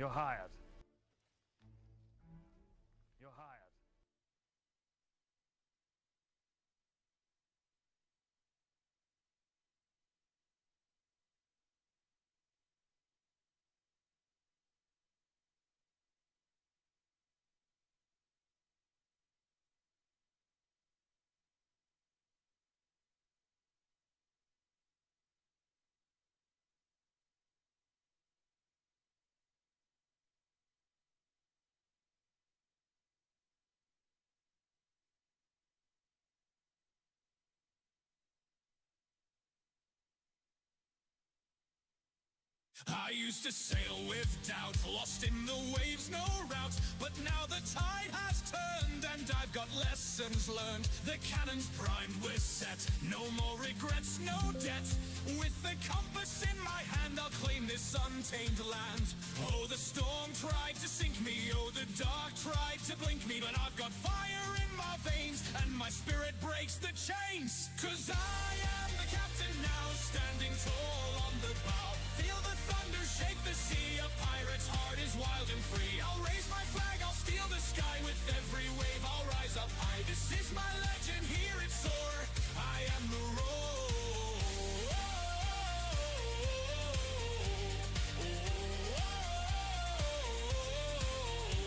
You're hired. You're hired. I used to sail with doubt, lost in the waves, no route. But now the tide has turned and I've got lessons learned. The cannon's primed, we're set, no more regrets, no debt. With the compass in my hand, I'll claim this untamed land. Oh, the storm tried to sink me, oh, the dark tried to blink me. But I've got fire in my veins and my spirit breaks the chains. 'Cause I am the captain now, standing tall on the bow. Feel the thunder shake the sea, a pirate's heart is wild and free. I'll raise my flag, I'll steal the sky, with every wave I'll rise up high. This is my legend, hear it soar, I am the roar.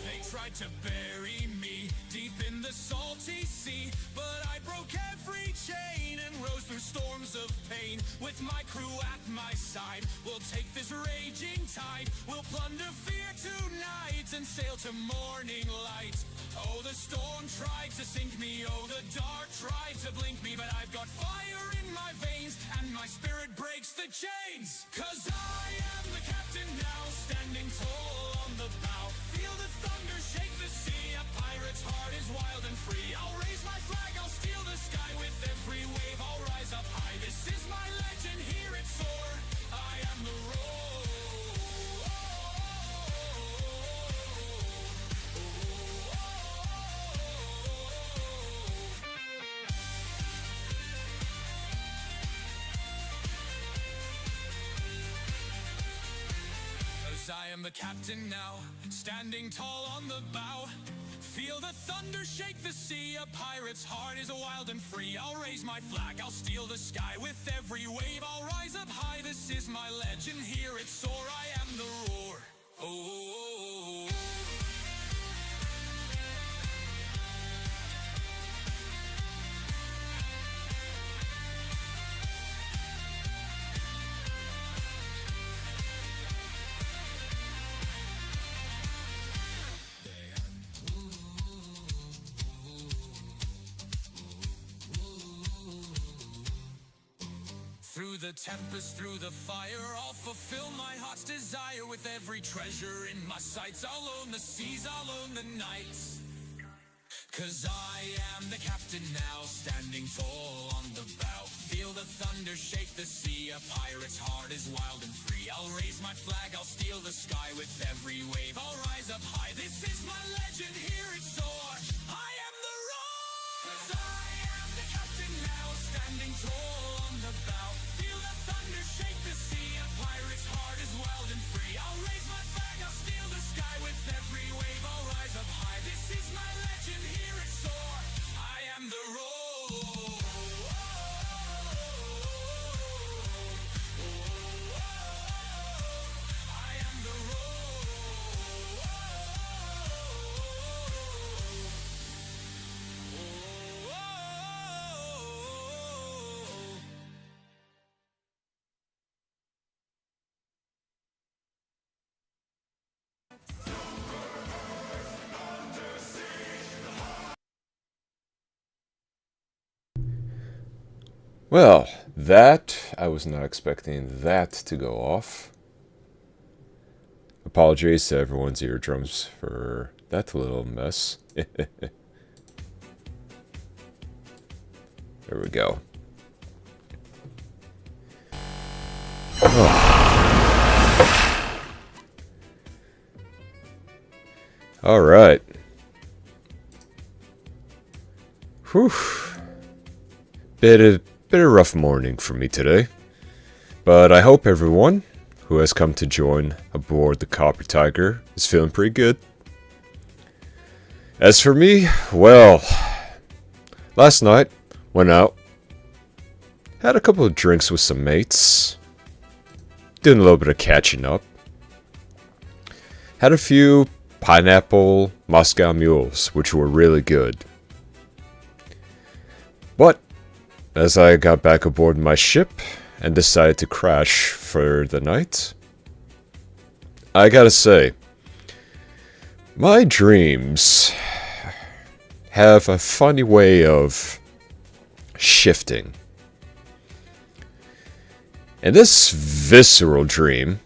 They tried to bury me deep in the salty sea, but I broke every chain and rose through storms of pain. With my crew at my side, we'll take this raging tide. We'll plunder fear tonight and sail to morning light. Oh, the storm tried to sink me, oh, the dark tried to blink me. But I've got fire in my veins and my spirit breaks the chains. 'Cause I am the captain now, standing tall on the bow. Feel the thunder shake the sea, a pirate's heart is wild and free. I'll raise my flag, I'll steal the sky, with every wave I'll rise up high. This is my legend, hear it soar, I am the roar. I am the captain now, standing tall on the bow. Feel the thunder shake the sea, a pirate's heart is wild and free. I'll raise my flag, I'll steal the sky, with every wave I'll rise up high. This is my legend, hear it soar, I am the roar. Oh. Through the tempest, through the fire, I'll fulfill my heart's desire. With every treasure in my sights, I'll own the seas, I'll own the nights. 'Cause I am the captain now, standing tall on the bow. Feel the thunder shake the sea, a pirate's heart is wild and free. I'll raise my flag, I'll steal the sky, with every wave I'll rise up high. This is my legend, hear it soar, I am the roar. 'Cause I am the captain now, standing tall on the bow. Feel the thunder shake the sea, a pirate's heart is wild and free. I'll raise my flag, I'll steal the sky, with every wave I'll rise up high. This is my legend, hear it soar, I am the roar. I am the Well, I was not expecting that to go off. Apologies to everyone's eardrums for that little mess. There we go. Oh. All right. Whew. Bit of rough morning for me today. But I hope everyone who has come to join aboard the Copper Tiger, is feeling pretty good. As for me, well, last night, went out, had a couple of drinks with some mates, doing a little bit of catching up, had a few pineapple Moscow mules, which were really good. But as I got back aboard my ship and decided to crash for the night, I gotta say, my dreams have a funny way of shifting. And this visceral dream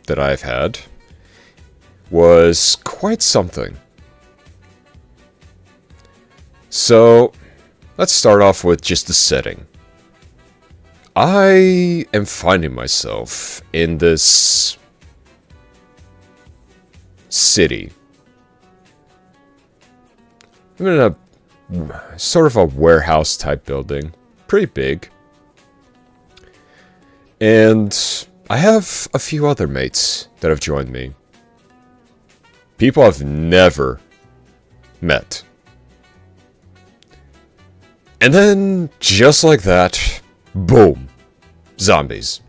that I've had was quite something. So, let's start off with just the setting. I am finding myself in this city. I'm in a sort of a warehouse type building. Pretty big. And I have a few other mates that have joined me. People I've never met. And then, just like that, boom, zombies.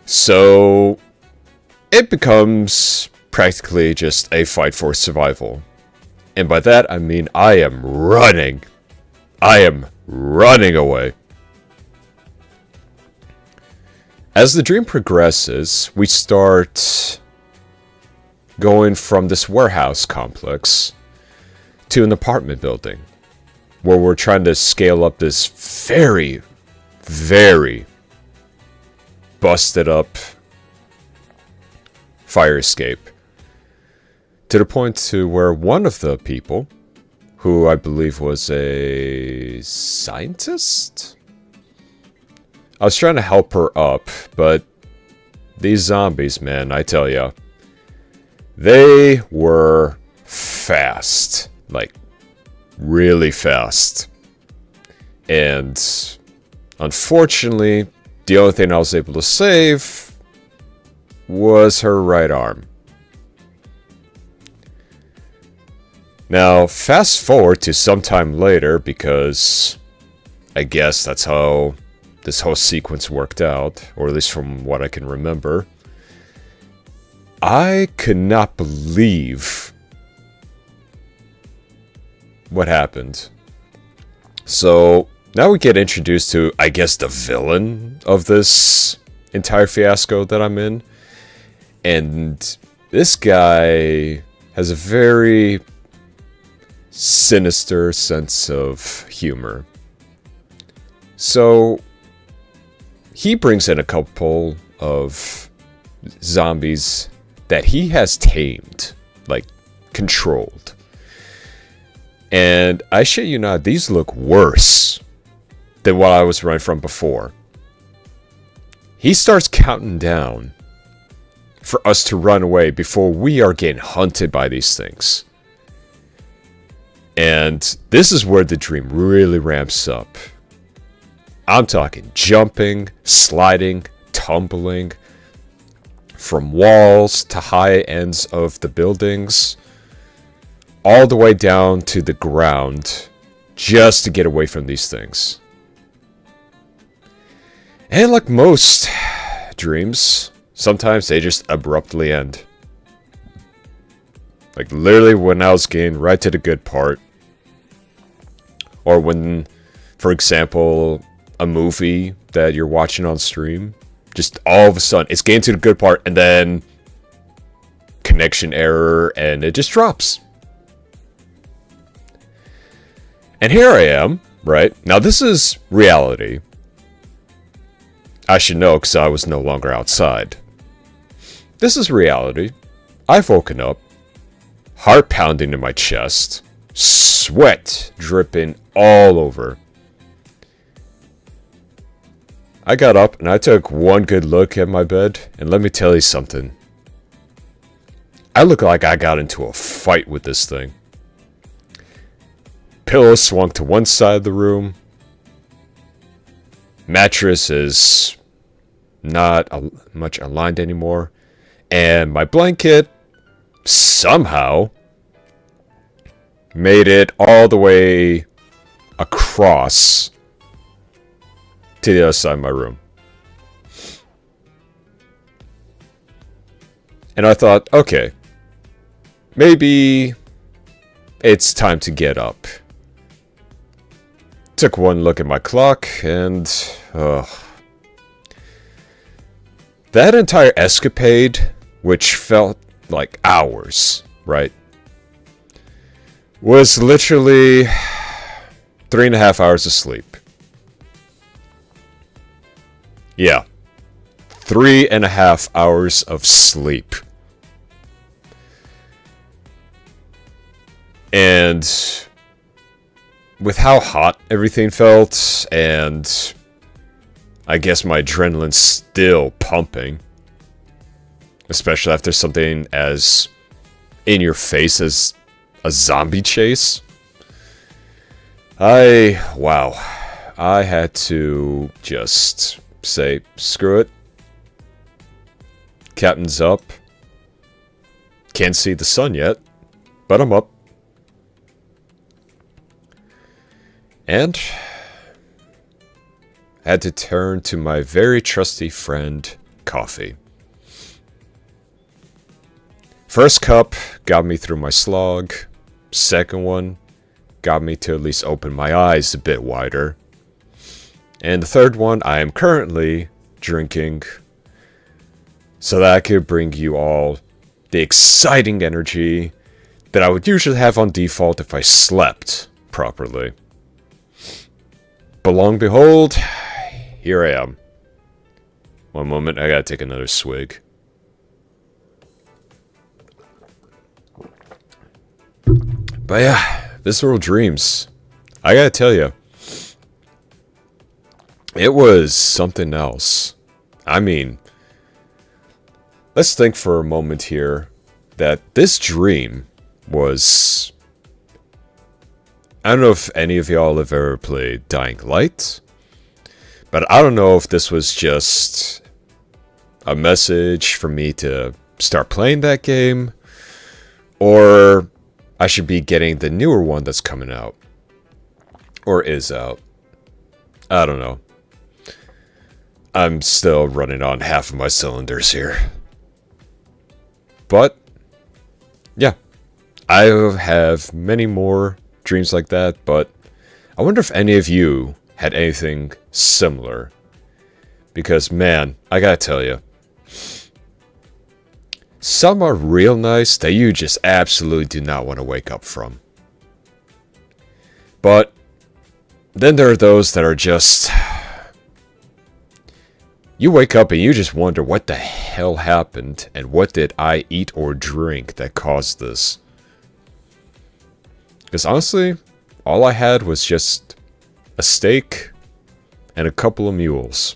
So, it becomes practically just a fight for survival. And by that, I mean I am running. I am running away. As the dream progresses, we start going from this warehouse complex to an apartment building, where we're trying to scale up this very, very busted up fire escape. To the point to where one of the people, who I believe was a scientist? I was trying to help her up, but these zombies, man, I tell ya, they were fast. Like, really fast. And unfortunately, the only thing I was able to save was her right arm. Now, fast forward to sometime later, because I guess that's how this whole sequence worked out, or at least from what I can remember. I could not believe what happened. So, now we get introduced to, I guess, the villain of this entire fiasco that I'm in. And this guy has a very sinister sense of humor. So, he brings in a couple of zombies that he has tamed, like, controlled. And I shit you not, these look worse than what I was running from before. He starts counting down for us to run away before we are getting hunted by these things. And this is where the dream really ramps up. I'm talking jumping, sliding, tumbling, from walls to high ends of the buildings, all the way down to the ground, just to get away from these things. And like most dreams, sometimes they just abruptly end. Like literally when I was getting right to the good part, or when, for example, a movie that you're watching on stream, just all of a sudden it's getting to the good part and then connection error and it just drops. And here I am, right? Now this is reality. I should know because I was no longer outside. This is reality. I've woken up, heart pounding in my chest, sweat dripping all over. I got up and I took one good look at my bed, and let me tell you something. I look like I got into a fight with this thing. Pillows swung to one side of the room. Mattress is not much aligned anymore. And my blanket somehow made it all the way across to the other side of my room. And I thought, okay, maybe it's time to get up. Took one look at my clock, and that entire escapade, which felt like hours, right, was literally 3.5 hours of sleep. Yeah, 3.5 hours of sleep. And with how hot everything felt, and I guess my adrenaline's still pumping, especially after something as in your face as a zombie chase, I had to just say, screw it. Captain's up. Can't see the sun yet, but I'm up. And had to turn to my very trusty friend, coffee. First cup got me through my slog. Second one got me to at least open my eyes a bit wider. And the third one I am currently drinking so that I could bring you all the exciting energy that I would usually have on default if I slept properly. But lo and behold, here I am. One moment, I gotta take another swig. But yeah, Visceral Dreams. I gotta tell you, it was something else. I mean, let's think for a moment here that this dream was... I don't know if any of y'all have ever played Dying Light, but I don't know if this was just a message for me to start playing that game, or I should be getting the newer one that's coming out, or is out. I don't know. I'm still running on half of my cylinders here. But, yeah, I have many more dreams like that, but I wonder if any of you had anything similar. Because, man, I gotta tell you, some are real nice that you just absolutely do not want to wake up from. But then there are those that are just... You wake up and you just wonder what the hell happened and what did I eat or drink that caused this. Because honestly, all I had was just a steak and a couple of mules.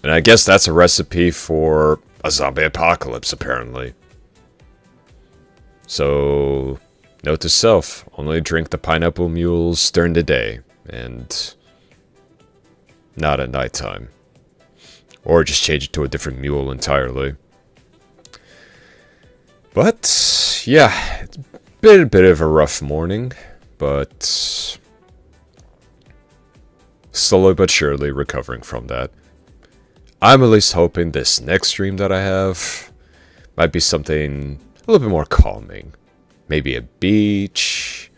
And I guess that's a recipe for a zombie apocalypse, apparently. So, note to self, only drink the pineapple mules during the day, and not at nighttime. Or just change it to a different mule entirely. But, yeah, it's been a bit of a rough morning, but slowly but surely recovering from that. I'm at least hoping this next stream that I have might be something a little bit more calming. Maybe a beach,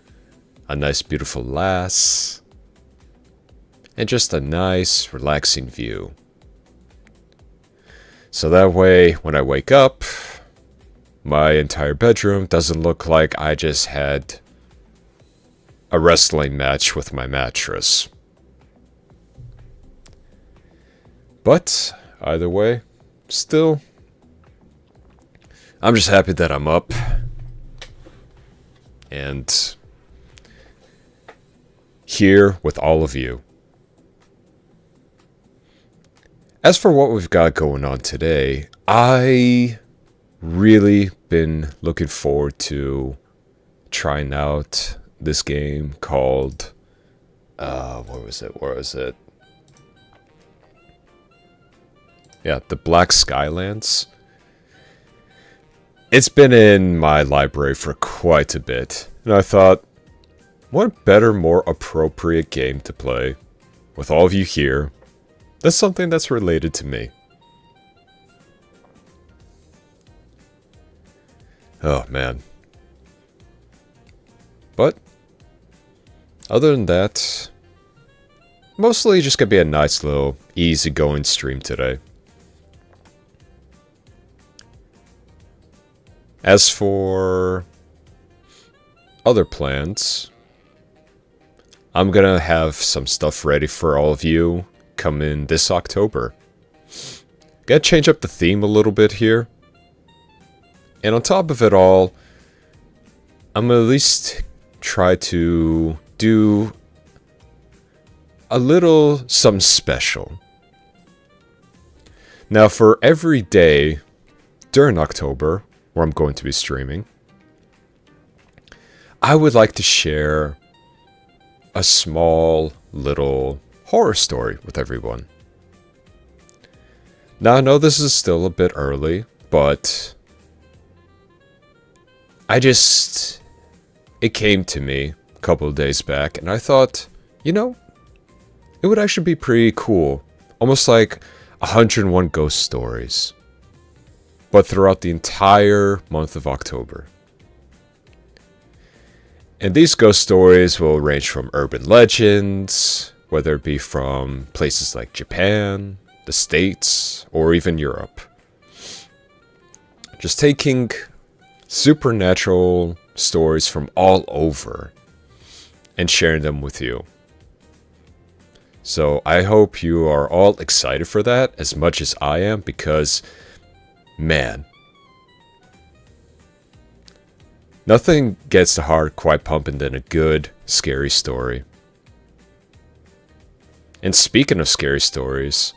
a nice beautiful lass, and just a nice relaxing view. So that way, when I wake up, my entire bedroom doesn't look like I just had a wrestling match with my mattress. But, either way, still, I'm just happy that I'm up. And here with all of you. As for what we've got going on today, I really been looking forward to trying out this game called... Where was it? Yeah, the Black Skylands. It's been in my library for quite a bit, and I thought, what better, more appropriate game to play with all of you here than something that's related to me. Oh, man. But, other than that, mostly just gonna be a nice little easygoing stream today. As for other plans, I'm gonna have some stuff ready for all of you coming this October. Gotta change up the theme a little bit here. And on top of it all, I'm gonna at least try to do a little something special. Now, for every day during October, where I'm going to be streaming, I would like to share a small little horror story with everyone. Now, I know this is still a bit early, but it came to me a couple of days back, and I thought, you know, it would actually be pretty cool. Almost like 101 ghost stories, but throughout the entire month of October. And these ghost stories will range from urban legends, whether it be from places like Japan, the States, or even Europe. Just taking supernatural stories from all over and sharing them with you. So I hope you are all excited for that as much as I am, because, man, nothing gets the heart quite pumping than a good, scary story. And speaking of scary stories,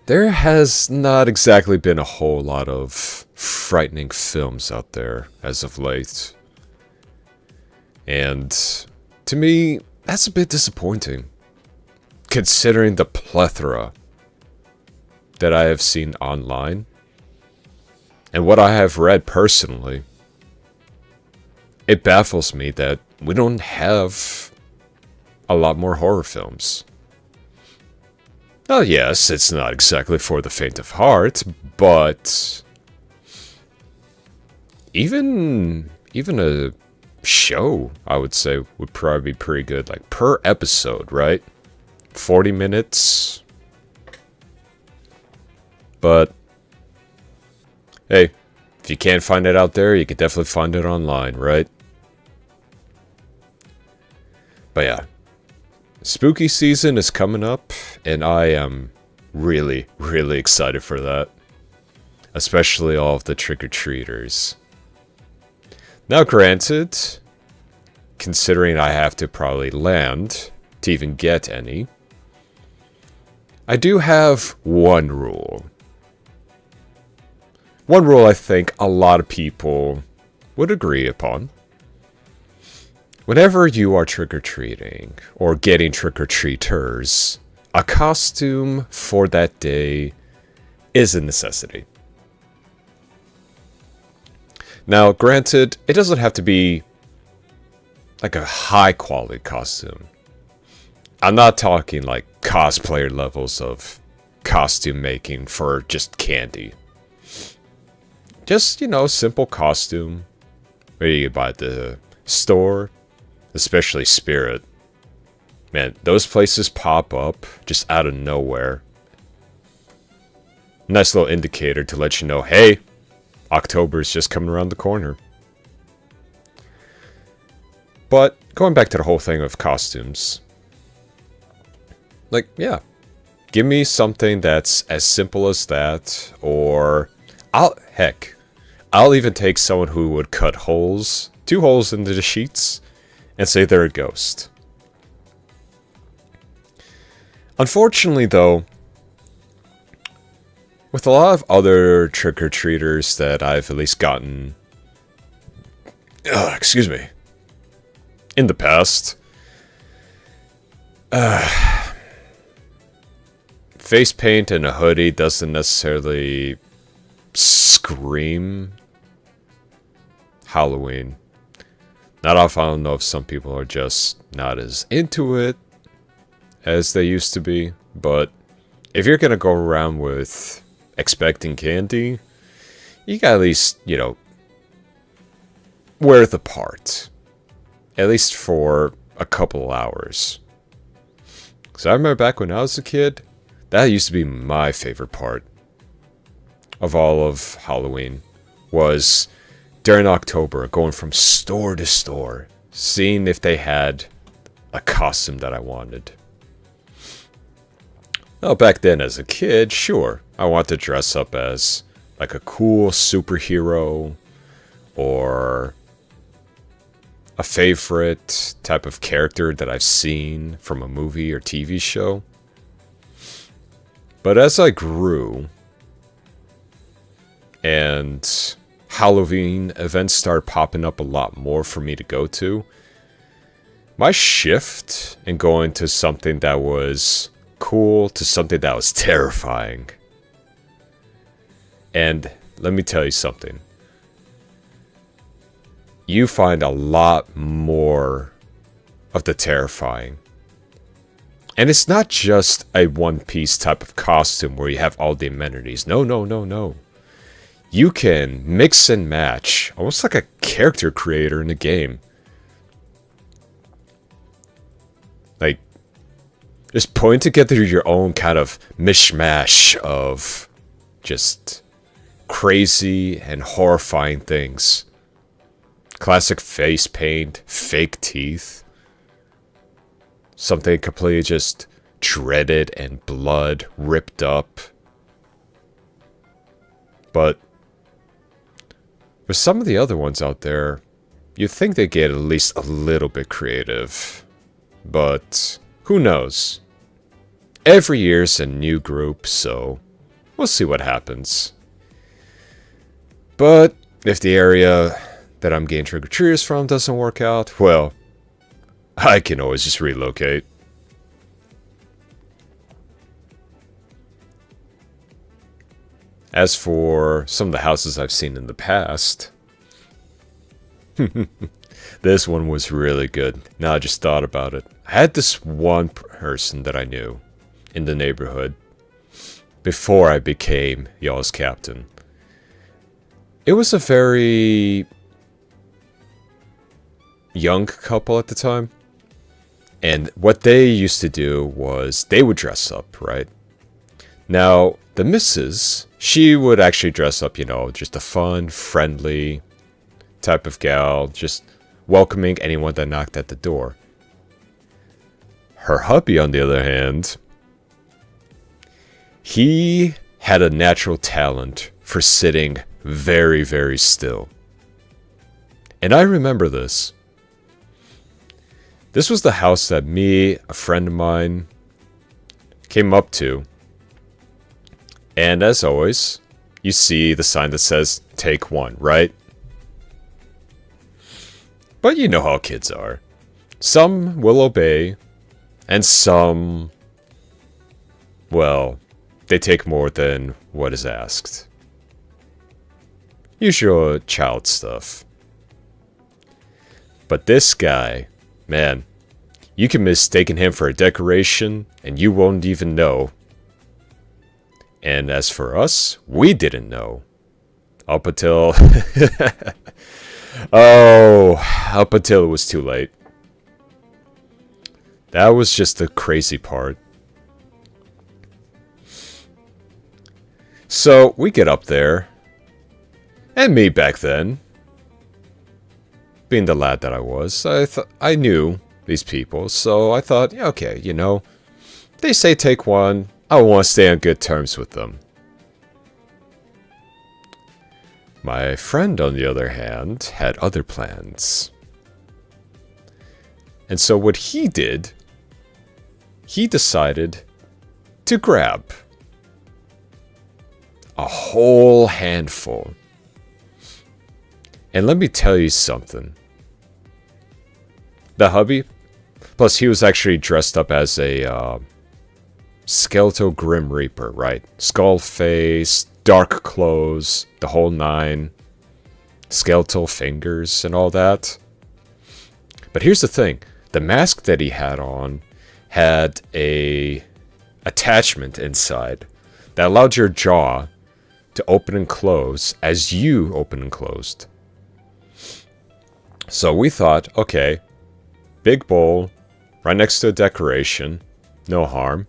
there has not exactly been a whole lot of frightening films out there as of late. And to me, that's a bit disappointing, considering the plethora that I have seen online and what I have read personally. It baffles me that we don't have a lot more horror films. Oh yes, it's not exactly for the faint of heart, but even a show, I would say, would probably be pretty good, like per episode, right? 40 minutes. But hey, if you can't find it out there, you can definitely find it online, right? But yeah, spooky season is coming up, and I am really, really excited for that. Especially all of the trick-or-treaters. Now granted, considering I have to probably land to even get any, I do have one rule. One rule I think a lot of people would agree upon. Whenever you are trick-or-treating, or getting trick-or-treaters, a costume for that day is a necessity. Now, granted, it doesn't have to be like a high-quality costume. I'm not talking like cosplayer levels of costume making for just candy. Just, you know, simple costume where you buy at the store, especially Spirit. Man, those places pop up just out of nowhere. Nice little indicator to let you know, hey, October is just coming around the corner. But going back to the whole thing of costumes, like, yeah, give me something that's as simple as that, or I'll even take someone who would cut holes, 2 holes into the sheets, and say they're a ghost. Unfortunately, though, with a lot of other trick-or-treaters that I've at least gotten, in the past, face paint and a hoodie doesn't necessarily scream Halloween. Not off, I don't know if some people are just not as into it as they used to be, but if you're gonna go around with expecting candy, you gotta at least, wear the part. At least for a couple of hours. Because I remember back when I was a kid, that used to be my favorite part of all of Halloween. Was during October, going from store to store, seeing if they had a costume that I wanted. Now, back then as a kid, sure, I wanted to dress up as like a cool superhero or a favorite type of character that I've seen from a movie or TV show. But as I grew and Halloween events started popping up a lot more for me to go to, my shift in going to something that was cool to something that was terrifying. And let me tell you something. You find a lot more of the terrifying. And it's not just a one-piece type of costume where you have all the amenities. No, no, no, no. You can mix and match, almost like a character creator in a game. Like, just putting together your own kind of mishmash of just crazy and horrifying things. Classic face paint, fake teeth. Something completely just dreaded and blood ripped up. But for some of the other ones out there, you'd think they get at least a little bit creative. But who knows? Every year's a new group, so we'll see what happens. But if the area that I'm getting trick-or-treaters from doesn't work out, well, I can always just relocate. As for some of the houses I've seen in the past, this one was really good. Now I just thought about it. I had this one person that I knew in the neighborhood before I became y'all's captain. It was a very young couple at the time. And what they used to do was they would dress up, right? Now, the missus, she would actually dress up, just a fun, friendly type of gal, just welcoming anyone that knocked at the door. Her hubby, on the other hand, he had a natural talent for sitting very, very still. And I remember this. This was the house that me, a friend of mine, came up to. And as always, you see the sign that says, take one, right? But you know how kids are. Some will obey, and some, well, they take more than what is asked. Usual child stuff. But this guy, man, you can mistaken him for a decoration, and you won't even know. And as for us, we didn't know. Up until... up until it was too late. That was just the crazy part. So, we get up there. And me back then, being the lad that I was, I knew these people, so I thought, yeah, okay, they say take one, I want to stay on good terms with them. My friend, on the other hand, had other plans. And so what he did, he decided to grab a whole handful. And let me tell you something. The hubby, plus he was actually dressed up as a Skeletal Grim Reaper, right? Skull face, dark clothes, the whole nine. Skeletal fingers and all that. But here's the thing. The mask that he had on had a attachment inside that allowed your jaw to open and close as you open and closed. So we thought, okay, big bowl, right next to a decoration, no harm.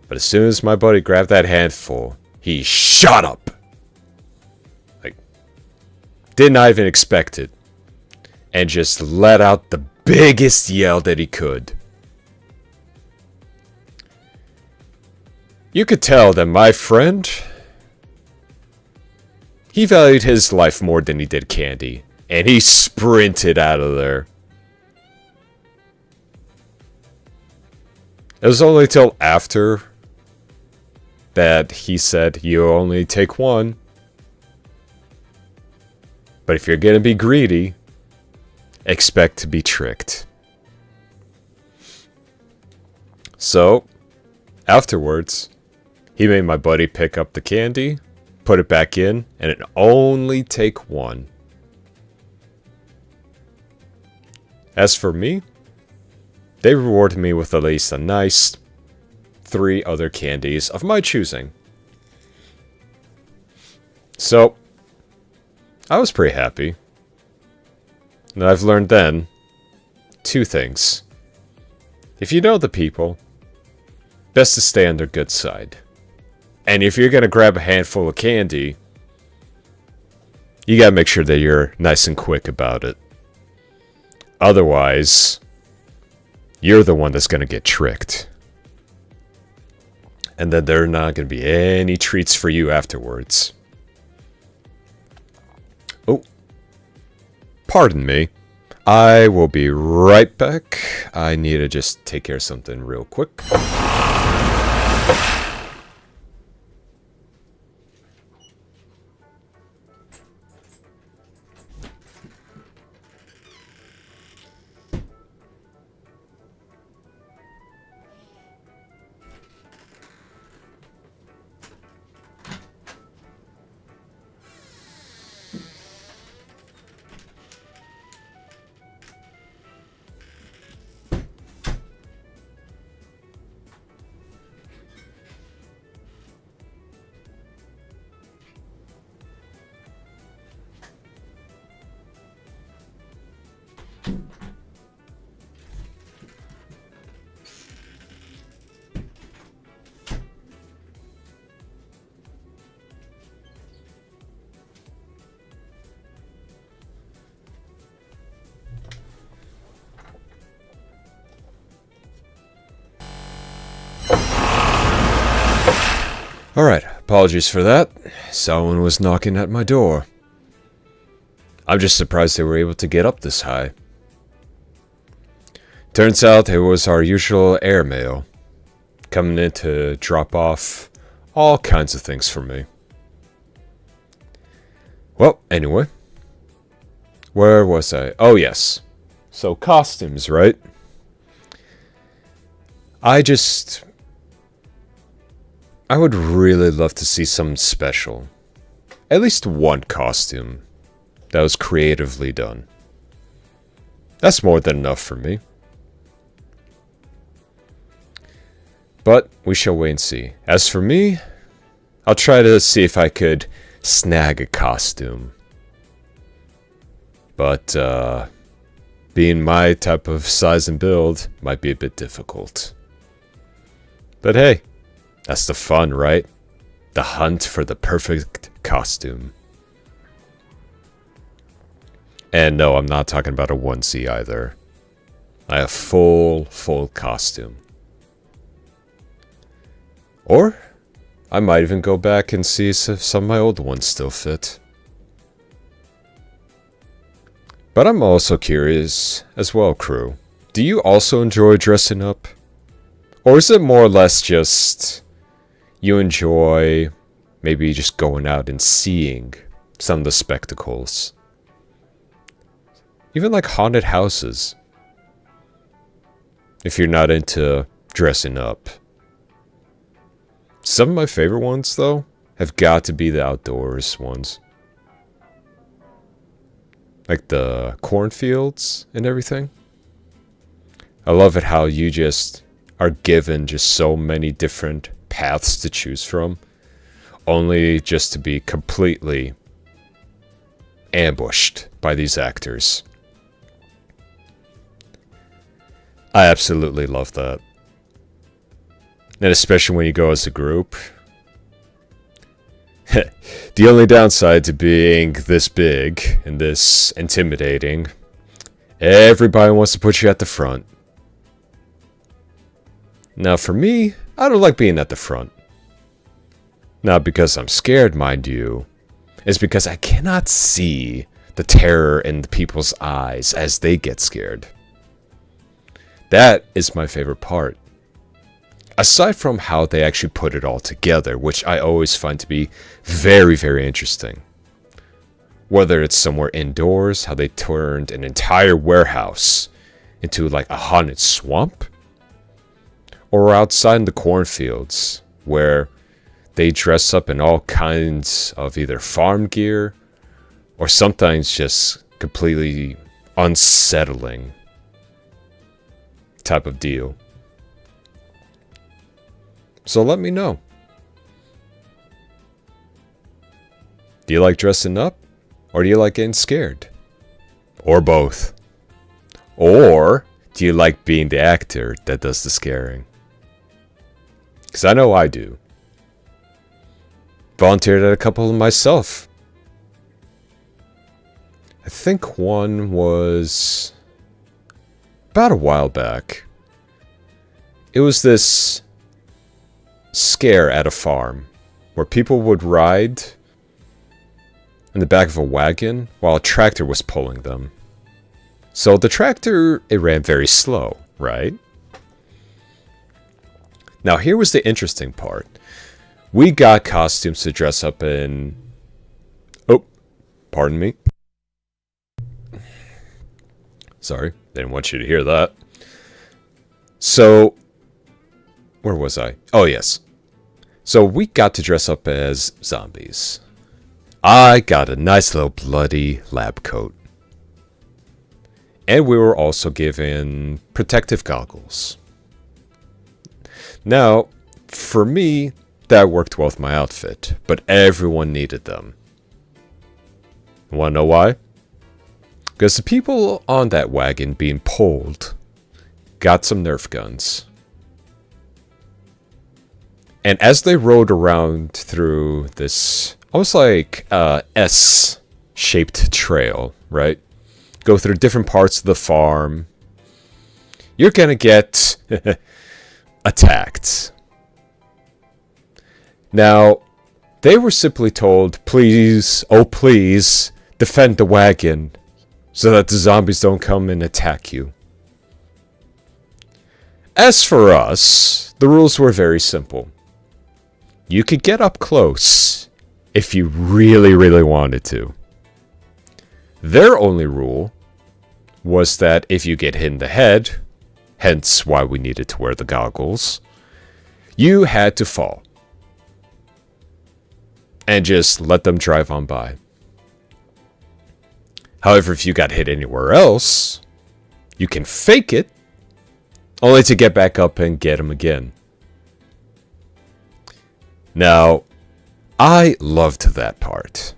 But as soon as my buddy grabbed that handful, he shot up. Like, did not even expect it. And just let out the biggest yell that he could. You could tell that my friend, he valued his life more than he did candy. And he sprinted out of there. It was only till after that he said, you only take one. But if you're gonna be greedy, expect to be tricked. So, afterwards, he made my buddy pick up the candy, put it back in, and it only take one. As for me, they rewarded me with at least a nice 3 other candies of my choosing. So, I was pretty happy. And I've learned then 2 things. If you know the people, best to stay on their good side. And if you're going to grab a handful of candy, you got to make sure that you're nice and quick about it. Otherwise, you're the one that's going to get tricked. And then there are not going to be any treats for you afterwards. Oh, pardon me. I will be right back. I need to just take care of something real quick. Alright, apologies for that. Someone was knocking at my door. I'm just surprised they were able to get up this high. Turns out it was our usual airmail, coming in to drop off all kinds of things for me. Well, anyway. Where was I? Oh, yes. So, costumes, right? I would really love to see something special. At least one costume that was creatively done. That's more than enough for me. But we shall wait and see. As for me, I'll try to see if I could snag a costume. But, being my type of size and build might be a bit difficult. But hey, that's the fun, right? The hunt for the perfect costume. And no, I'm not talking about a onesie either. I have full costume. Or, I might even go back and see if some of my old ones still fit. But I'm also curious as well, crew. Do you also enjoy dressing up? Or is it more or less just you enjoy maybe just going out and seeing some of the spectacles? Even like haunted houses. If you're not into dressing up. Some of my favorite ones, though, have got to be the outdoors ones. Like the cornfields and everything. I love it how you just are given just so many different paths to choose from, only just to be completely ambushed by these actors. I absolutely love that. And especially when you go as a group. The only downside to being this big and this intimidating, everybody wants to put you at the front. Now for me, I don't like being at the front. Not because I'm scared, mind you. It's because I cannot see the terror in the people's eyes as they get scared. That is my favorite part. Aside from how they actually put it all together, which I always find to be very, very interesting. Whether it's somewhere indoors, how they turned an entire warehouse into like a haunted swamp. Or outside in the cornfields, where they dress up in all kinds of either farm gear, or sometimes just completely unsettling type of deal. So let me know. Do you like dressing up? Or do you like getting scared? Or both? Or do you like being the actor that does the scaring? Because I know I do. Volunteered at a couple of myself. I think one was about a while back. It was this scare at a farm where people would ride in the back of a wagon while a tractor was pulling them. So the tractor, it ran very slow, right? Now here was the interesting part. We got costumes to dress up in... Oh, pardon me. Sorry, didn't want you to hear that. So, where was I? Oh, yes. So we got to dress up as zombies. I got a nice little bloody lab coat. And we were also given protective goggles. Now, for me, that worked well with my outfit, but everyone needed them. Want to know why? Because the people on that wagon being pulled got some Nerf guns. And as they rode around through this almost like S-shaped trail, right? Go through different parts of the farm. You're gonna get attacked. Now, they were simply told, please, oh please, defend the wagon so that the zombies don't come and attack you. As for us, the rules were very simple. You could get up close if you really, really wanted to. Their only rule was that if you get hit in the head, hence why we needed to wear the goggles, you had to fall. And just let them drive on by. However, if you got hit anywhere else, you can fake it, only to get back up and get them again. Now, I loved that part.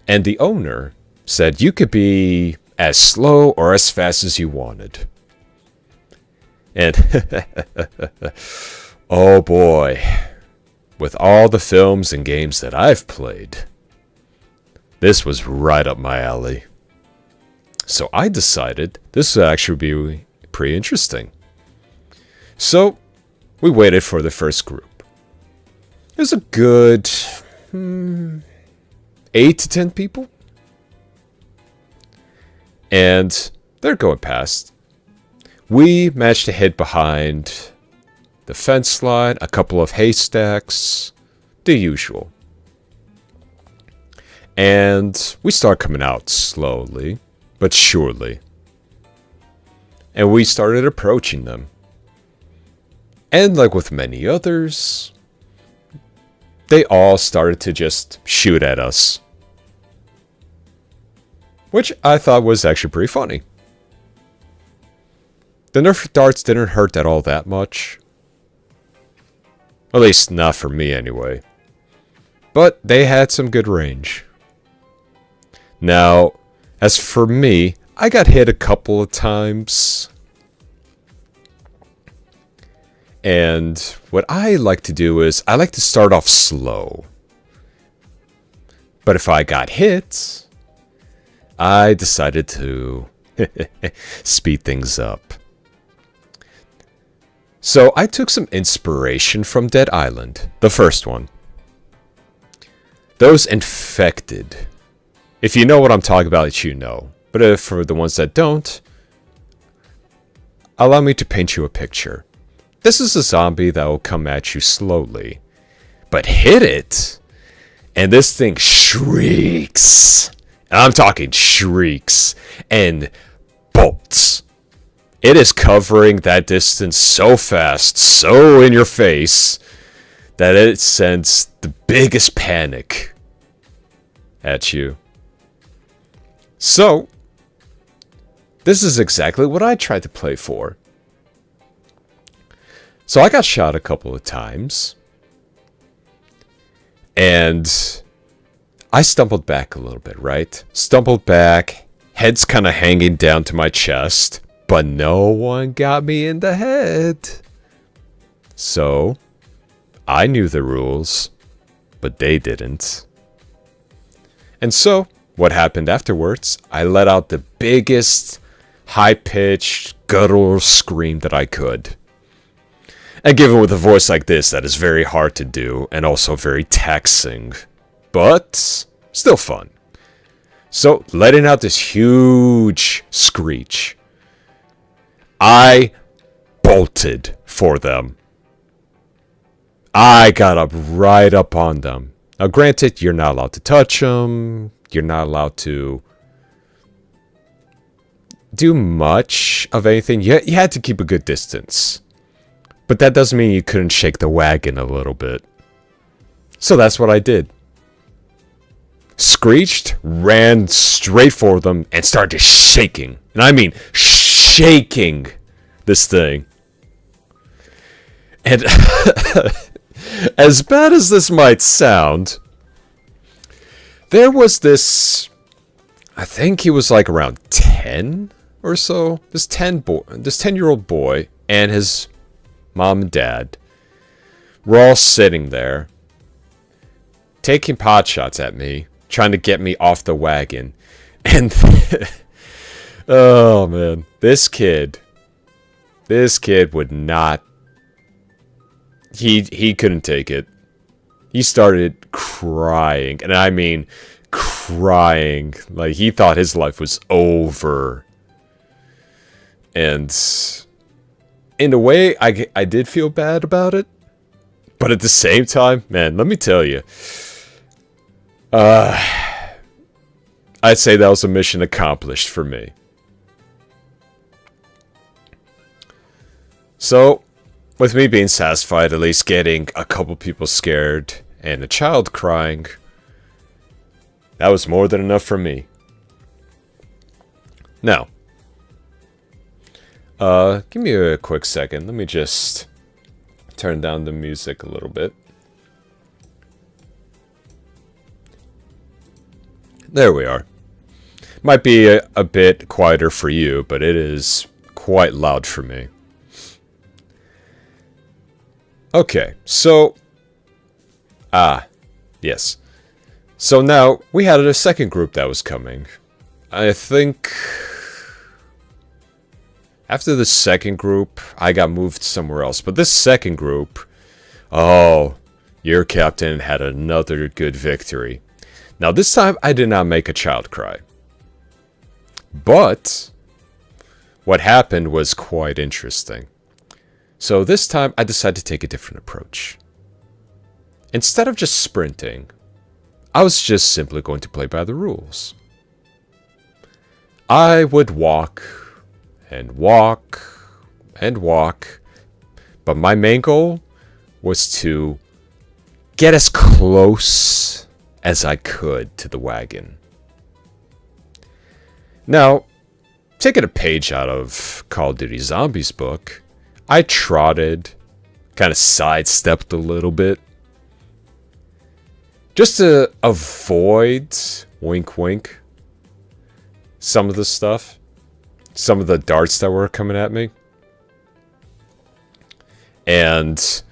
And the owner said you could be as slow or as fast as you wanted. And, oh boy, with all the films and games that I've played, this was right up my alley. So I decided this would actually be pretty interesting. So we waited for the first group. It was a good 8 to 10 people. And they're going past. We managed to hid behind the fence line, a couple of haystacks, the usual. And we start coming out slowly, but surely. And we started approaching them. And like with many others, they all started to just shoot at us. Which I thought was actually pretty funny. The Nerf darts didn't hurt at all that much. At least not for me anyway. But they had some good range. Now, as for me, I got hit a couple of times. And what I like to do is, I like to start off slow. But if I got hit, I decided to speed things up. So I took some inspiration from Dead Island, the first one. Those infected. If you know what I'm talking about, you know. But if for the ones that don't, allow me to paint you a picture. This is a zombie that will come at you slowly. But hit it, and this thing shrieks. And I'm talking shrieks and bolts. It is covering that distance so fast, so in your face, that it sends the biggest panic at you. So, this is exactly what I tried to play for. So I got shot a couple of times. And I stumbled back a little bit, right? Stumbled back, head's kind of hanging down to my chest. But no one got me in the head. So, I knew the rules, but they didn't. And so, what happened afterwards, I let out the biggest, high-pitched, guttural scream that I could. And given with a voice like this, that is very hard to do, and also very taxing. But, still fun. So, letting out this huge screech, I bolted for them. I got up right up on them. Now, granted, you're not allowed to touch them. You're not allowed to do much of anything. You had to keep a good distance. But that doesn't mean you couldn't shake the wagon a little bit. So that's what I did. Screeched, ran straight for them, and started shaking. And I mean shaking this thing. And as bad as this might sound, there was this, I think he was like around 10 or so, this 10-year-old boy and his mom and dad were all sitting there taking pot shots at me, trying to get me off the wagon. And oh man, this kid would not, he couldn't take it. He started crying, and I mean crying, like he thought his life was over. And in a way, I did feel bad about it, but at the same time, man, let me tell you, I'd say that was a mission accomplished for me. So, with me being satisfied, at least getting a couple people scared and a child crying, that was more than enough for me. Now, give me a quick second. Let me just turn down the music a little bit. There we are. Might be a bit quieter for you, but it is quite loud for me. Okay, so... yes. So now, we had a second group that was coming. I think... after the second group, I got moved somewhere else. But this second group... oh, your captain had another good victory. Now this time, I did not make a child cry. But... what happened was quite interesting. So this time, I decided to take a different approach. Instead of just sprinting, I was just simply going to play by the rules. I would walk, and walk, and walk, But my main goal was to get as close as I could to the wagon. Now, taking a page out of Call of Duty Zombies book, I trotted, kind of sidestepped a little bit, just to avoid, wink wink, some of the stuff, some of the darts that were coming at me. And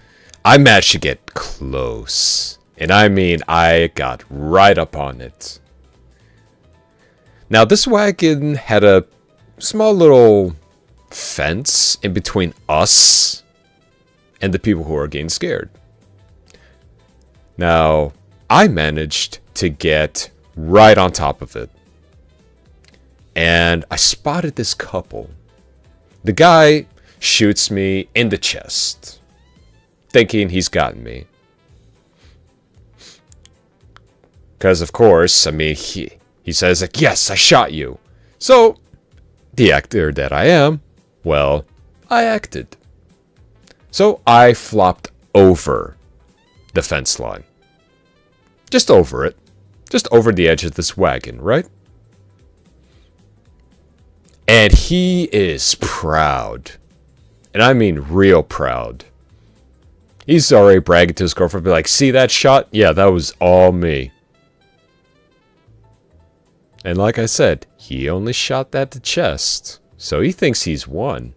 I managed to get close. And I mean, I got right up on it. Now, this wagon had a small little fence in between us and the people who are getting scared. Now, I managed to get right on top of it. And I spotted this couple. The guy shoots me in the chest, thinking he's gotten me. Because, of course, I mean, he says, like, yes, I shot you. So, the actor that I am, well, I acted. So, I flopped over the fence line. Just over it. Just over the edge of this wagon, right? And he is proud. And I mean real proud. He's already bragging to his girlfriend, be like, see that shot? Yeah, that was all me. And like I said, he only shot that to chest. So he thinks he's won.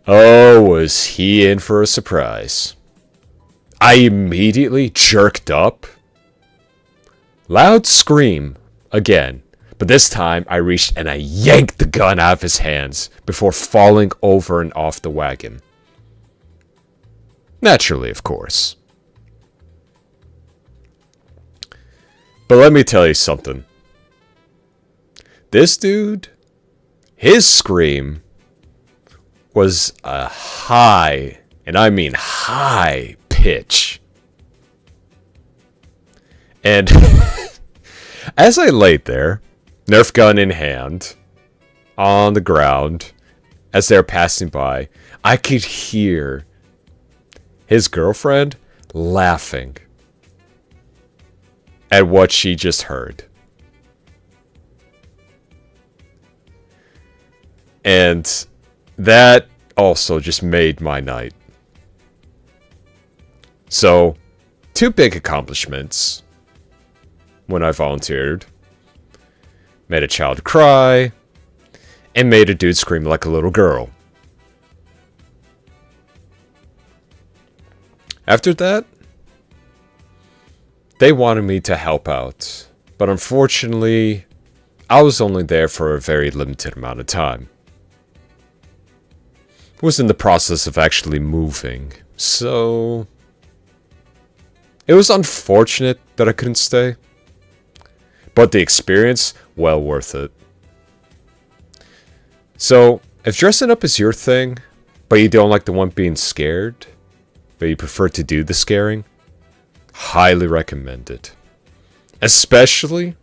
Oh, was he in for a surprise. I immediately jerked up. Loud scream again. But this time I reached and I yanked the gun out of his hands before falling over and off the wagon. Naturally, of course. But let me tell you something. This dude, his scream was a high, and I mean high pitch. And as I laid there, Nerf gun in hand, on the ground, as they're passing by, I could hear his girlfriend laughing at what she just heard. And that also just made my night. So, 2 big accomplishments when I volunteered. Made a child cry, and made a dude scream like a little girl. After that, they wanted me to help out, but unfortunately, I was only there for a very limited amount of time. I was in the process of actually moving, so it was unfortunate that I couldn't stay, but the experience, well worth it. So, if dressing up is your thing, but you don't like the one being scared, but you prefer to do the scaring, highly recommend it. Especially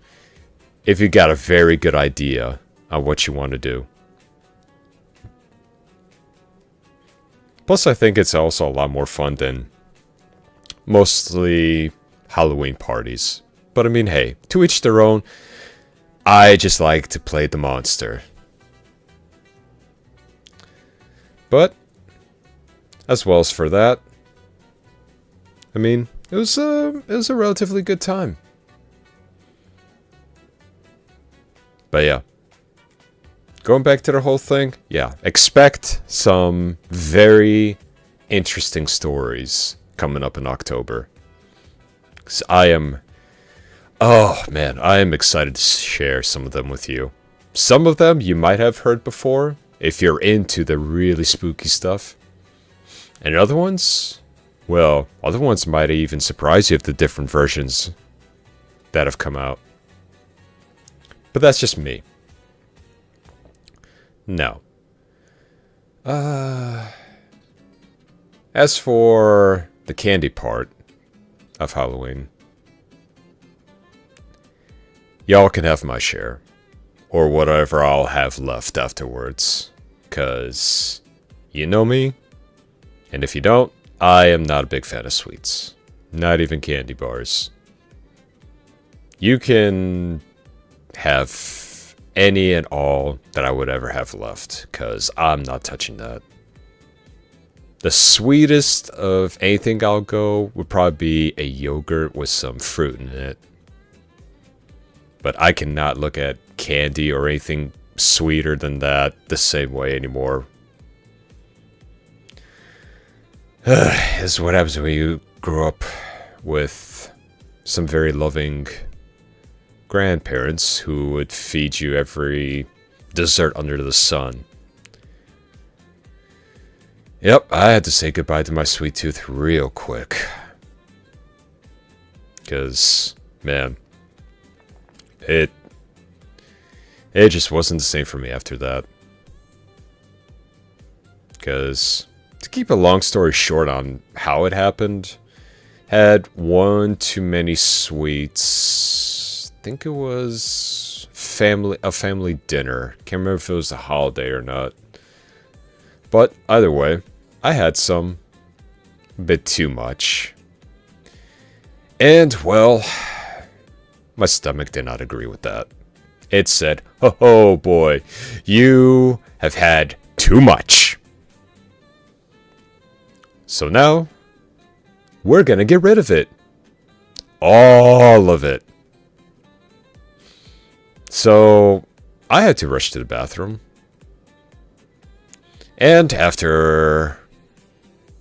if you got a very good idea on what you want to do. Plus, I think it's also a lot more fun than mostly Halloween parties. But I mean, hey, to each their own. I just like to play the monster. But, as well as for that, I mean, it was a relatively good time. But yeah. Going back to the whole thing, yeah, expect some very interesting stories coming up in October. 'Cause oh man, I am excited to share some of them with you. Some of them you might have heard before, if you're into the really spooky stuff. And other ones, well, other ones might even surprise you of the different versions that have come out. But that's just me. No. As for the candy part of Halloween, y'all can have my share, or whatever I'll have left afterwards. Because you know me, and if you don't, I am not a big fan of sweets. Not even candy bars. You can have any and all that I would ever have left, because I'm not touching that. The sweetest of anything I'll go would probably be a yogurt with some fruit in it. But I cannot look at candy or anything sweeter than that the same way anymore. This is what happens when you grow up with some very loving grandparents who would feed you every dessert under the sun. Yep, I had to say goodbye to my sweet tooth real quick. Because, man, it just wasn't the same for me after that. Because, to keep a long story short on how it happened, had one too many sweets. I think it was a family dinner. Can't remember if it was a holiday or not. But either way, I had some. A bit too much. And, well, my stomach did not agree with that. It said, oh boy, you have had too much. So now, we're gonna get rid of it. All of it. So, I had to rush to the bathroom. And after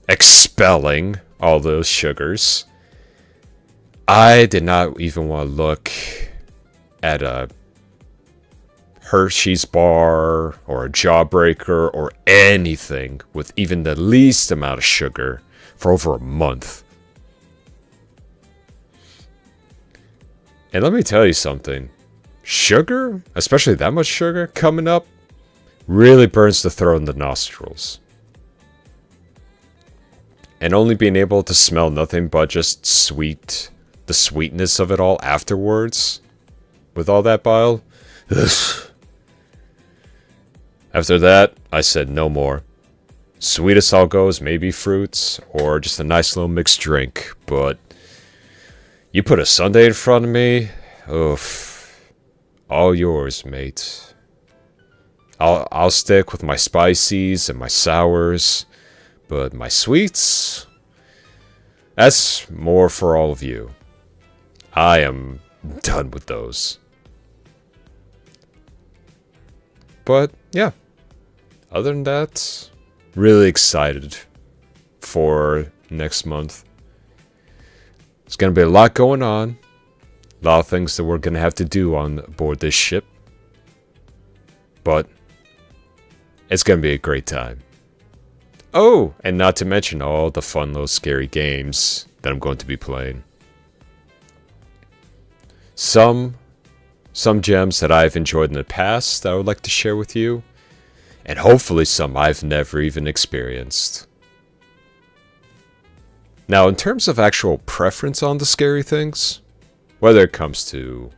expelling all those sugars, I did not even want to look at a Hershey's bar or a Jawbreaker or anything with even the least amount of sugar for over a month. And let me tell you something. Sugar, especially that much sugar coming up, really burns the throat and the nostrils. And only being able to smell nothing but just sweet, the sweetness of it all afterwards, with all that bile. Ugh. After that, I said no more. Sweetest I'll go is maybe fruits, or just a nice little mixed drink, but you put a sundae in front of me, oof, all yours, mate. I'll stick with my spices and my sours, but my sweets, that's more for all of you. I am done with those. But yeah, other than that, really excited for next month. There's going to be a lot going on. A lot of things that we're going to have to do on board this ship. But it's going to be a great time. Oh, and not to mention all the fun little scary games that I'm going to be playing. Some gems that I've enjoyed in the past that I would like to share with you. And hopefully some I've never even experienced. Now, in terms of actual preference on the scary things, whether it comes to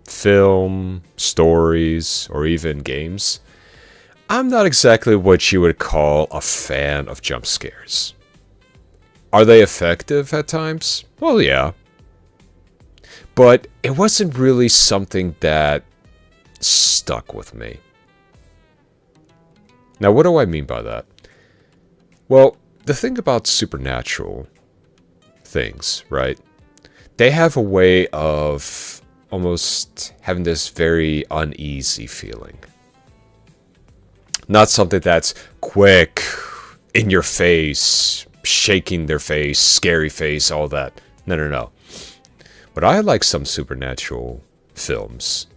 film, stories, or even games, I'm not exactly what you would call a fan of jump scares. Are they effective at times? Well, yeah. But it wasn't really something that stuck with me. Now, what do I mean by that? Well, the thing about supernatural things, right? They have a way of almost having this very uneasy feeling. Not something that's quick, in your face, shaking their face, scary face, all that. No. What I like some supernatural films,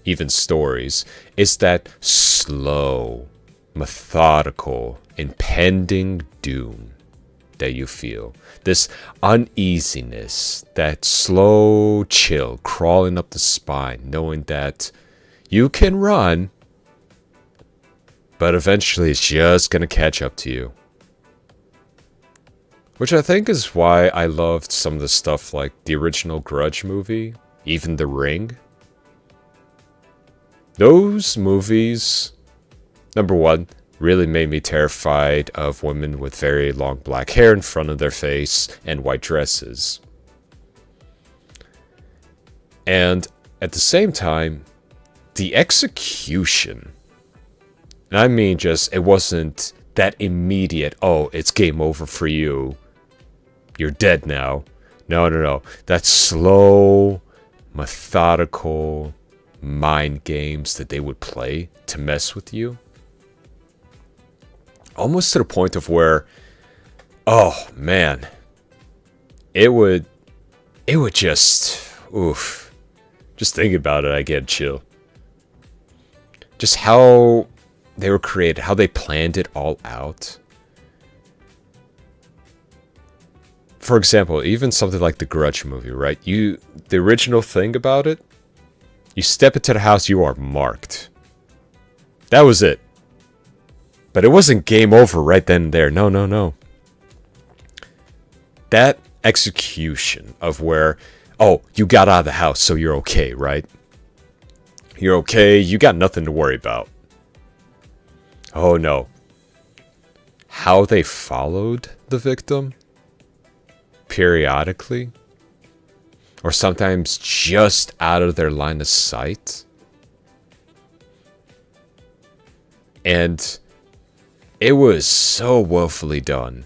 even stories, is that slow, methodical, impending doom that you feel. This uneasiness, that slow chill crawling up the spine, knowing that you can run, but eventually it's just going to catch up to you. Which I think is why I loved some of the stuff like the original Grudge movie, even The Ring. Those movies Number one, really made me terrified of women with very long black hair in front of their face and white dresses. And at the same time, the execution. And I mean just, it wasn't that immediate, oh, it's game over for you. You're dead now. No. That slow, methodical mind games that they would play to mess with you. Almost to the point of where, oh man, it would just, oof. Just thinking about it, I get chill. Just how they were created, how they planned it all out. For example, even something like the Grudge movie, right? The original thing about it, you step into the house, you are marked. That was it. But it wasn't game over right then and there. No. That execution of where, oh, you got out of the house, so you're okay, right? You're okay, you got nothing to worry about. Oh no. How they followed the victim periodically, or sometimes just out of their line of sight. And it was so willfully done.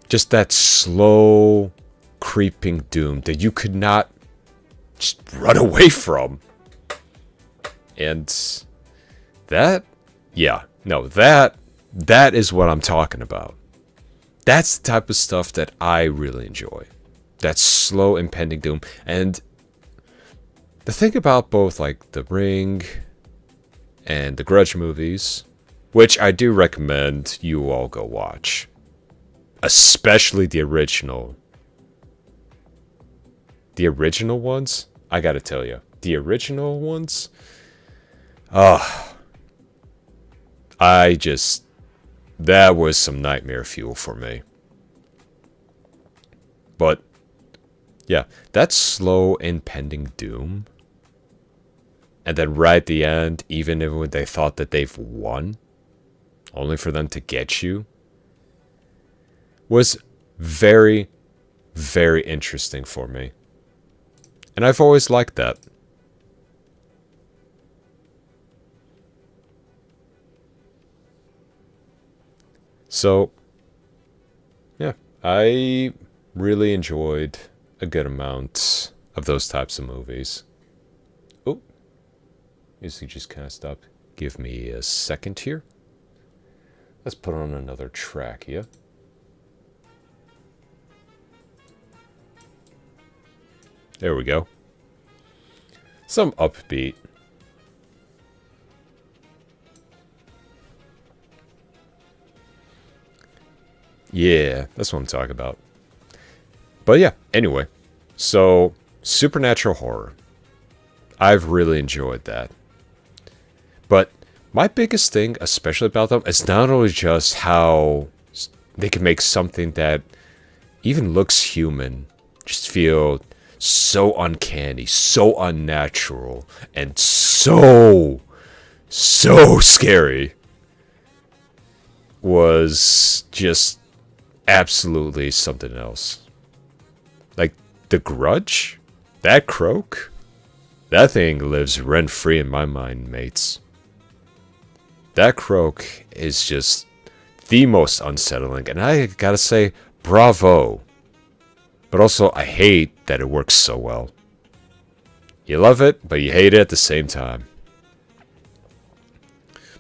Just that slow, creeping doom that you could not just run away from. And that is what I'm talking about. That's the type of stuff that I really enjoy. That slow, impending doom. And the thing about both like The Ring and the Grudge movies, which I do recommend you all go watch, especially the original. The original ones, I gotta tell you, the original ones, that was some nightmare fuel for me. But yeah, that slow impending doom, and then right at the end, even when they thought that they've won, only for them to get you, was very, very interesting for me. And I've always liked that. So, yeah, I really enjoyed a good amount of those types of movies. Oh, music just kind of stopped. Give me a second here. Let's put on another track here. There we go. Some upbeat. Yeah, that's what I'm talking about. But yeah, anyway. So, supernatural horror. I've really enjoyed that. But my biggest thing, especially about them, is not only just how they can make something that even looks human just feel so uncanny, so unnatural, and so scary, was just absolutely something else. Like the Grudge, that croak, that thing lives rent-free in my mind, mates. That croak is just the most unsettling, and I gotta say, bravo. But also, I hate that it works so well. You love it, but you hate it at the same time.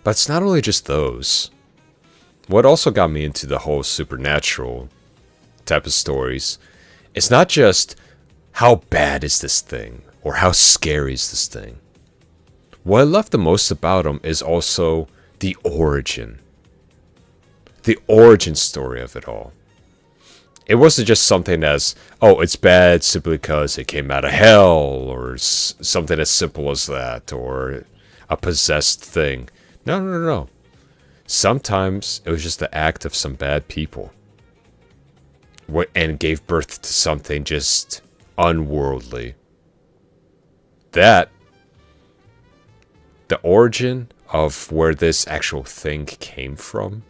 But it's not only just those. What also got me into the whole supernatural type of stories, it's not just how bad is this thing, or how scary is this thing. What I love the most about them is also the origin. The origin story of it all. It wasn't just something as, oh, it's bad simply because it came out of hell, or something as simple as that, or a possessed thing. No. Sometimes it was just the act of some bad people. And gave birth to something just unworldly. That, the origin of where this actual thing came from.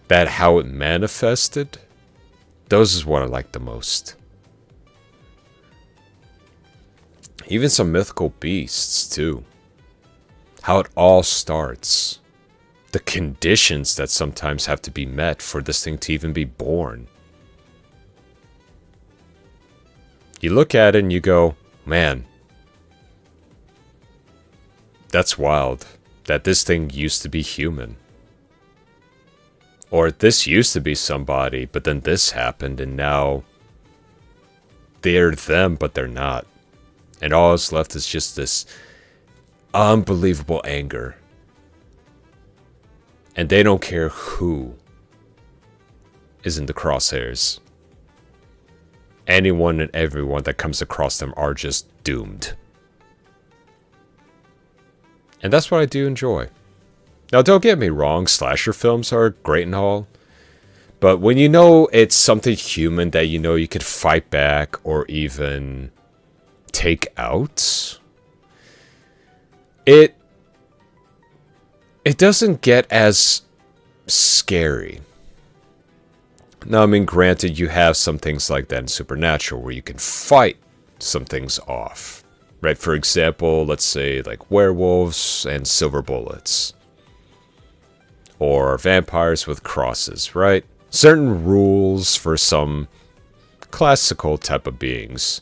That how it manifested. Those is what I like the most. Even some mythical beasts, too. How it all starts. The conditions that sometimes have to be met for this thing to even be born. You look at it and you go, man, that's wild. That this thing used to be human. Or this used to be somebody, but then this happened and now they're them, but they're not. And all that's left is just this unbelievable anger. And they don't care who is in the crosshairs. Anyone and everyone that comes across them are just doomed. And that's what I do enjoy. Now, don't get me wrong, slasher films are great and all. But when you know it's something human that you know you could fight back or even take out, it doesn't get as scary. Now, I mean, granted, you have some things like that in Supernatural where you can fight some things off. Right? For example, let's say like werewolves and silver bullets. Or vampires with crosses, right? Certain rules for some classical type of beings.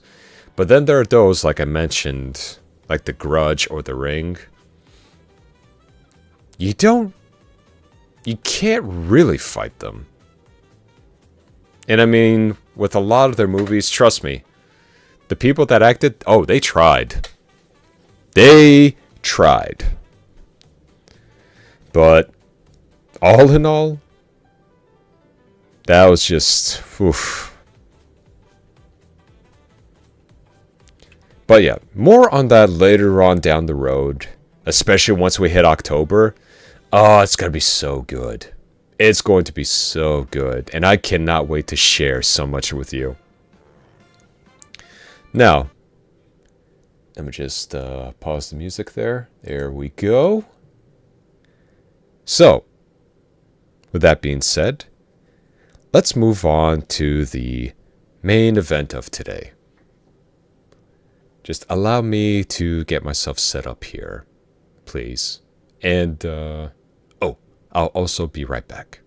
But then there are those, like I mentioned, like the Grudge or the Ring. You can't really fight them. And I mean, with a lot of their movies, trust me, the people that acted, oh, they tried. They tried. But all in all, that was just, oof. But yeah, more on that later on down the road, especially once we hit October. Oh, it's going to be so good. It's going to be so good, and I cannot wait to share so much with you. Now, let me just pause the music there. There we go. So, with that being said, let's move on to the main event of today. Just allow me to get myself set up here, please. And, I'll also be right back.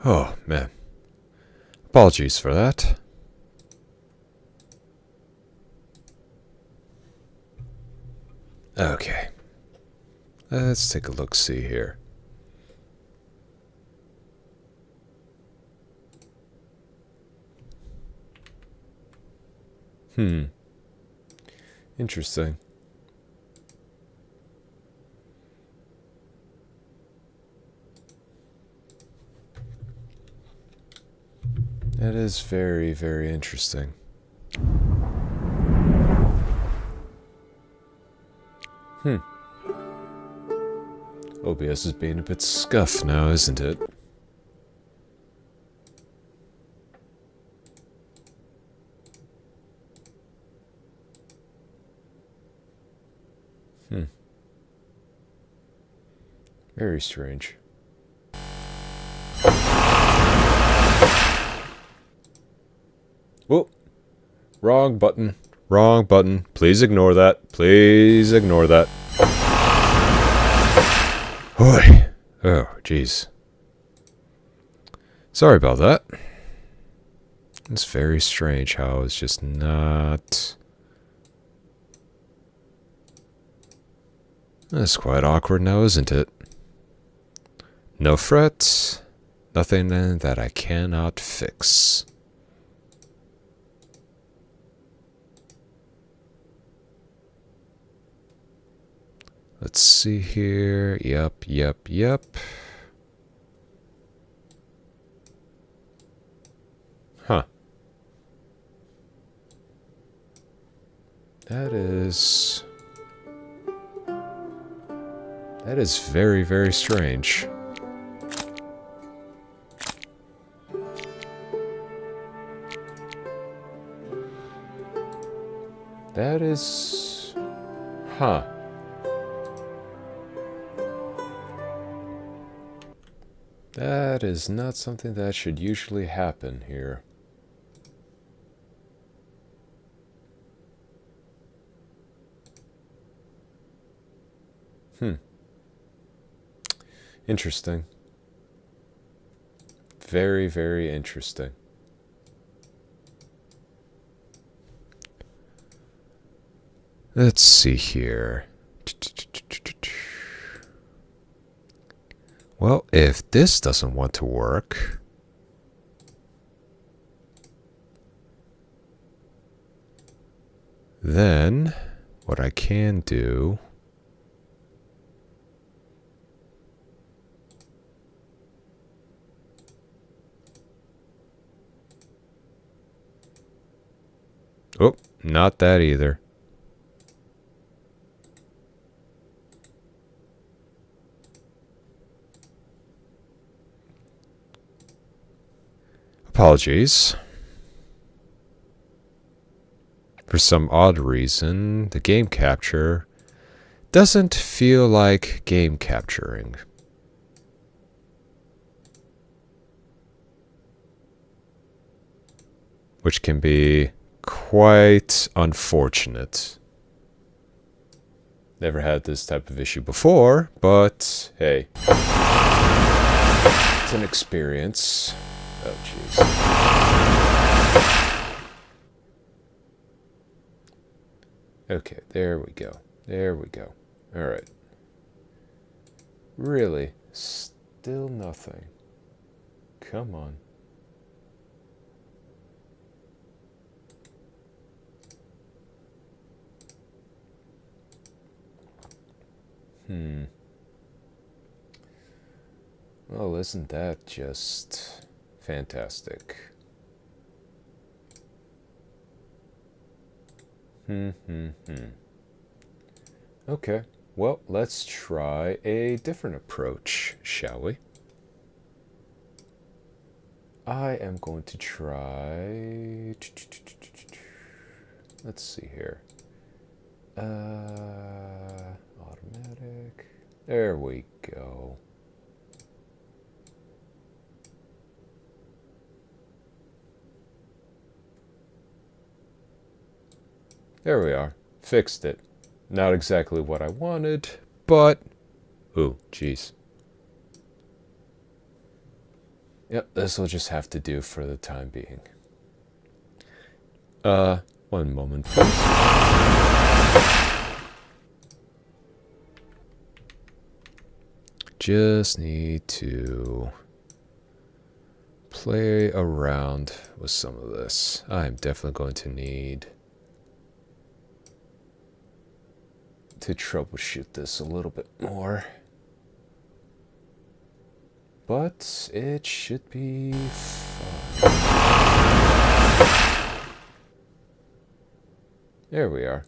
Oh, man. Apologies for that. Okay. Let's take a look-see here. Interesting. That is very, very interesting. OBS is being a bit scuffed now, isn't it? Very strange. Whoa! Wrong button. Wrong button. Please ignore that. Please ignore that. Hoy. Oh, jeez. Sorry about that. It's very strange how it's just not... That's quite awkward now, isn't it? No fret. Nothing that I cannot fix. Let's see here. Yep. Huh. That is very, very strange. That is... Huh. That is not something that should usually happen here. Interesting. Very, very interesting. Let's see here. Well, if this doesn't want to work, then what I can do... Oh, not that either. Apologies. For some odd reason, the game capture doesn't feel like game capturing. Which can be quite unfortunate. Never had this type of issue before, but hey. It's an experience. Oh, jeez. Okay, there we go. There we go. Alright. Really? Still nothing. Come on. Well, isn't that just fantastic? Okay, well, let's try a different approach, shall we? I am going to try... Let's see here. Automatic. There we go. There we are. Fixed it. Not exactly what I wanted, but... Ooh, jeez. Yep, this will just have to do for the time being. One moment, please. Just need to play around with some of this. I'm definitely going to need to troubleshoot this a little bit more. But it should be fun. There we are.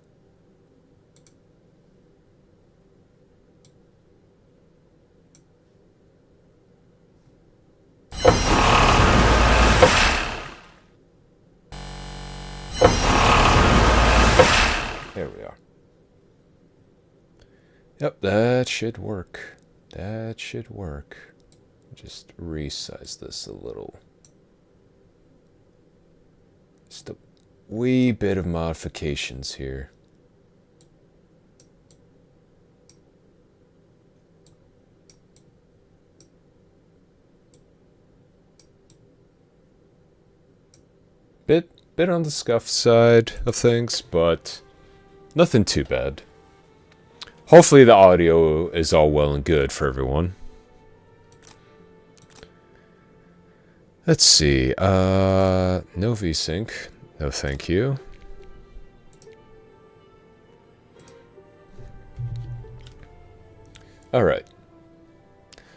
There we are. Yep, that should work. That should work. Just resize this a little. Just a wee bit of modifications here. Bit on the scuff side of things, but nothing too bad. Hopefully the audio is all well and good for everyone. Let's see. No VSync. No thank you. Alright.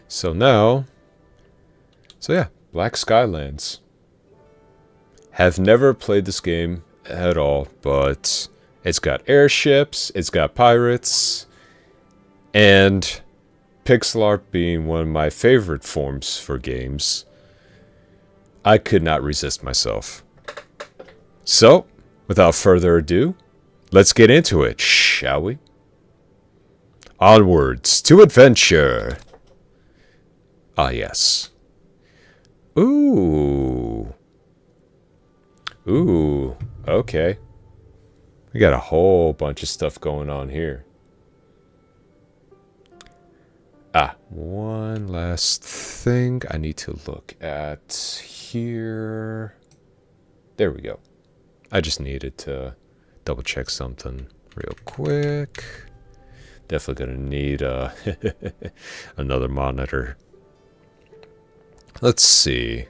So now... So yeah, Black Skylands. Have never played this game at all, but it's got airships, it's got pirates, and pixel art being one of my favorite forms for games, I could not resist myself. So, without further ado, let's get into it, shall we? Onwards to adventure. Ah, yes. Ooh. Ooh, okay. We got a whole bunch of stuff going on here. Ah, one last thing I need to look at here. There we go. I just needed to double check something real quick. Definitely gonna need another monitor. Let's see.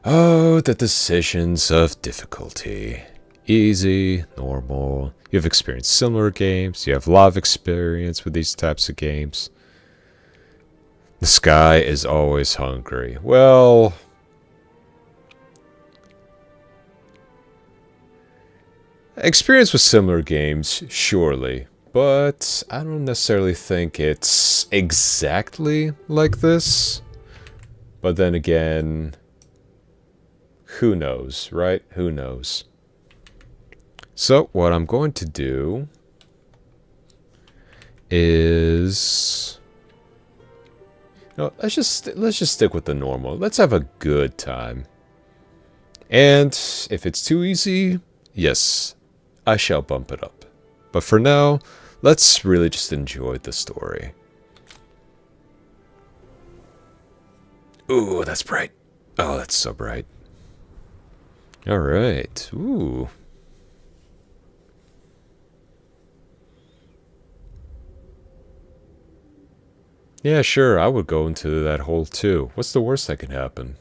Oh, the decisions of difficulty. Easy, normal. You've experienced similar games. You have a lot of experience with these types of games. The sky is always hungry. Well... experience with similar games, surely. But I don't necessarily think it's exactly like this. But then again... who knows, right? Who knows? So, what I'm going to do is... no, let's just stick with the normal. Let's have a good time. And if it's too easy, yes, I shall bump it up. But for now, let's really just enjoy the story. Ooh, that's bright. Oh, that's so bright. Alright, ooh. Yeah, sure, I would go into that hole too. What's the worst that can happen?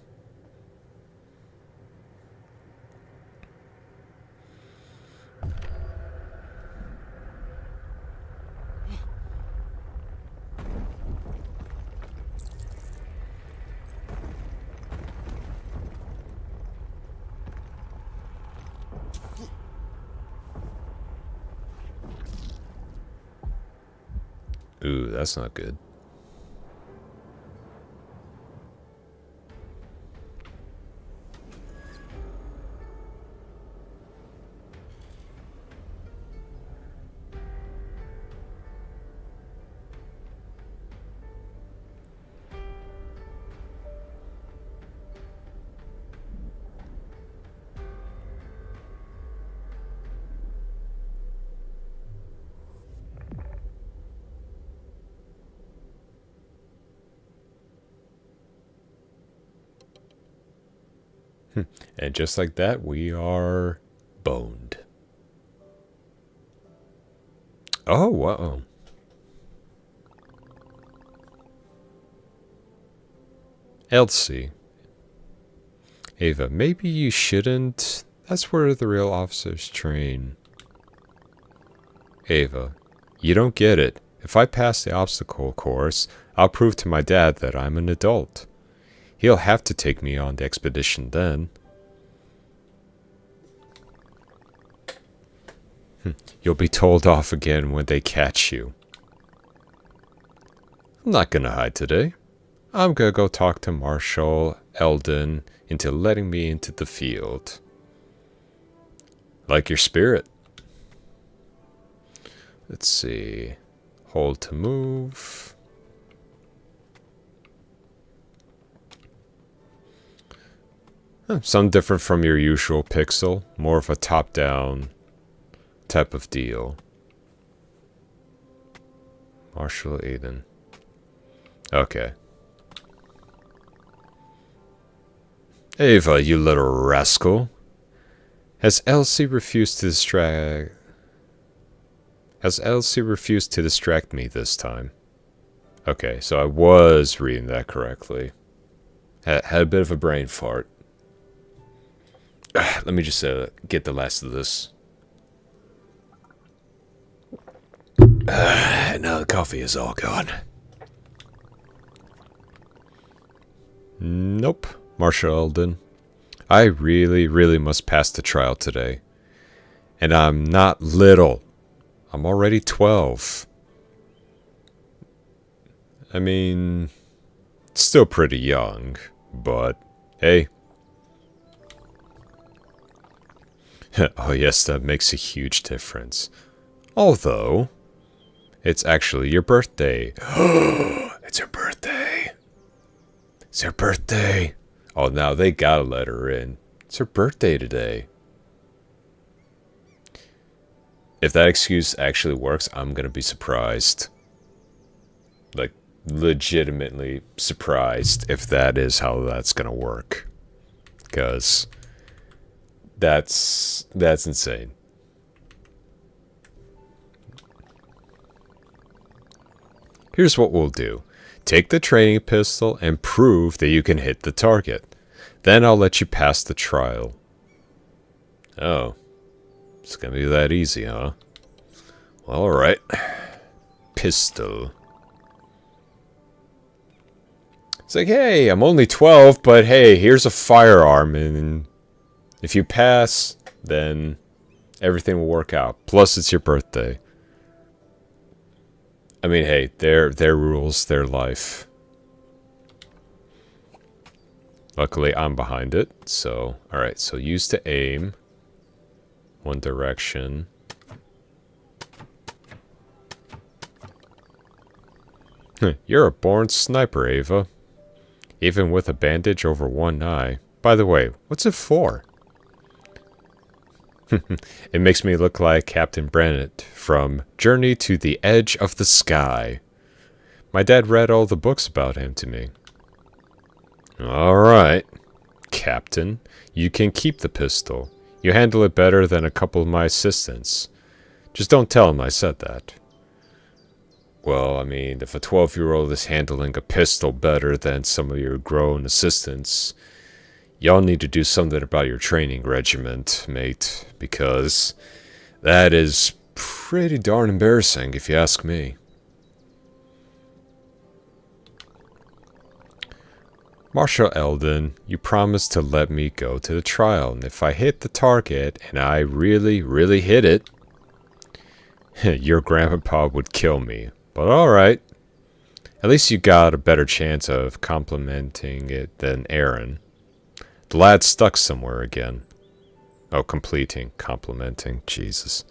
Ooh, that's not good. And just like that, we are boned. Oh, wow. Elsie. Ava, maybe you shouldn't. That's where the real officers train. Ava, you don't get it. If I pass the obstacle course, I'll prove to my dad that I'm an adult. He'll have to take me on the expedition then. You'll be told off again when they catch you. I'm not gonna hide today. I'm gonna go talk to Marshal Eldon into letting me into the field. Like your spirit. Let's see. Hold to move. Some different from your usual pixel. More of a top-down type of deal. Marshal Aiden. Okay. Ava, you little rascal. Has Elsie refused to distract me this time? Okay, so I was reading that correctly. Had a bit of a brain fart. Let me just get the last of this. Now the coffee is all gone. Nope, Marshal Eldon. I really must pass the trial today. And I'm not little. I'm already 12. I mean, still pretty young, but hey. Oh yes, that makes a huge difference. Although, it's actually your birthday. It's your birthday. It's her birthday. Oh, now they gotta let her in. It's her birthday today. If that excuse actually works, I'm gonna be surprised. Like, legitimately surprised if that is how that's gonna work. Because that's insane. Here's what we'll do. Take the training pistol and prove that you can hit the target. Then I'll let you pass the trial. Oh. It's gonna be that easy, huh? Well, alright. Pistol. It's like, hey, I'm only 12, but hey, here's a firearm, and if you pass, then everything will work out. Plus, it's your birthday. I mean, hey, their rules, their life. Luckily, I'm behind it, so... Alright, so use to aim. One direction. You're a born sniper, Ava. Even with a bandage over one eye. By the way, what's it for? It makes me look like Captain Brennett from Journey to the Edge of the Sky. My dad read all the books about him to me. Alright, Captain. You can keep the pistol. You handle it better than a couple of my assistants. Just don't tell him I said that. Well, I mean, if a 12-year-old is handling a pistol better than some of your grown assistants, y'all need to do something about your training regiment, mate, because that is pretty darn embarrassing, if you ask me. Marshal Eldon, you promised to let me go to the trial, and if I hit the target, and I really hit it, your grandpa would kill me. But alright. At least you got a better chance of complimenting it than Aaron. The lad's stuck somewhere again. Oh, complimenting. Jesus.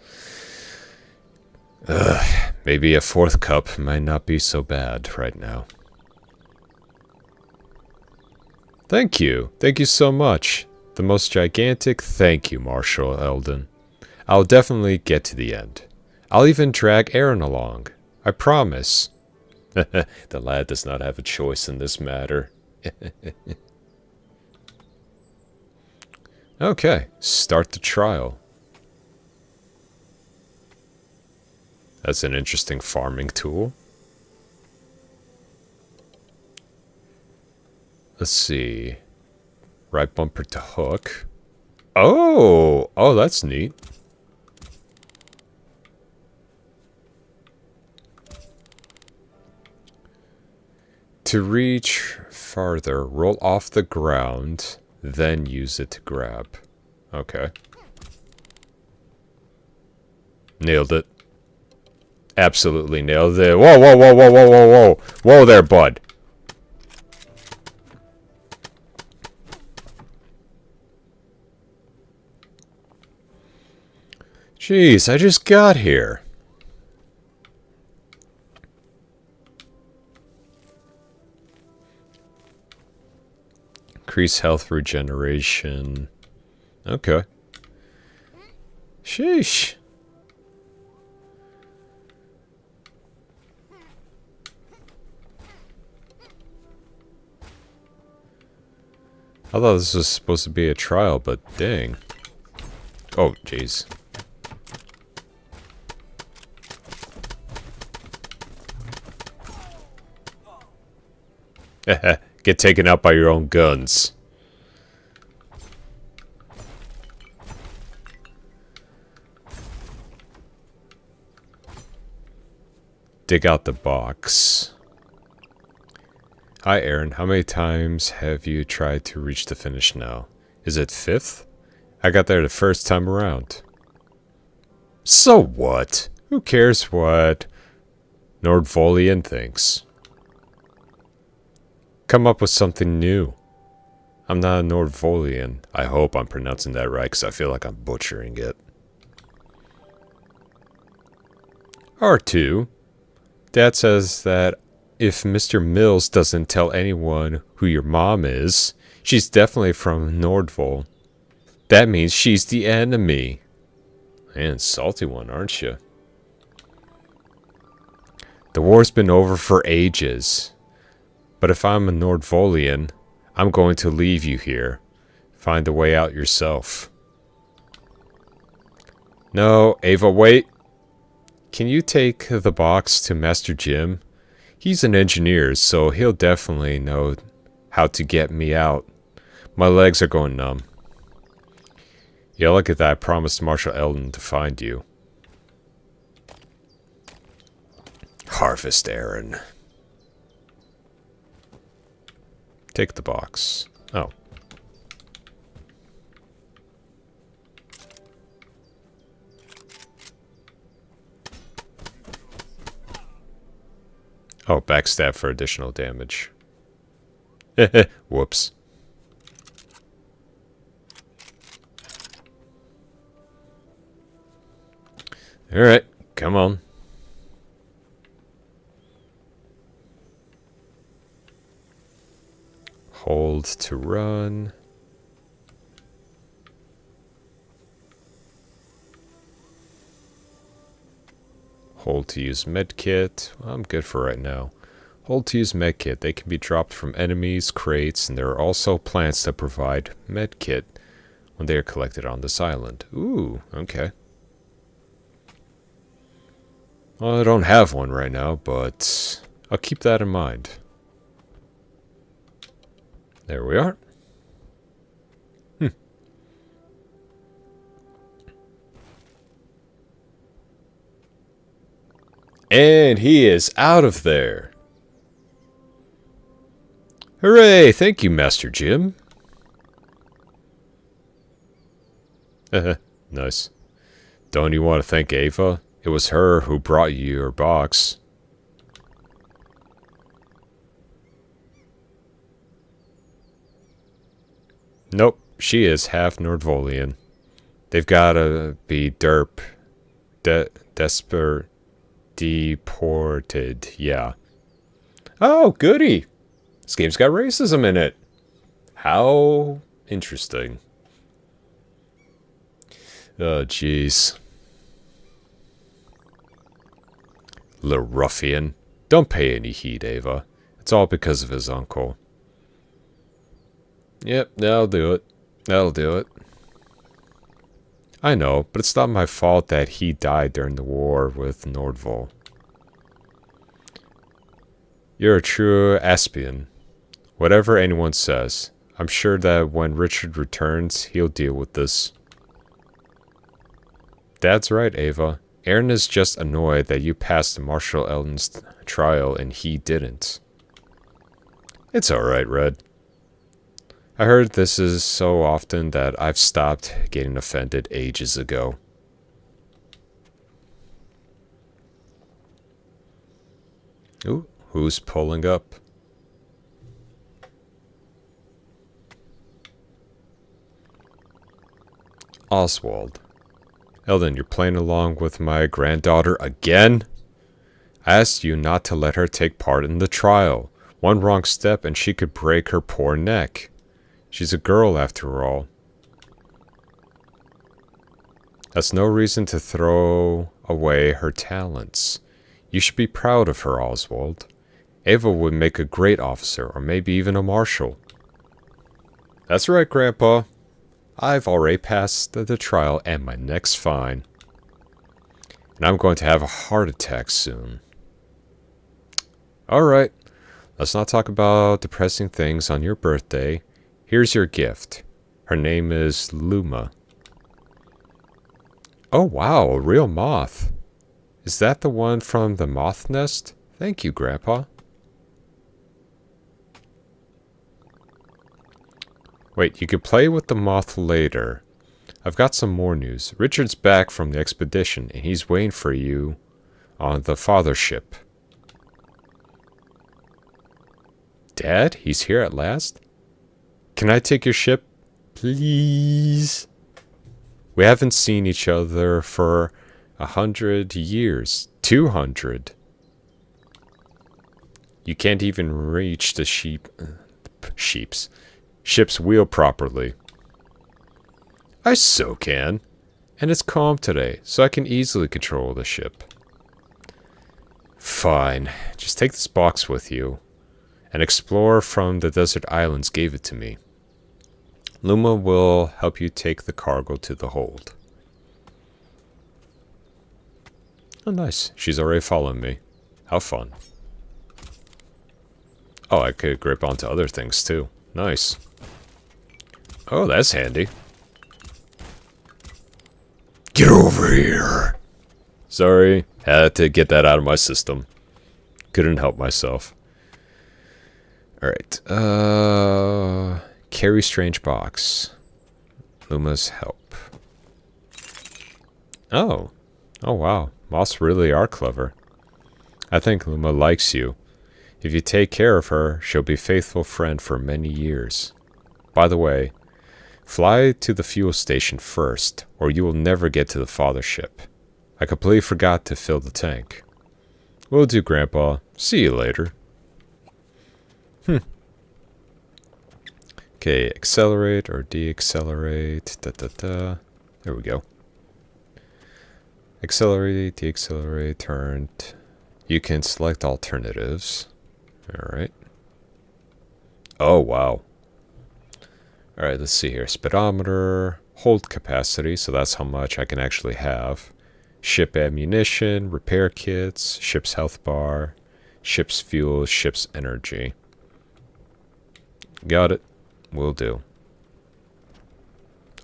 Maybe a fourth cup might not be so bad right now. Thank you. Thank you so much. The most gigantic thank you, Marshal Eldon. I'll definitely get to the end. I'll even drag Aaron along. I promise. The lad does not have a choice in this matter. Okay, start the trial. That's an interesting farming tool. Let's see. Right bumper to hook. Oh! Oh, that's neat. To reach farther, roll off the ground, then use it to grab. Okay. Nailed it. Absolutely nailed it. Whoa, whoa, whoa, whoa, whoa, whoa, whoa. Whoa there, bud. Jeez, I just got here. Increase health regeneration. Okay. Sheesh. I thought this was supposed to be a trial, but dang. Oh, jeez. Get taken out by your own guns. Dig out the box. Hi, Aaron. How many times have you tried to reach the finish now? Is it 5th? I got there the first time around. So what? Who cares what Nordvolian thinks? Come up with something new. I'm not a Nordvolian. I hope I'm pronouncing that right, because I feel like I'm butchering it. R2. Dad says that if Mr. Mills doesn't tell anyone who your mom is, she's definitely from Nordvol. That means she's the enemy. Man, salty one, aren't you? The war's been over for ages. But if I'm a Nordvolian, I'm going to leave you here. Find a way out yourself. No, Ava, wait. Can you take the box to Master Jim? He's an engineer, so he'll definitely know how to get me out. My legs are going numb. Yeah, look at that. I promised Marshal Eldon to find you. Harvest Aaron. Take the box. Oh. Oh, backstab for additional damage. Whoops. Alright, come on. Hold to run. Hold to use medkit. Well, I'm good for right now. Hold to use medkit. They can be dropped from enemies, crates, and there are also plants that provide medkit when they are collected on this island. Ooh, okay. Well, I don't have one right now, but I'll keep that in mind. There we are. And he is out of there. Hooray! Thank you, Master Jim. Nice. Don't you want to thank Ava? It was her who brought you your box. Nope, she is half Nordvolian. They've gotta be derp. Deported, yeah. Oh, goody! This game's got racism in it. How interesting. Oh, jeez. Little ruffian. Don't pay any heed, Ava. It's all because of his uncle. Yep, that'll do it. That'll do it. I know, but it's not my fault that he died during the war with Nordvol. You're a true Aspian. Whatever anyone says, I'm sure that when Richard returns, he'll deal with this. Dad's right, Ava. Aaron is just annoyed that you passed Marshall Elden's trial and he didn't. It's alright, Red. I heard this is so often that I've stopped getting offended ages ago. Ooh, who's pulling up? Oswald. Elden, you're playing along with my granddaughter again? I asked you not to let her take part in the trial. One wrong step and she could break her poor neck. She's a girl after all. That's no reason to throw away her talents. You should be proud of her, Oswald. Ava would make a great officer, or maybe even a marshal. That's right, Grandpa. I've already passed the trial and my neck's fine. And I'm going to have a heart attack soon. Alright, let's not talk about depressing things on your birthday. Here's your gift. Her name is Luma. Oh wow, a real moth. Is that the one from the moth nest? Thank you, Grandpa. Wait, you can play with the moth later. I've got some more news. Richard's back from the expedition, and he's waiting for you on the father ship. Dad, he's here at last? Can I take your ship? Please? We haven't seen each other for 100 years. 200. You can't even reach the ship's wheel properly. I so can. And it's calm today, so I can easily control the ship. Fine. Just take this box with you. An explorer from the desert islands gave it to me. Luma will help you take the cargo to the hold. Oh, nice. She's already following me. How fun. Oh, I could grip onto other things too. Nice. Oh, that's handy. Get over here. Sorry, had to get that out of my system. Couldn't help myself. Alright, carry strange box. Luma's help. Oh. Oh wow, moths really are clever. I think Luma likes you. If you take care of her, she'll be a faithful friend for many years. By the way, fly to the fuel station first, or you will never get to the father ship. I completely forgot to fill the tank. Will do, Grandpa. See you later. Okay, accelerate or deaccelerate. There we go. Accelerate, deaccelerate, turn. You can select alternatives. Alright. Oh, wow. Alright, let's see here. Speedometer, hold capacity, so that's how much I can actually have. Ship ammunition, repair kits, ship's health bar, ship's fuel, ship's energy. Got it. Will do.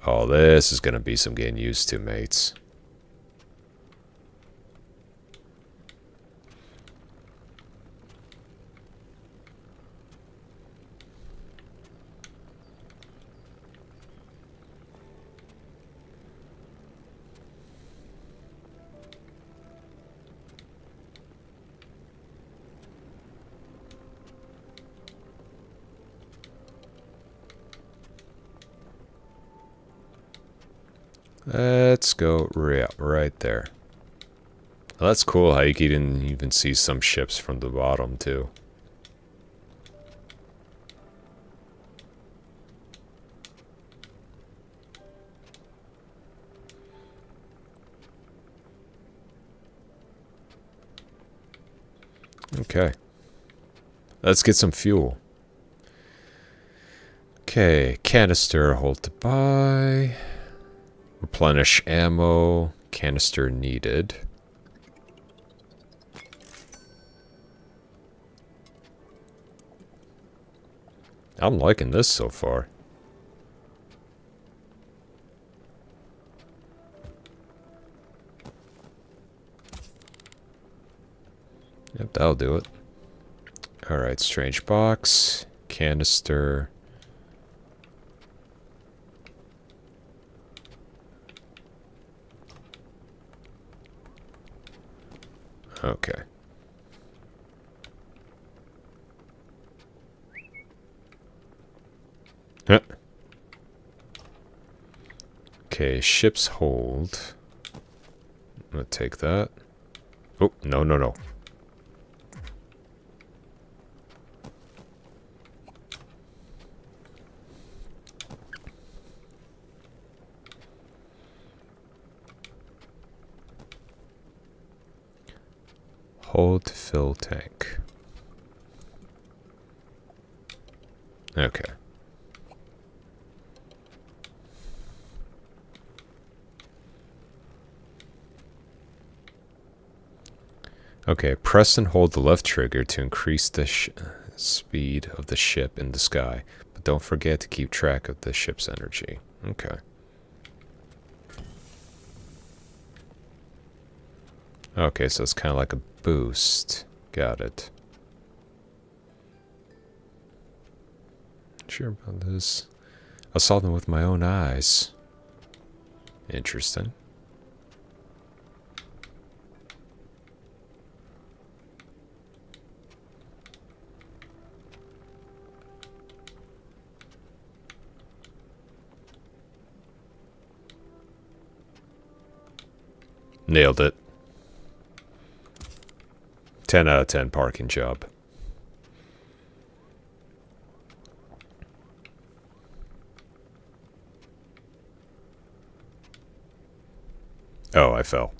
Oh, this is going to be some getting used to, mates. Let's go right there. Well, that's cool how you can even see some ships from the bottom, too. Okay. Let's get some fuel. Okay, canister, hold to buy. Replenish ammo. Canister needed. I'm liking this so far. Yep, that'll do it. Alright, strange box. Canister. Okay. Huh. Okay, ship's hold. I'm gonna take that. Oh, no, no, no. Hold to fill tank. Okay. Okay, press and hold the left trigger to increase the speed of the ship in the sky. But don't forget to keep track of the ship's energy. Okay. Okay, so it's kind of like a boost. Got it. Sure about this. I saw them with my own eyes. Interesting. Nailed it. 10 out of 10 parking job. Oh, I fell.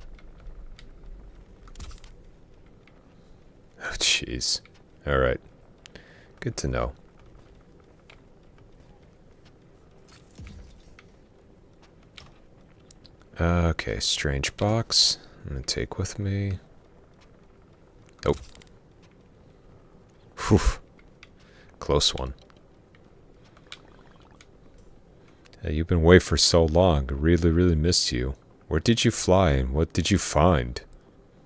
Oh, jeez. Alright. Good to know. Okay, strange box. I'm gonna take with me. Oh. Whew. Close one. You've been away for so long. I really, really missed you. Where did you fly and what did you find?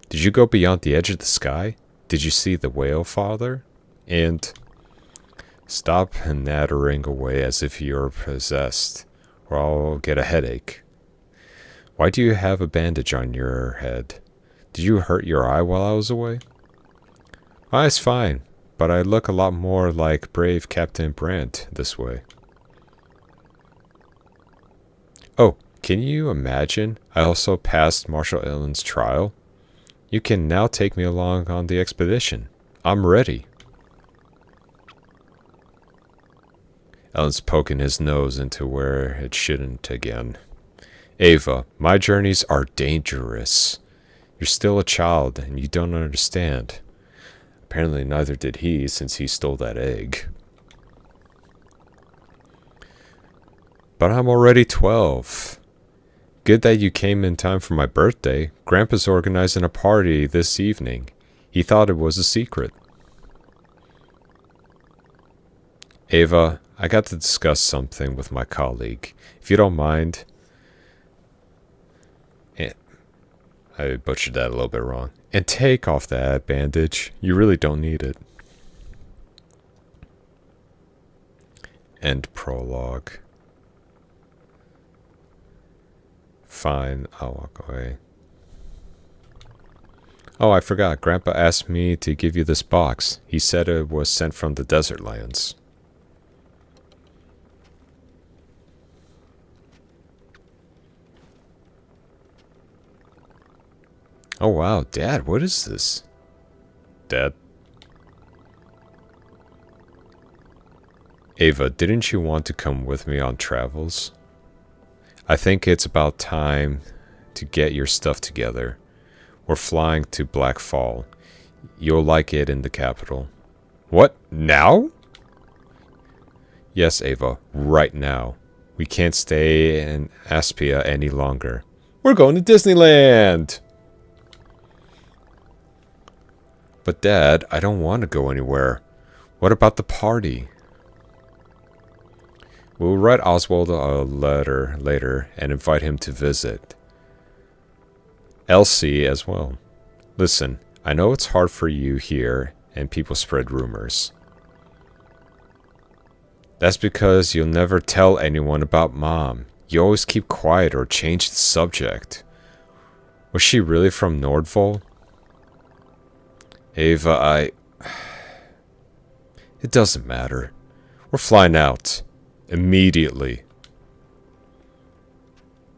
Did you go beyond the edge of the sky? Did you see the whale father? And stop nattering away as if you're possessed, or I'll get a headache. Why do you have a bandage on your head? Did you hurt your eye while I was away? My eye's fine, but I look a lot more like brave Captain Brandt this way. Oh, can you imagine? I also passed Marshal Ellen's trial. You can now take me along on the expedition. I'm ready. Ellen's poking his nose into where it shouldn't again. Ava, my journeys are dangerous. You're still a child and you don't understand. Apparently neither did he since he stole that egg. But I'm already 12. Good that you came in time for my birthday. Grandpa's organizing a party this evening. He thought it was a secret. Ava, I got to discuss something with my colleague. If you don't mind... I butchered that a little bit wrong. And take off that bandage. You really don't need it. End prologue. Fine, I'll walk away. Oh, I forgot. Grandpa asked me to give you this box. He said it was sent from the desert lands. Oh wow, Dad, what is this? Dad? Ava, didn't you want to come with me on travels? I think it's about time to get your stuff together. We're flying to Black Fall. You'll like it in the capital. What? Now? Yes, Ava, right now. We can't stay in Aspia any longer. We're going to Disneyland! But Dad, I don't want to go anywhere. What about the party? We'll write Oswald a letter later and invite him to visit. Elsie as well. Listen, I know it's hard for you here and people spread rumors. That's because you'll never tell anyone about Mom. You always keep quiet or change the subject. Was she really from Nordvol? Ava, It doesn't matter. We're flying out. Immediately.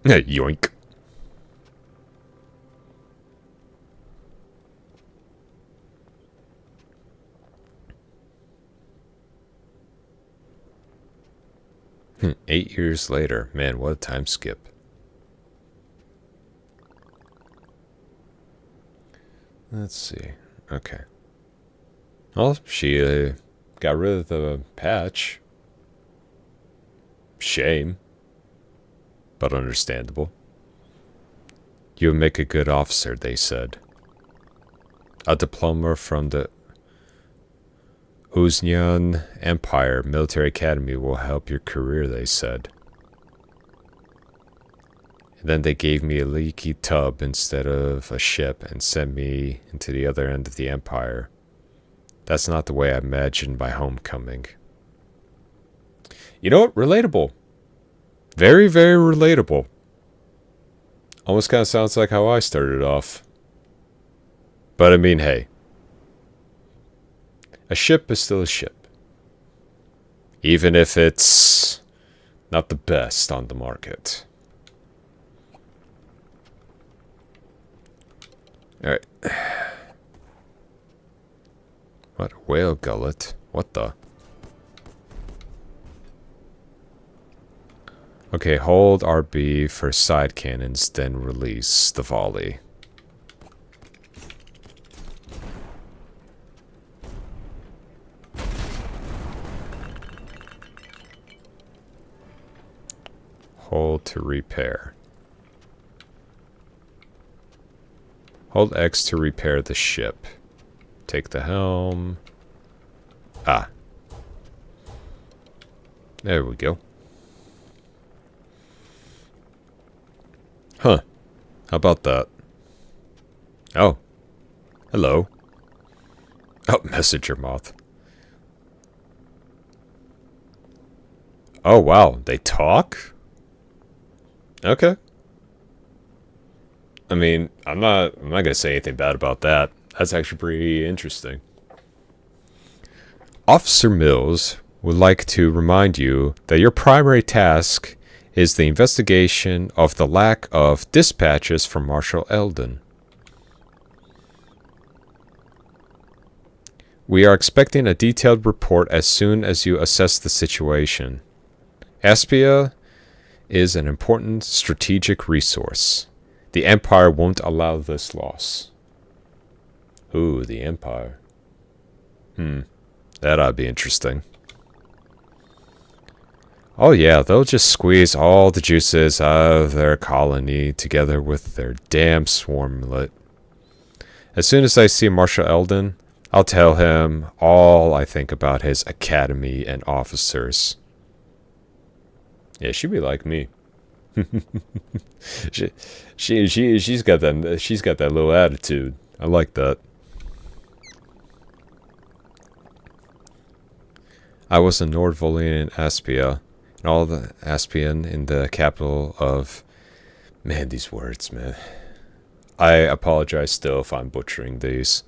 Yoink. Hmm, 8 years later. Man, what a time skip. Let's see. Okay. Well, she got rid of the patch. Shame. But understandable. You would make a good officer, they said. A diploma from the Uznian Empire Military Academy will help your career, they said. And then they gave me a leaky tub instead of a ship and sent me into the other end of the Empire. That's not the way I imagined my homecoming. You know what? Relatable. Very, very relatable. Almost kind of sounds like how I started off. But I mean, hey. A ship is still a ship. Even if it's not the best on the market. Alright. What? Whale gullet? What the? Okay, hold RB for side cannons, then release the volley. Hold to repair. Hold X to repair the ship. Take the helm. Ah. There we go. Huh. How about that? Oh. Hello. Oh, messenger moth. Oh, wow. They talk? Okay. I mean, I'm not gonna say anything bad about that. That's actually pretty interesting. Officer Mills would like to remind you that your primary task is the investigation of the lack of dispatches from Marshal Eldon. We are expecting a detailed report as soon as you assess the situation. Aspia is an important strategic resource. The Empire won't allow this loss. Ooh, the Empire. That ought to be interesting. Oh yeah, they'll just squeeze all the juices out of their colony together with their damn swarmlet. As soon as I see Marshal Eldon, I'll tell him all I think about his academy and officers. Yeah, she'd be like me. she's got that little attitude. I like that. I was a Nordvolian in Aspia, and all the Aspian in the capital of... Man, these words, man. I apologize still if I'm butchering these.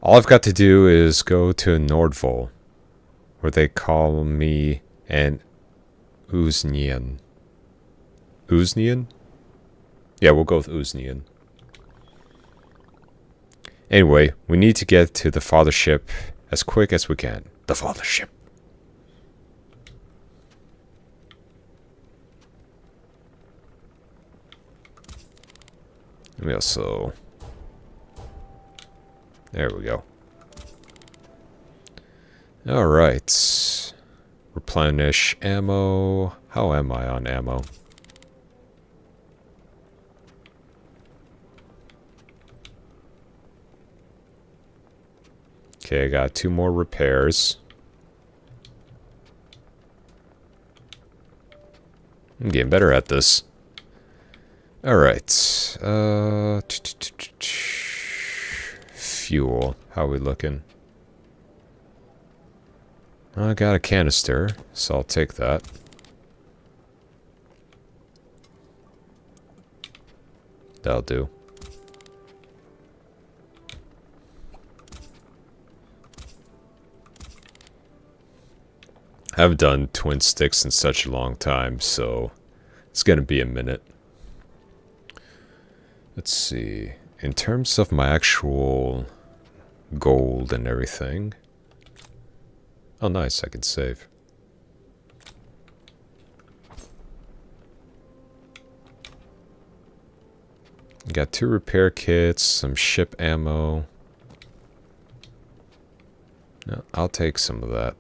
All I've got to do is go to Nordvol, where they call me an Uznian. Uznian? Yeah, we'll go with Uznian. Anyway, we need to get to the fathership as quick as we can. The fathership. Let me also... There we go. Alright. Replenish ammo. How am I on ammo? Okay, I got 2 more repairs. I'm getting better at this. Alright. Fuel. How are we looking? I got a canister, so I'll take that. That'll do. I haven't done twin sticks in such a long time, so it's gonna be a minute. Let's see. In terms of my actual gold and everything. Oh, nice, I can save. Got 2 repair kits, some ship ammo. No, I'll take some of that.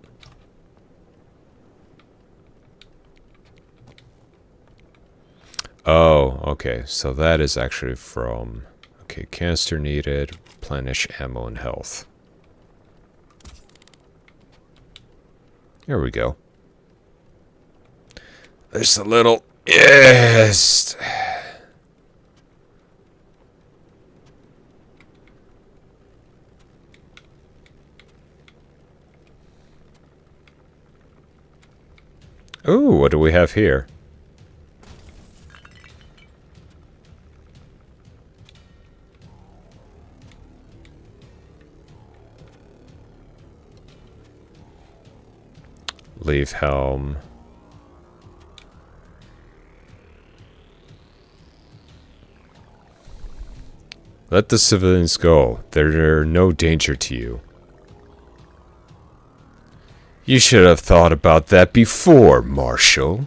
Oh, okay. So that is actually from... Okay, canister needed, replenish ammo and health. There we go. There's a little... Yes! Ooh, what do we have here? Leave helm. Let the civilians go. They're no danger to you. You should have thought about that before, Marshal.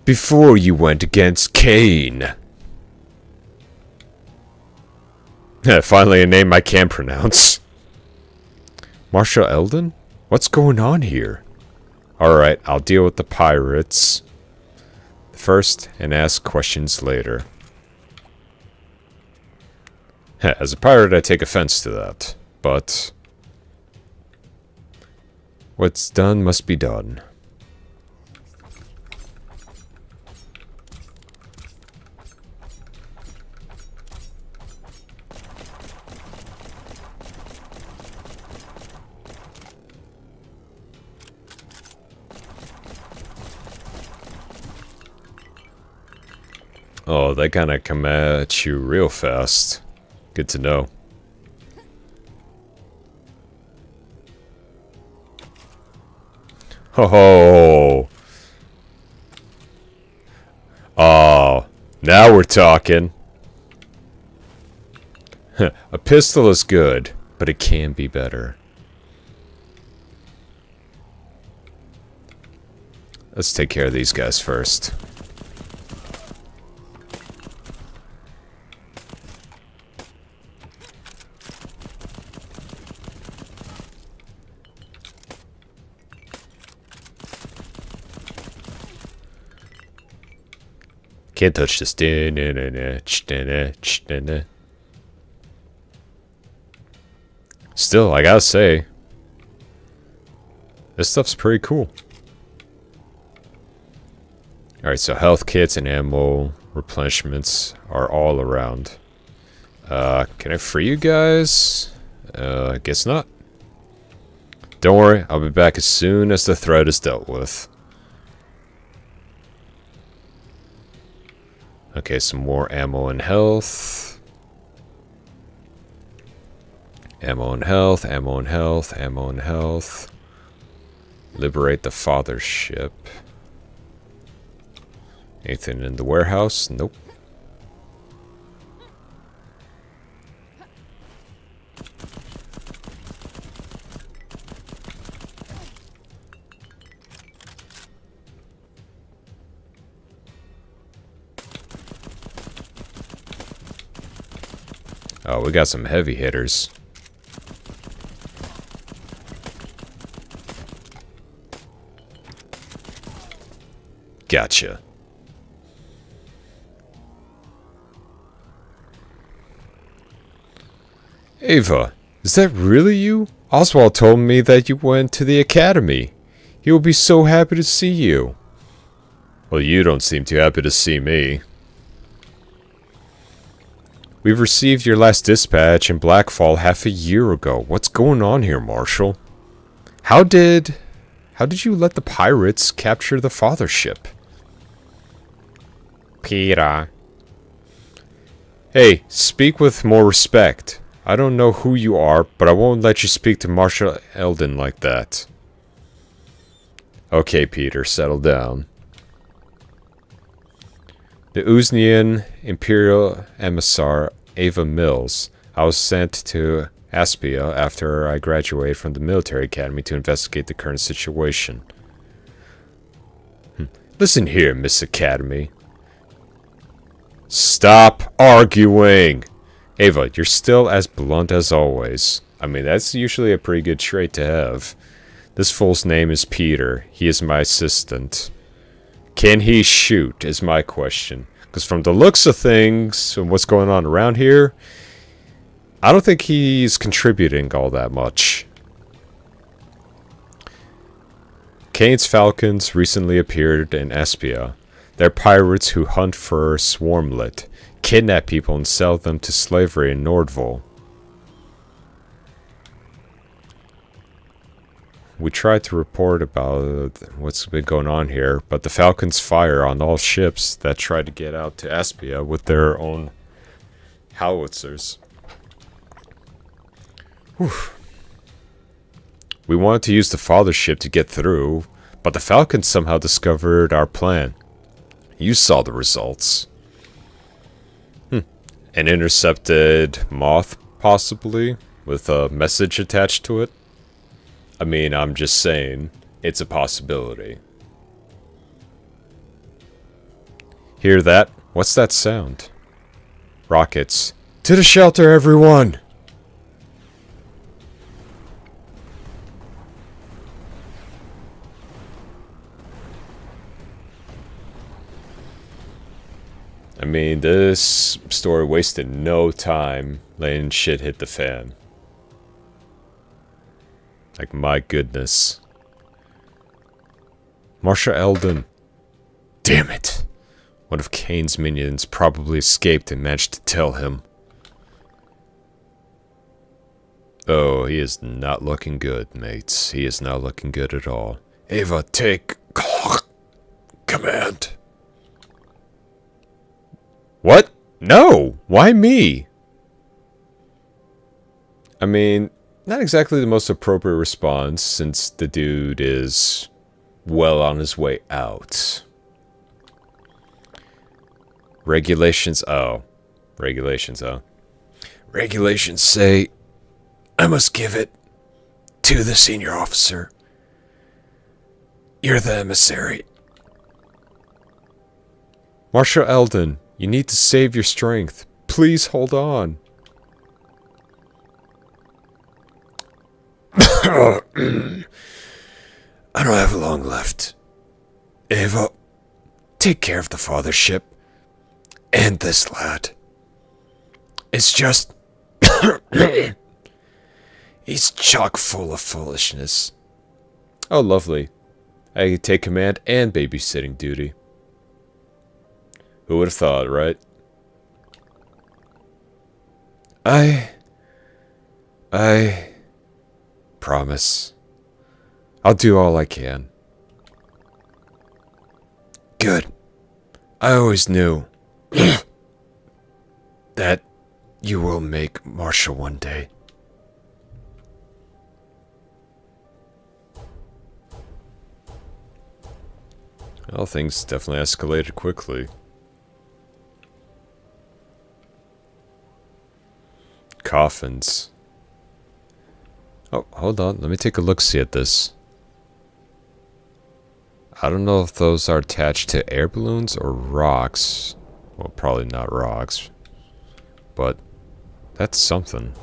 Before you went against Kane. Finally a name I can pronounce. Marshal Eldon? What's going on here? Alright, I'll deal with the pirates first and ask questions later. As a pirate, I take offense to that, but what's done must be done. Oh, they kind of come at you real fast. Good to know. Ho ho! Oh, now we're talking. A pistol is good, but it can be better. Let's take care of these guys first. Can't touch this. Still, I gotta say, this stuff's pretty cool. Alright, so health kits and ammo replenishments are all around. Can I free you guys? Guess not. Don't worry, I'll be back as soon as the threat is dealt with. Okay, some more ammo and health. Ammo and health, ammo and health, ammo and health. Liberate the father's ship. Anything in the warehouse? Nope. Oh, we got some heavy hitters. Gotcha. Ava, is that really you? Oswald told me that you went to the academy. He will be so happy to see you. Well, you don't seem too happy to see me. We've received your last dispatch in Blackfall half a year ago. What's going on here, Marshal? How did you let the pirates capture the father ship? Peter. Hey, speak with more respect. I don't know who you are, but I won't let you speak to Marshal Eldon like that. Okay, Peter, settle down. The Uznian Imperial Emissar Ava Mills. I was sent to Aspia after I graduated from the military academy to investigate the current situation. Listen here, Miss Academy. Stop arguing! Ava, you're still as blunt as always. I mean, that's usually a pretty good trait to have. This fool's name is Peter. He is my assistant. Can he shoot, is my question. Because from the looks of things and what's going on around here, I don't think he's contributing all that much. Kane's Falcons recently appeared in Espia. They're pirates who hunt for Swarmlet, kidnap people and sell them to slavery in Nordville. We tried to report about what's been going on here, but the Falcons fire on all ships that try to get out to Espia with their own howitzers. Whew. We wanted to use the father ship to get through, but the Falcons somehow discovered our plan. You saw the results. An intercepted moth, possibly, with a message attached to it. I mean, I'm just saying, it's a possibility. Hear that? What's that sound? Rockets. To the shelter, everyone! I mean, this story wasted no time letting shit hit the fan. Like, my goodness. Marshal Eldon. Damn it. One of Kane's minions probably escaped and managed to tell him. Oh, he is not looking good, mates. He is not looking good at all. Ava, take command. What? No! Why me? I mean, not exactly the most appropriate response, since the dude is well on his way out. Regulations, oh. Regulations, oh. Regulations say I must give it to the senior officer. You're the emissary. Marshal Eldon, you need to save your strength. Please hold on. I don't have long left. Ava, take care of the father ship. And this lad. It's just... he's chock full of foolishness. Oh, lovely. I can take command and babysitting duty. Who would have thought, right? I promise. I'll do all I can. Good. I always knew that you will make Marshal one day. Well, things definitely escalated quickly. Coffins. Oh, hold on. Let me take a look-see at this. I don't know if those are attached to air balloons or rocks. Well, probably not rocks. But that's something.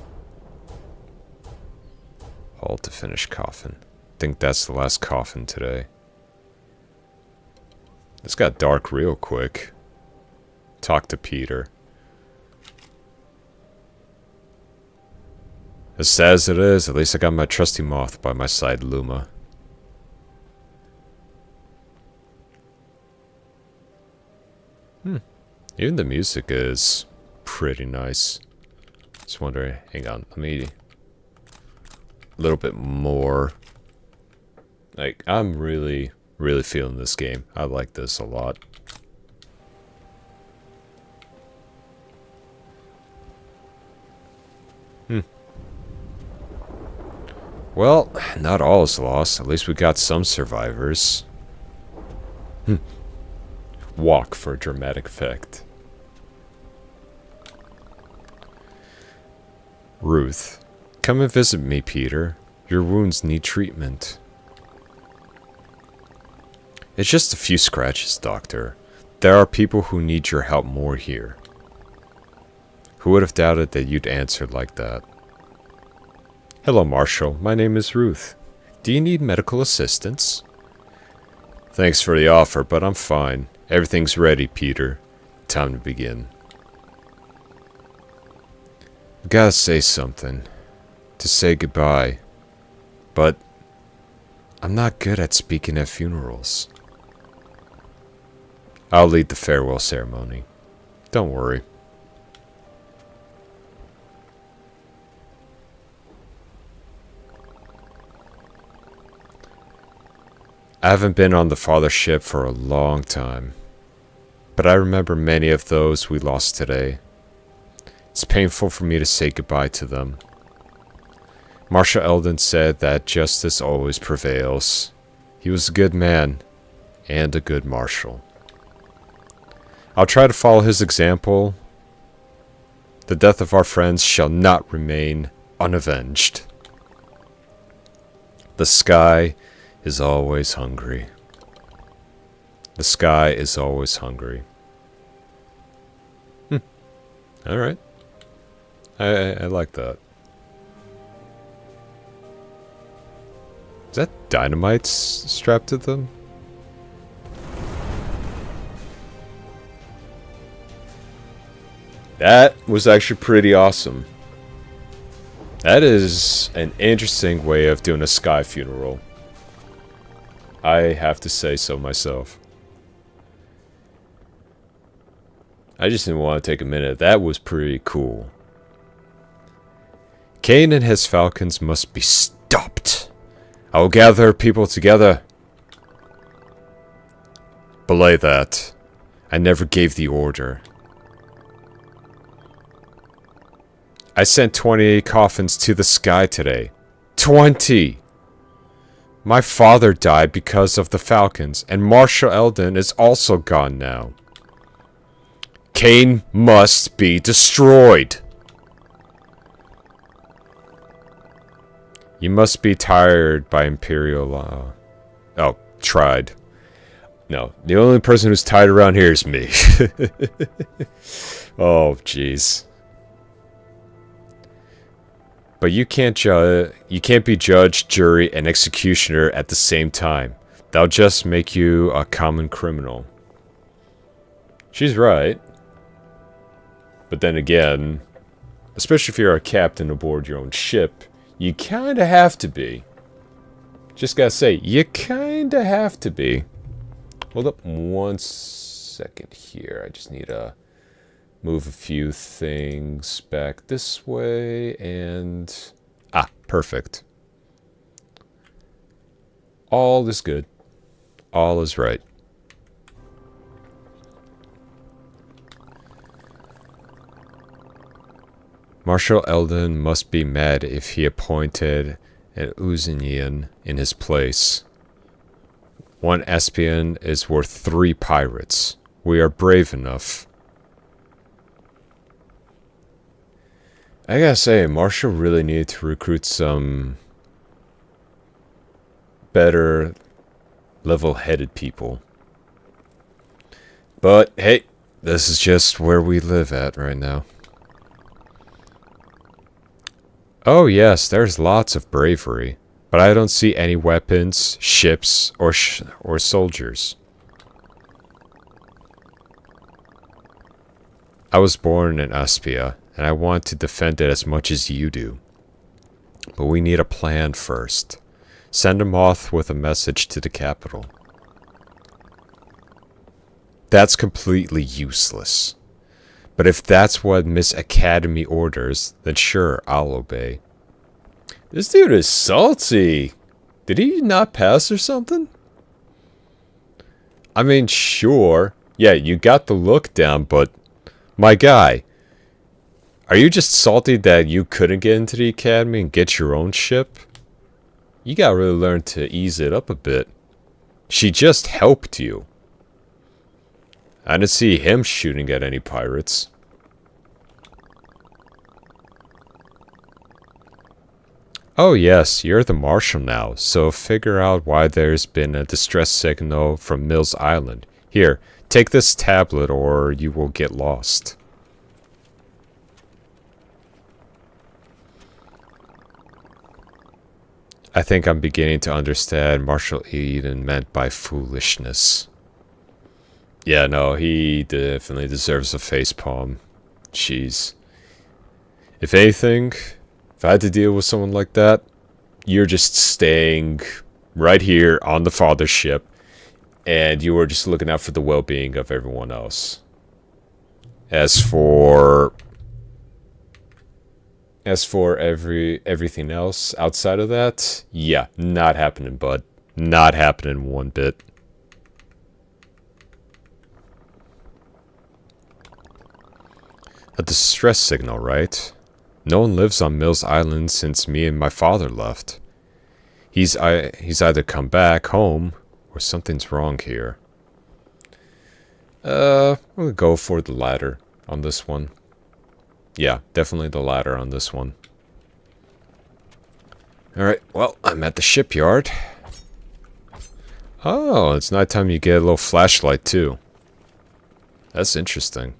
Hold to finish coffin. I think that's the last coffin today. This got dark real quick. Talk to Peter. As sad as it is, at least I got my trusty moth by my side, Luma. Even the music is pretty nice. Just wondering, hang on, let me... A little bit more. Like, I'm really feeling this game. I like this a lot. Well, not all is lost. At least we got some survivors. Walk for a dramatic effect. Ruth. Come and visit me, Peter. Your wounds need treatment. It's just a few scratches, Doctor. There are people who need your help more here. Who would have doubted that you'd answer like that? Hello, Marshall. My name is Ruth. Do you need medical assistance? Thanks for the offer, but I'm fine. Everything's ready, Peter. Time to begin. I gotta say something. To say goodbye. But I'm not good at speaking at funerals. I'll lead the farewell ceremony. Don't worry. I haven't been on the father ship for a long time, but I remember many of those we lost today. It's painful for me to say goodbye to them. Marshal Eldon said that justice always prevails. He was a good man, and a good marshal. I'll try to follow his example. The death of our friends shall not remain unavenged. The sky is always hungry. The sky is always hungry. Alright. I like that. Is that dynamite strapped to them? That was actually pretty awesome. That is an interesting way of doing a sky funeral. I have to say so myself. I just didn't want to take a minute. That was pretty cool. Cain and his falcons must be stopped. I will gather people together. Belay that. I never gave the order. I sent 20 coffins to the sky today. 20! My father died because of the Falcons, and Marshal Eldon is also gone now. Cain must be destroyed! You must be tired by Imperial law. Oh, tried. No, the only person who's tied around here is me. Oh, jeez. But you can't be judge, jury, and executioner at the same time. That'll just make you a common criminal. She's right. But then again, especially if you're a captain aboard your own ship, you kinda have to be. Just gotta say, you kinda have to be. Hold up 1 second here. I just need to move a few things back this way and... Ah, perfect. All is good. All is right. Marshal Eldon must be mad if he appointed an Uzinian in his place. 1 Espion is worth 3 pirates. We are brave enough. I gotta say, Marshall really needed to recruit some better level-headed people. But, hey, this is just where we live at right now. Oh yes, there's lots of bravery, but I don't see any weapons, ships, or soldiers. I was born in Aspia, and I want to defend it as much as you do. But we need a plan first. Send a moth with a message to the capital. That's completely useless. But if that's what Miss Academy orders, then sure, I'll obey. This dude is salty. Did he not pass or something? I mean, sure. Yeah, you got the look down, but... My guy. Are you just salty that you couldn't get into the academy and get your own ship? You gotta really learn to ease it up a bit. She just helped you. I didn't see him shooting at any pirates. Oh yes, you're the marshal now, so figure out why there's been a distress signal from Mills Island. Here, take this tablet or you will get lost. I think I'm beginning to understand Marshal Eden meant by foolishness. Yeah, no, he definitely deserves a facepalm. Jeez. If anything, if I had to deal with someone like that, you're just staying right here on the father's ship, and you are just looking out for the well-being of everyone else. As for everything else outside of that, yeah, not happening, bud. Not happening one bit. A distress signal, right? No one lives on Mills Island since me and my father left. He's either come back home or something's wrong here. I'm gonna go for the latter on this one. Yeah, definitely the latter on this one. Alright, well, I'm at the shipyard. Oh, it's nighttime, you get a little flashlight too. That's interesting.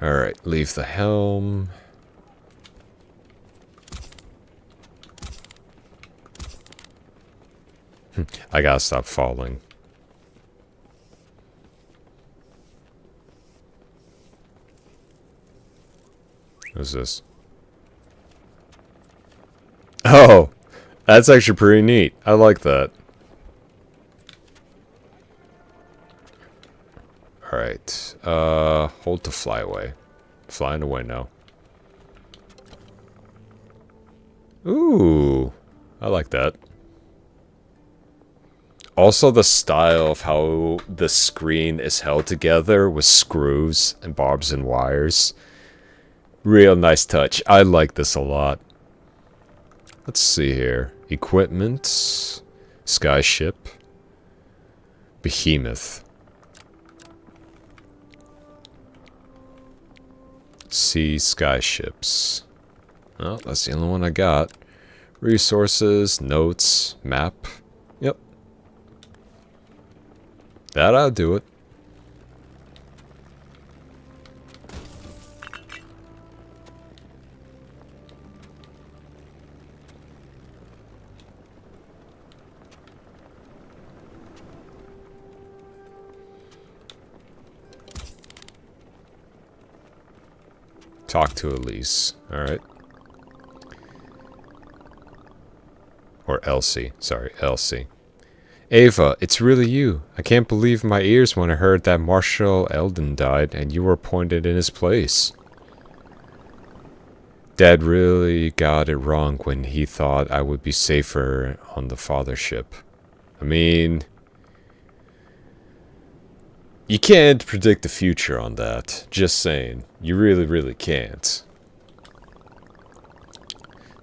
Alright, leave the helm. I gotta stop falling. What's this? Oh, that's actually pretty neat. I like that. Alright, hold to fly away. Flying away now. Ooh, I like that. Also the style of how the screen is held together with screws and barbs and wires. Real nice touch. I like this a lot. Let's see here. Equipment. Skyship. Behemoth. Sea skyships. Oh, that's the only one I got. Resources, notes, map. Yep. That ought to do it. Talk to Elise. Alright. Or Elsie. Sorry, Elsie. Ava, it's really you. I can't believe my ears when I heard that Marshal Eldon died and you were appointed in his place. Dad really got it wrong when he thought I would be safer on the father ship. I mean... You can't predict the future on that. Just saying. You really, really can't.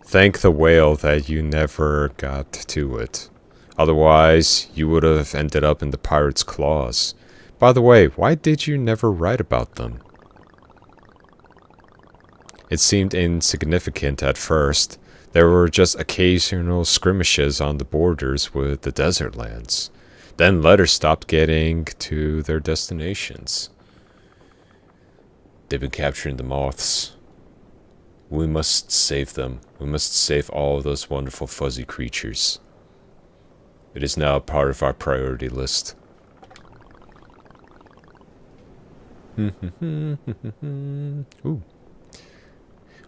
Thank the whale that you never got to it. Otherwise, you would have ended up in the pirates' claws. By the way, why did you never write about them? It seemed insignificant at first. There were just occasional skirmishes on the borders with the desert lands. Then letters stopped getting to their destinations. They've been capturing the moths. We must save them. We must save all of those wonderful fuzzy creatures. It is now part of our priority list. Ooh.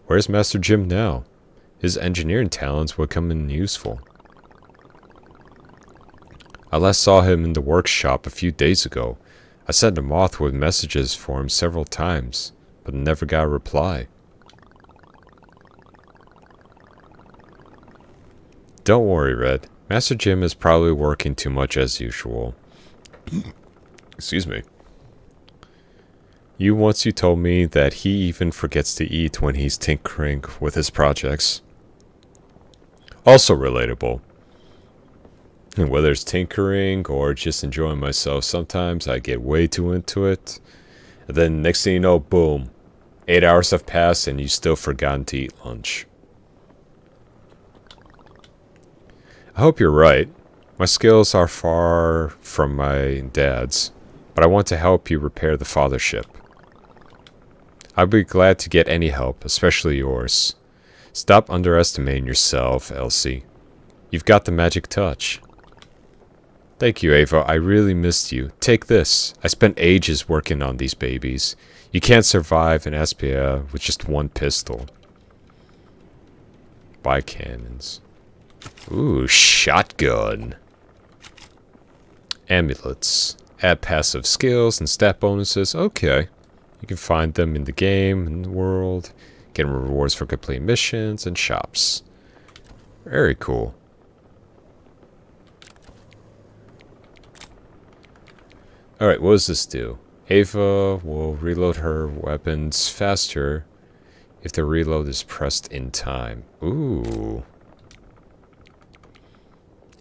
Where's Master Jim now? His engineering talents would come in useful. I last saw him in the workshop a few days ago. I sent him off with messages for him several times, but never got a reply. Don't worry, Red. Master Jim is probably working too much as usual. Excuse me. You told me that he even forgets to eat when he's tinkering with his projects. Also relatable. And whether it's tinkering or just enjoying myself, sometimes I get way too into it. And then next thing you know, boom. 8 hours have passed and you've still forgotten to eat lunch. I hope you're right. My skills are far from my dad's, but I want to help you repair the fathership. I'd be glad to get any help, especially yours. Stop underestimating yourself, Elsie. You've got the magic touch. Thank you, Ava. I really missed you. Take this. I spent ages working on these babies. You can't survive an Aspia with just one pistol. Buy cannons. Ooh, shotgun. Amulets. Add passive skills and stat bonuses. Okay. You can find them in the game, in the world. Get rewards for complete missions and shops. Very cool. Alright, what does this do? Ava will reload her weapons faster if the reload is pressed in time. Ooh.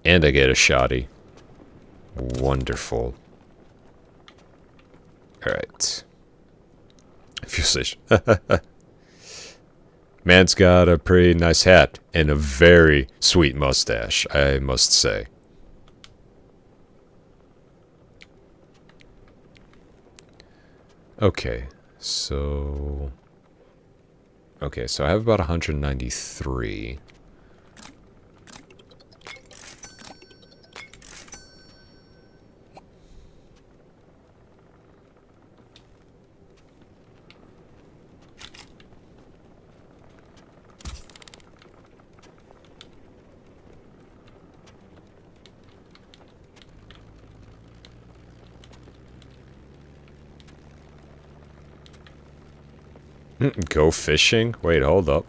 And I get a shotty. Wonderful. Alright. Fusage. Man's got a pretty nice hat and a very sweet mustache, I must say. Okay, so I have about 193. Go fishing? Wait, hold up.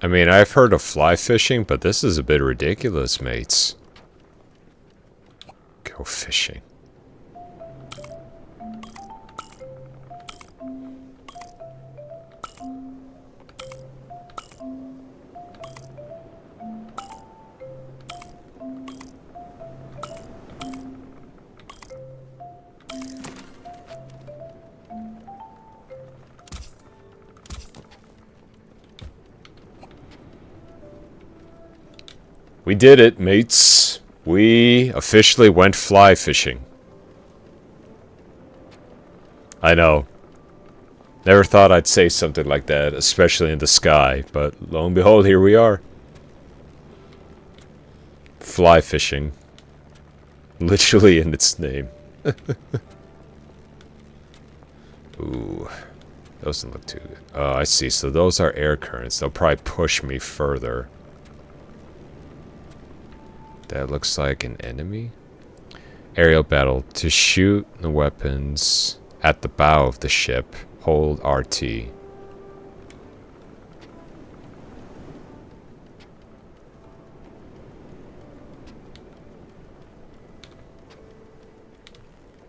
I mean, I've heard of fly fishing, but this is a bit ridiculous, mates. Go fishing. We did it, mates. We officially went fly fishing. I know. Never thought I'd say something like that, especially in the sky, but lo and behold, here we are. Fly fishing. Literally in its name. Ooh. Doesn't look too good. Oh, I see. So those are air currents. They'll probably push me further. That looks like an enemy. Aerial battle. To shoot the weapons at the bow of the ship, hold RT.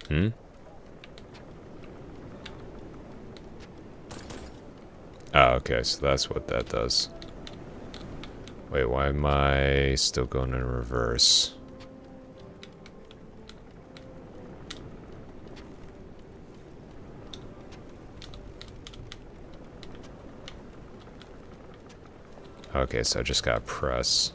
Hmm? Oh, okay, so that's what that does. Wait, why am I still going in reverse? Okay, so I just gotta press.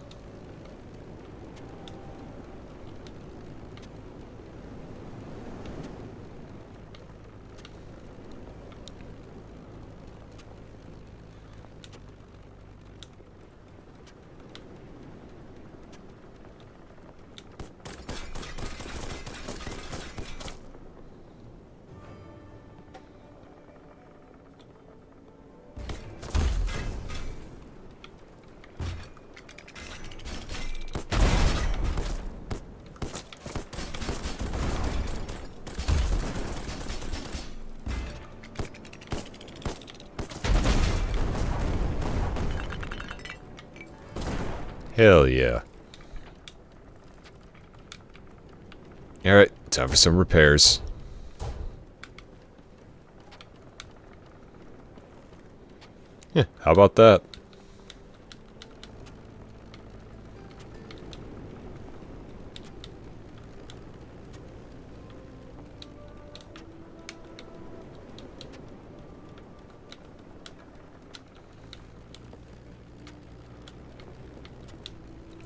Hell yeah. Alright, time for some repairs. Yeah, how about that?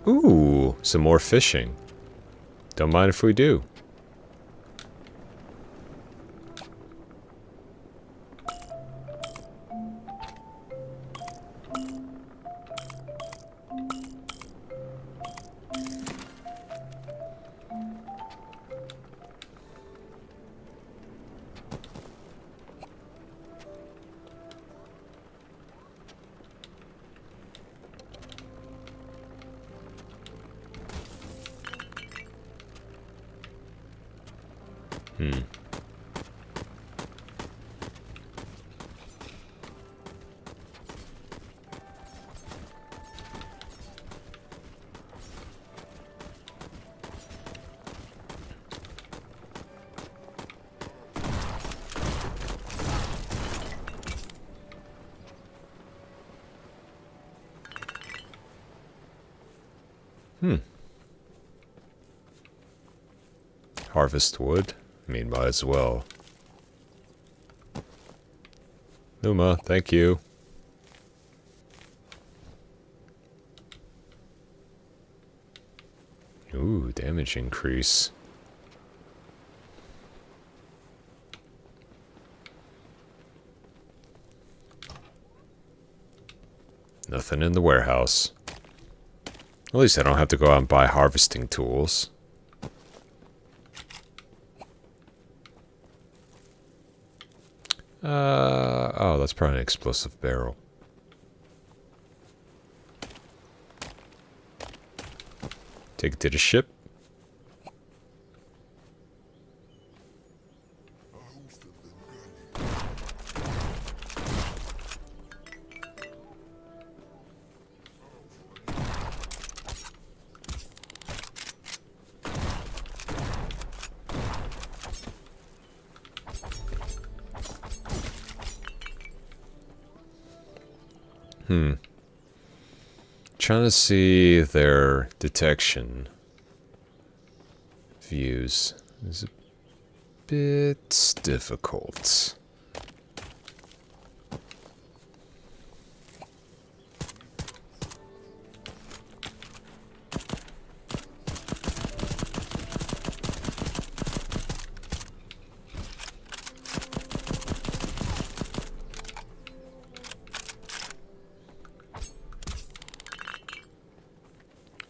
Ooh, some more fishing. Don't mind if we do. Harvest wood? I mean, might as well. Numa, thank you. Ooh, damage increase. Nothing in the warehouse. At least I don't have to go out and buy harvesting tools. Oh, that's probably an explosive barrel. Take it to the ship. Trying to see their detection views is a bit difficult.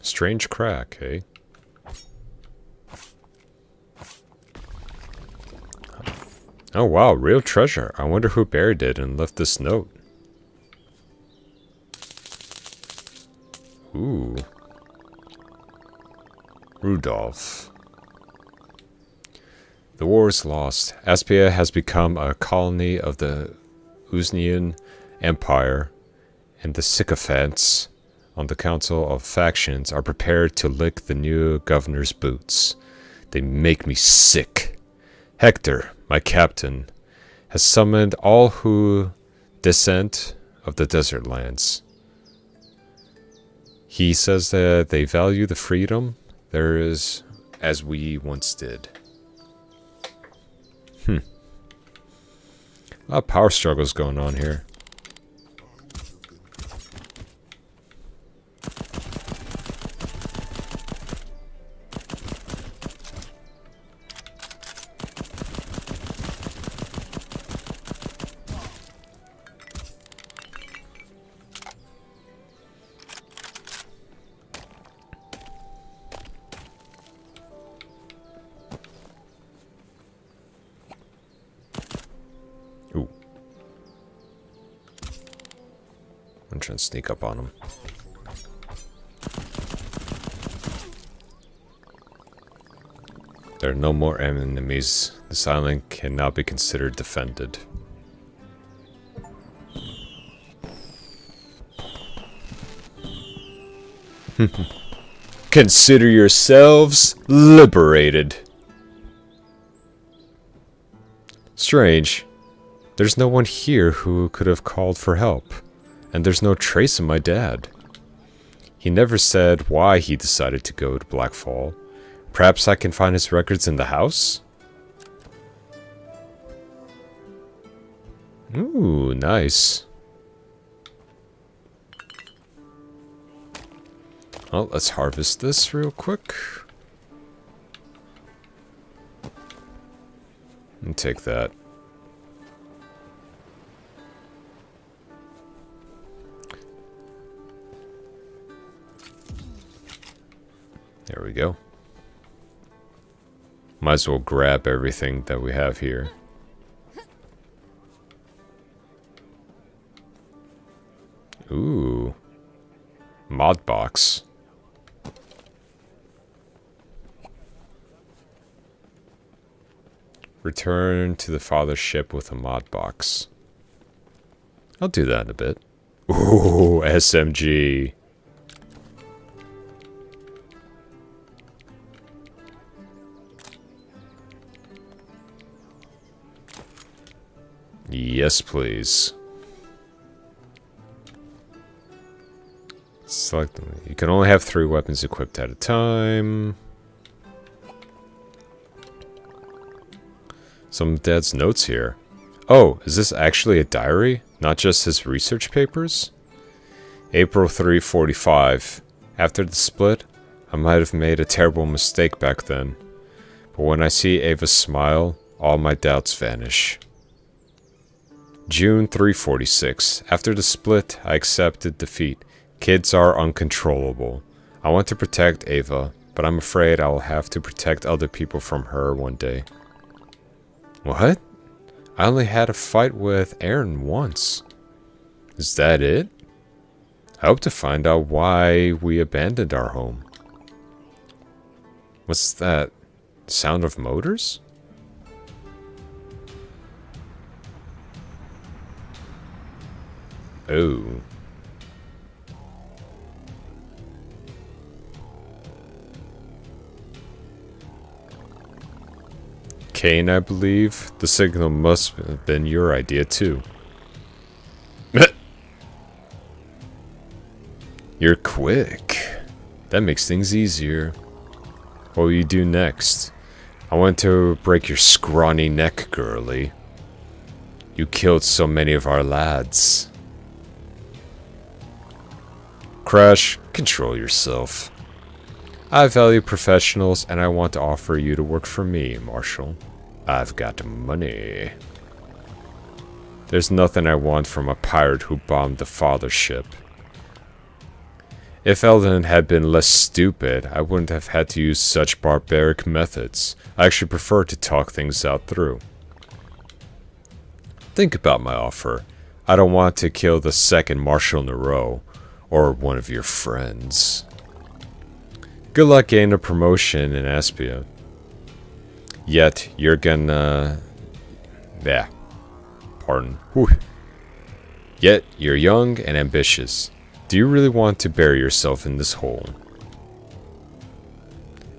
Strange crack, eh? Oh wow, real treasure. I wonder who buried it and left this note. Ooh. Rudolph. The war is lost. Aspia has become a colony of the Uznian Empire, and the sycophants on the Council of Factions are prepared to lick the new governor's boots. They make me sick. Hector, my captain, has summoned all who dissent of the desert lands. He says that they value the freedom there is as we once did. A lot of power struggles going on here. Ooh. I'm trying to sneak up on him. There are no more enemies. This island cannot be considered defended. Consider yourselves liberated. Strange. There's no one here who could have called for help. And there's no trace of my dad. He never said why he decided to go to Blackfall. Perhaps I can find his records in the house? Ooh, nice. Well, let's harvest this real quick. And take that. There we go. Might as well grab everything that we have here. Ooh. Mod box. Return to the father's ship with a mod box. I'll do that in a bit. Ooh, SMG. Yes, please. Select them. You can only have 3 weapons equipped at a time. Some Dad's notes here. Oh, is this actually a diary? Not just his research papers? April 3:45. After the split, I might have made a terrible mistake back then. But when I see Ava's smile, all my doubts vanish. June 3:46. After the split, I accepted defeat. Kids are uncontrollable. I want to protect Ava, but I'm afraid I'll have to protect other people from her one day. What? I only had a fight with Aaron once. Is that it? I hope to find out why we abandoned our home. What's that? Sound of motors? Oh. Kane, I believe. The signal must have been your idea, too. You're quick. That makes things easier. What will you do next? I want to break your scrawny neck, girly. You killed so many of our lads. Crash, control yourself. I value professionals, and I want to offer you to work for me, Marshall. I've got money. There's nothing I want from a pirate who bombed the father's ship. If Eldon had been less stupid, I wouldn't have had to use such barbaric methods. I actually prefer to talk things out through. Think about my offer. I don't want to kill the second Marshal in a row, or one of your friends. Good luck getting a promotion in Aspia. Yet, you're gonna... Yeah. Pardon. Whew. Yet, you're young and ambitious. Do you really want to bury yourself in this hole?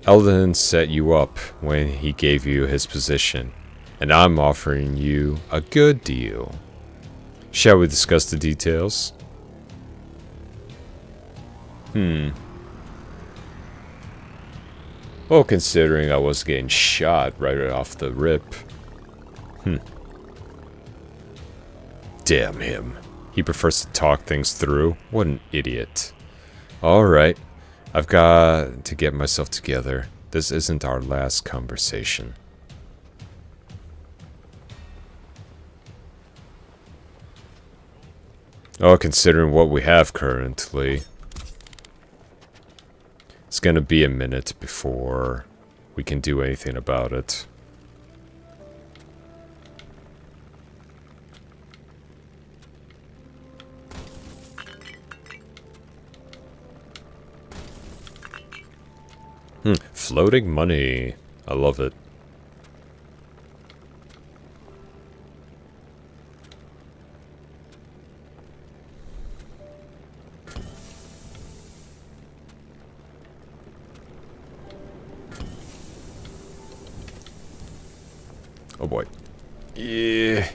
Eldon set you up when he gave you his position, and I'm offering you a good deal. Shall we discuss the details? Well, considering I was getting shot right off the rip. Damn him. He prefers to talk things through. What an idiot. Alright. I've got to get myself together. This isn't our last conversation. Oh, considering what we have currently, it's gonna be a minute before we can do anything about it. Floating money. I love it. Oh boy. Yeah.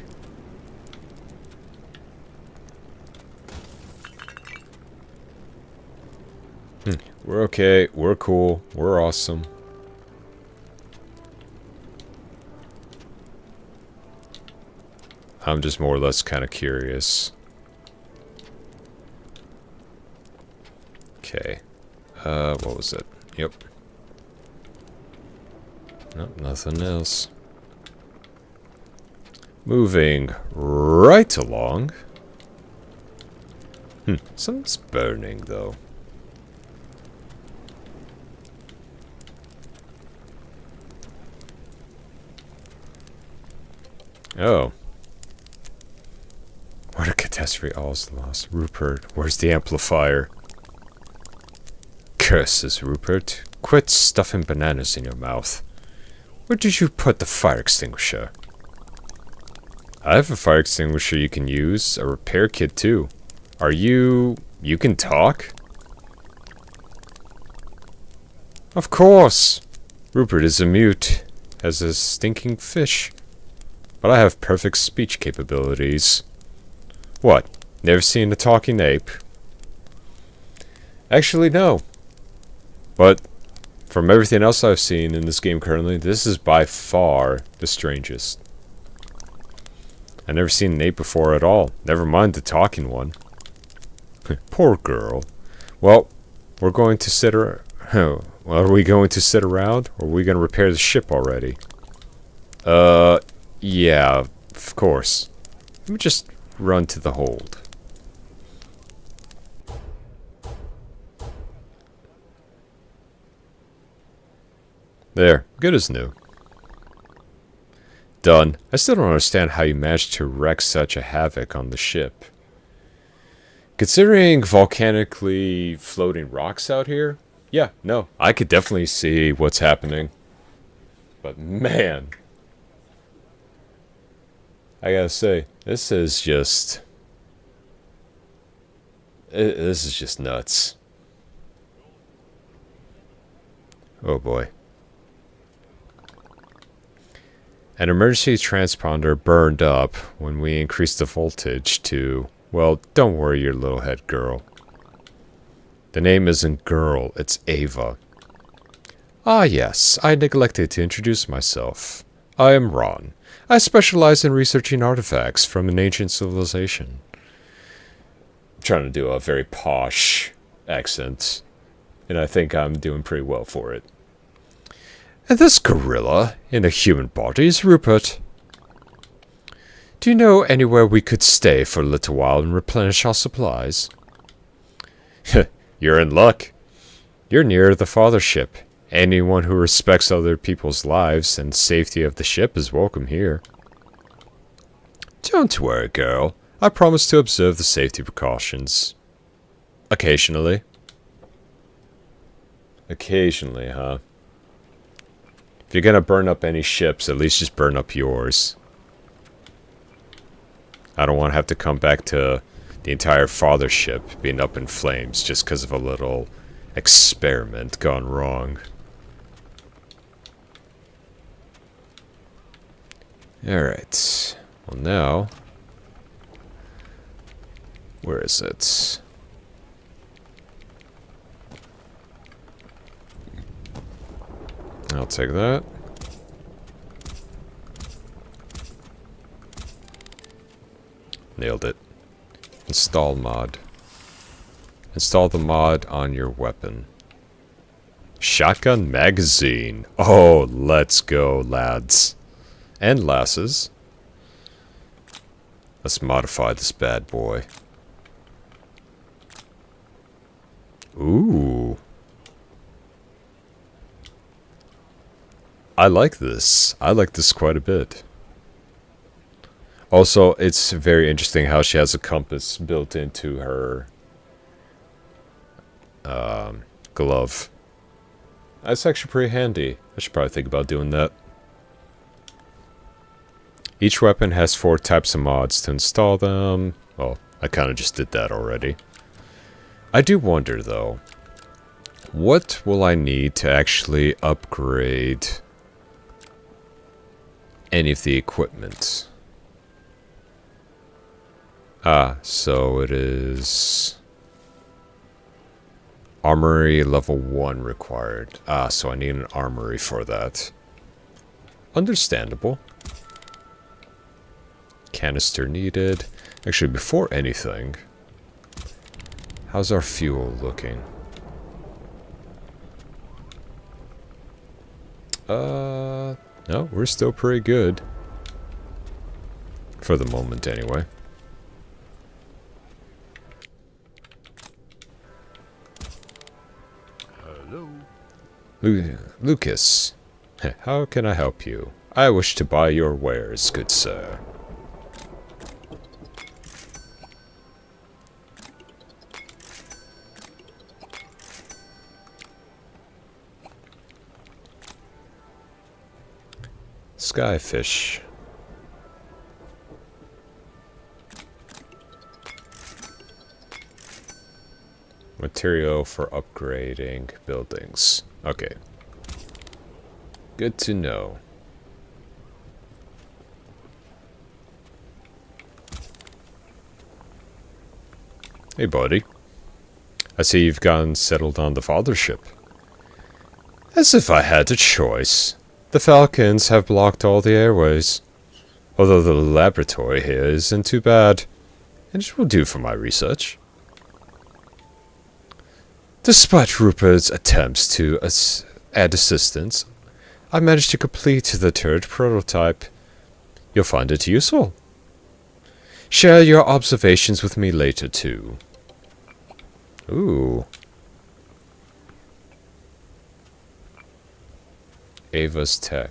We're okay. We're cool. We're awesome. I'm just more or less kind of curious. Okay. What was it? Yep. Nope, nothing else. Moving right along. Something's burning, though. Oh. What a catastrophe. All's lost. Rupert, where's the amplifier? Curses, Rupert. Quit stuffing bananas in your mouth. Where did you put the fire extinguisher? I have a fire extinguisher you can use. A repair kit, too. Are you... you can talk? Of course! Rupert is a mute. As a stinking fish. But I have perfect speech capabilities. What? Never seen a talking ape? Actually, no. But from everything else I've seen in this game currently, this is by far the strangest. I've never seen an ape before at all. Never mind the talking one. Poor girl. Well, we're going to sit her... well, are we going to sit around? Or are we going to repair the ship already? Yeah, of course. Let me just run to the hold. There, good as new. Done. I still don't understand how you managed to wreak such a havoc on the ship. Considering volcanically floating rocks out here, yeah, no, I could definitely see what's happening. But man, I gotta say, this is just nuts. Oh boy. An emergency transponder burned up when we increased the voltage to... well, don't worry your little head, girl. The name isn't Girl, it's Ava. Ah yes, I neglected to introduce myself. I am Ron. I specialize in researching artifacts from an ancient civilization. I'm trying to do a very posh accent, and I think I'm doing pretty well for it. And this gorilla in a human body is Rupert. Do you know anywhere we could stay for a little while and replenish our supplies? You're in luck. You're near the father ship. Anyone who respects other people's lives and safety of the ship is welcome here. Don't worry, girl. I promise to observe the safety precautions. Occasionally. Occasionally, huh? If you're gonna burn up any ships, at least just burn up yours. I don't want to have to come back to the entire father ship being up in flames just because of a little experiment gone wrong. Alright. Well now... where is it? I'll take that. Nailed it. Install mod. Install the mod on your weapon. Shotgun magazine. Oh, let's go, lads. And lasses. Let's modify this bad boy. Ooh. I like this. I like this quite a bit. Also, it's very interesting how she has a compass built into her glove. That's actually pretty handy. I should probably think about doing that. Each weapon has 4 types of mods to install them. Well, I kind of just did that already. I do wonder, though, what will I need to actually upgrade any of the equipment. Ah, so it is armory level 1 required. Ah, so I need an armory for that. Understandable. Canister needed. Actually, before anything, how's our fuel looking? No, we're still pretty good. For the moment, anyway. Hello. Lucas, how can I help you? I wish to buy your wares, good sir. Skyfish. Material for upgrading buildings. Okay. Good to know. Hey, buddy. I see you've gotten settled on the fathership. As if I had a choice. The Falcons have blocked all the airways. Although the laboratory here isn't too bad. And it will do for my research. Despite Rupert's attempts to add assistance, I managed to complete the turret prototype. You'll find it useful. Share your observations with me later, too. Ooh. Ava's Tech.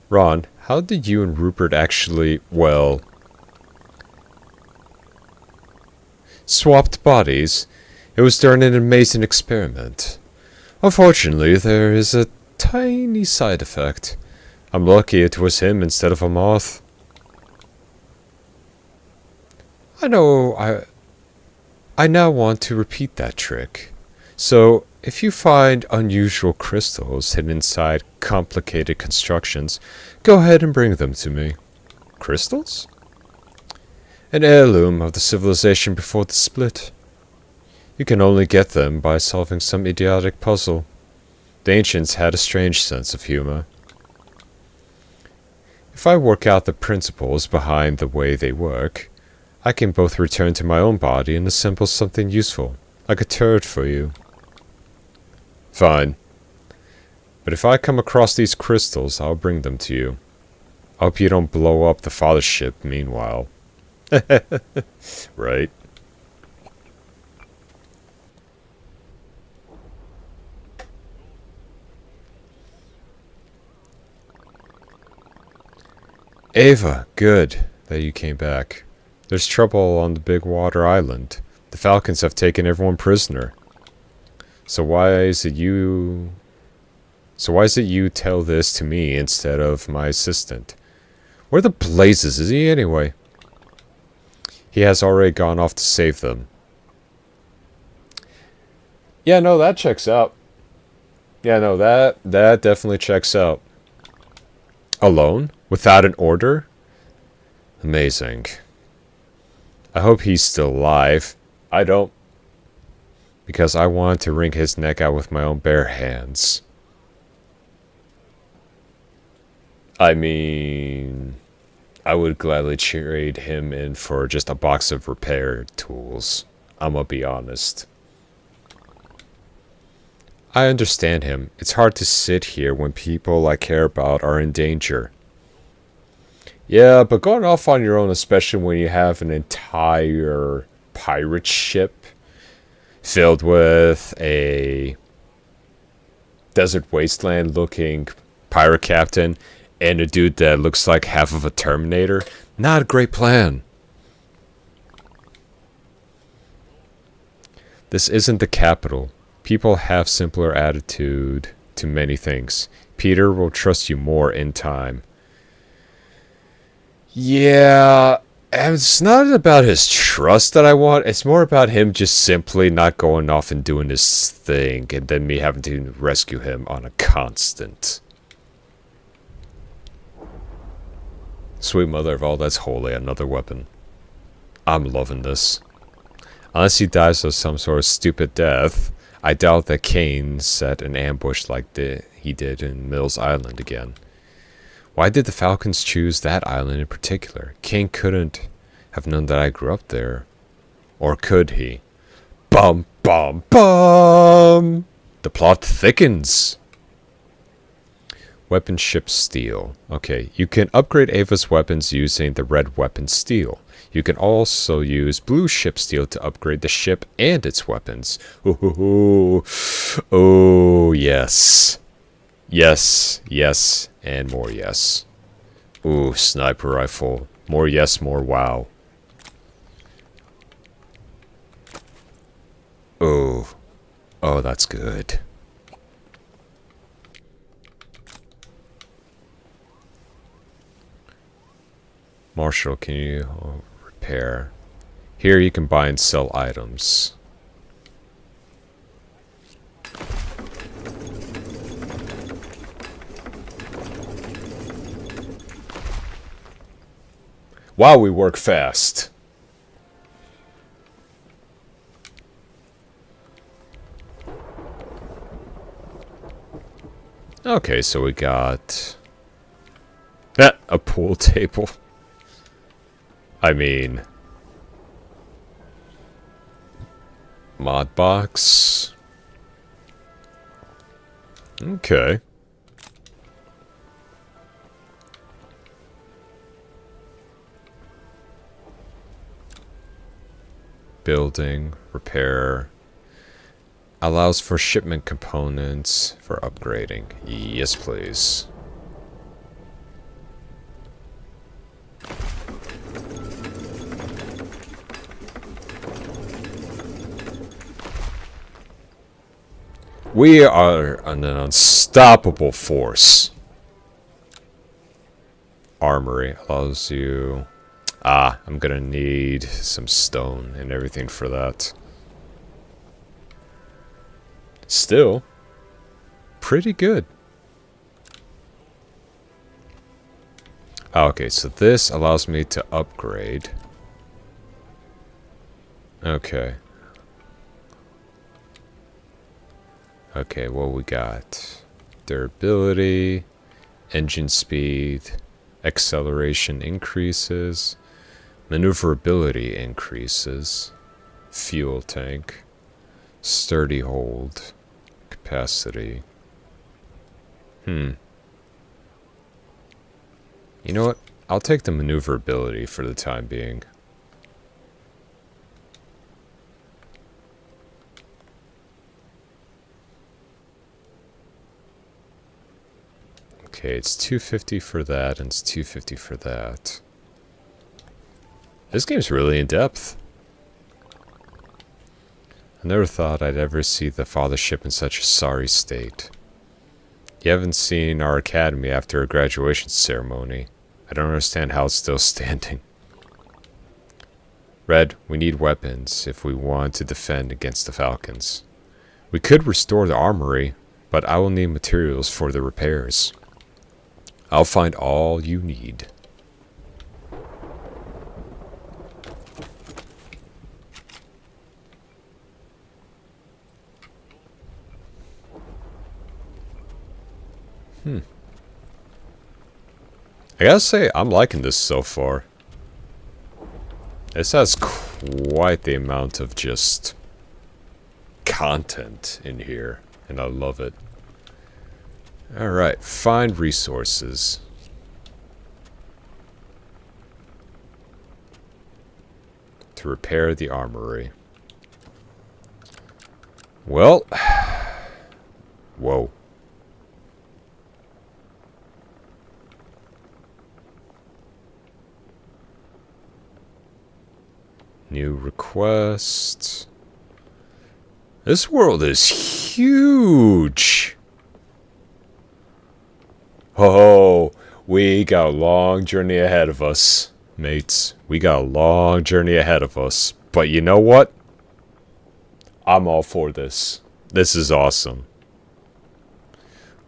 Ron, how did you and Rupert actually, well, swapped bodies? It was during an amazing experiment. Unfortunately, there is a tiny side effect. I'm lucky it was him instead of a moth. I now want to repeat that trick. So, if you find unusual crystals hidden inside complicated constructions, go ahead and bring them to me. Crystals? An heirloom of the civilization before the split. You can only get them by solving some idiotic puzzle. The ancients had a strange sense of humor. If I work out the principles behind the way they work, I can both return to my own body and assemble something useful, like a turret for you. Fine. But if I come across these crystals, I'll bring them to you. I hope you don't blow up the fathership meanwhile. Right? Ava, good that you came back. There's trouble on the big water island. The Falcons have taken everyone prisoner. So why is it you tell this to me instead of my assistant? Where the blazes is he anyway? He has already gone off to save them. Yeah, no, that checks out. Yeah, no, that definitely checks out. Alone? Without an order? Amazing. I hope he's still alive. I don't. Because I want to wring his neck out with my own bare hands. I mean, I would gladly trade him in for just a box of repair tools. I'm gonna be honest. I understand him. It's hard to sit here when people I care about are in danger. Yeah, but going off on your own, especially when you have an entire pirate ship filled with a desert wasteland looking pirate captain and a dude that looks like half of a Terminator, not a great plan. This isn't the capital. People have simpler attitude to many things. Peter will trust you more in time. Yeah, And it's not about his trust that I want. It's more about him just simply not going off and doing his thing, and then me having to rescue him on a constant. Sweet mother of all that's holy, another weapon. I'm loving this. Unless he dies of some sort of stupid death, I doubt that Kane set an ambush like he did in Mills Island again. Why did the Falcons choose that island in particular? Kane couldn't have known that I grew up there. Or could he? Bum, bum, bum! The plot thickens. Weapon ship steel. Okay, you can upgrade Ava's weapons using the red weapon steel. You can also use blue ship steel to upgrade the ship and its weapons. Ooh, oh, yes. Yes, yes, and more yes. Ooh, sniper rifle. More yes, more wow. Oh, oh, that's good. Marshall, can you repair? Here you can buy and sell items. Wow, we work fast. Okay, so we got a pool table. I mean, mod box. Okay. Building, repair. Allows for shipment components for upgrading. Yes, please. We are an unstoppable force. Armory allows you... Ah, I'm gonna need some stone and everything for that. Still, pretty good. Okay, so this allows me to upgrade. Okay. Okay, what we got? Durability, engine speed, acceleration increases, maneuverability increases, fuel tank, sturdy hold, capacity. You know what? I'll take the maneuverability for the time being. Okay, it's 250 for that, and it's 250 for that. This game's really in depth. I never thought I'd ever see the fathership in such a sorry state. You haven't seen our academy after a graduation ceremony. I don't understand how it's still standing. Red, we need weapons if we want to defend against the Falcons. We could restore the armory, but I will need materials for the repairs. I'll find all you need. I gotta say, I'm liking this so far. This has quite the amount of just content in here, and I love it. Alright, find resources. To repair the armory. Well, whoa. New request. This world is huge. Oh, we got a long journey ahead of us. Mates, we got a long journey ahead of us. But you know what? I'm all for this. This is awesome.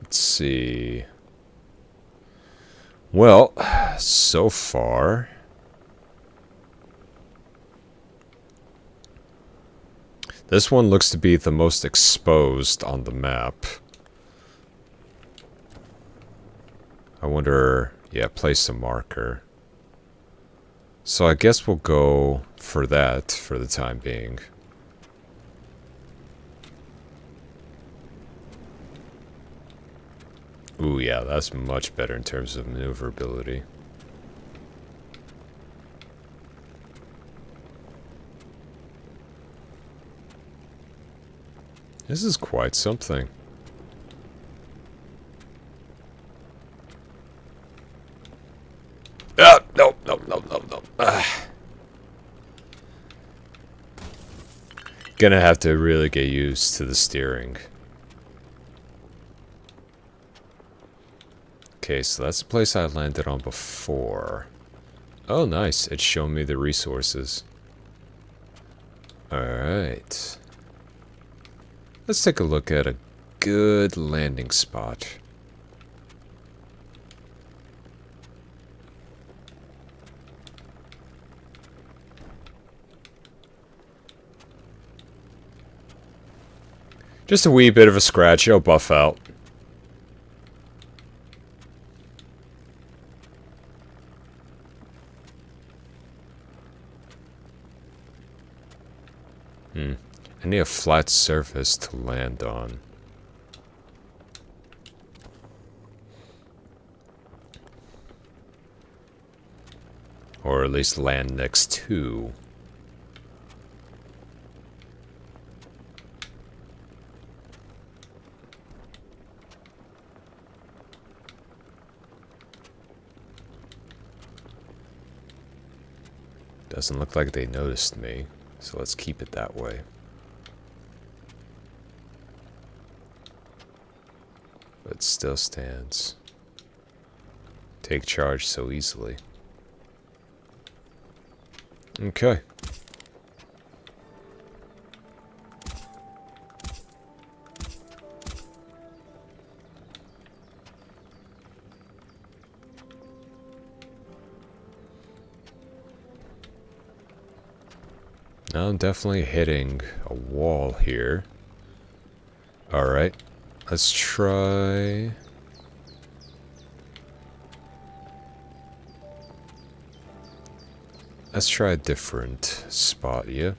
Let's see. Well, so far... this one looks to be the most exposed on the map. I wonder... yeah, place a marker. So I guess we'll go for that for the time being. Ooh, yeah, that's much better in terms of maneuverability. This is quite something. Ah, no. Gonna have to really get used to the steering. Okay, so that's the place I landed on before. Oh, nice. It's showing me the resources. Alright. Let's take a look at a good landing spot. Just a wee bit of a scratch, it'll buff out. I need a flat surface to land on. Or at least land next to. Doesn't look like they noticed me, so let's keep it that way. But still stands. Take charge so easily. Okay. Now I'm definitely hitting a wall here. Alright. Let's try... let's try a different spot, yeah?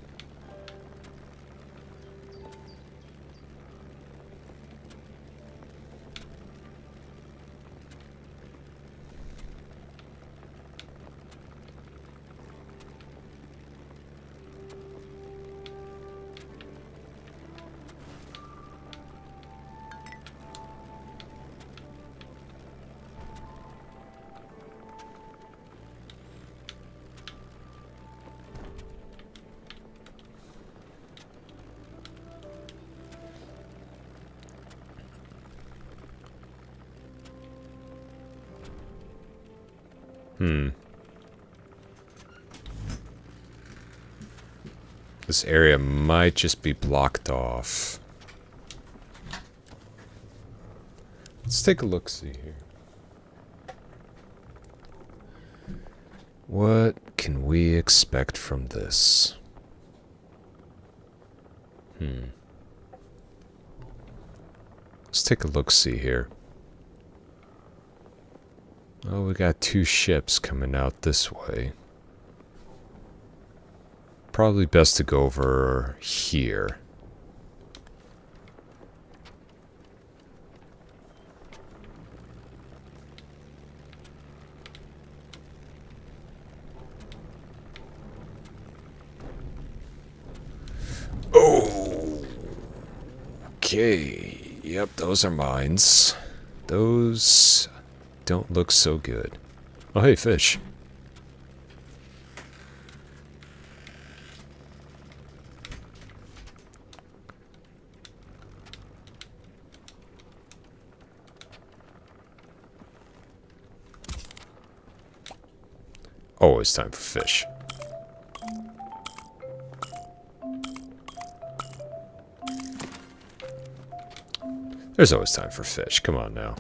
This area might just be blocked off. Let's take a look-see here. What can we expect from this? Let's take a look-see here. Oh, we got two ships coming out this way. Probably best to go over here. Oh! Okay. Yep, those are mines. Those don't look so good. Oh, hey, fish. Oh, always time for fish. There's always time for fish. Come on now.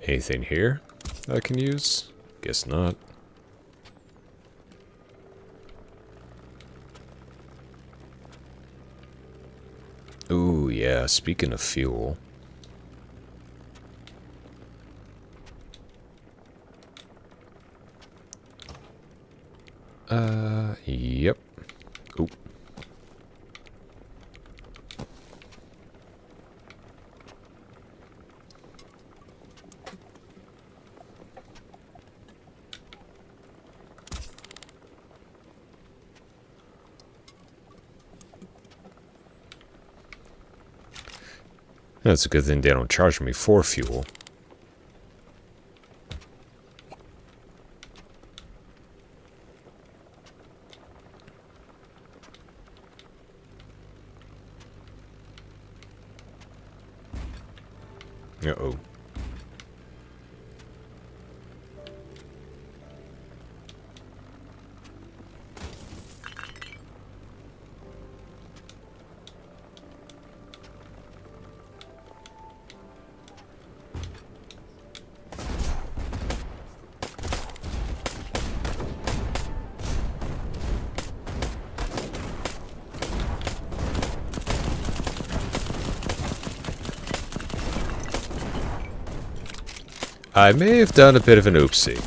Anything here I can use? Guess not. Ooh, yeah, speaking of fuel. Yep. Oop. That's a good thing they don't charge me for fuel. Uh-oh. I may have done a bit of an oopsie.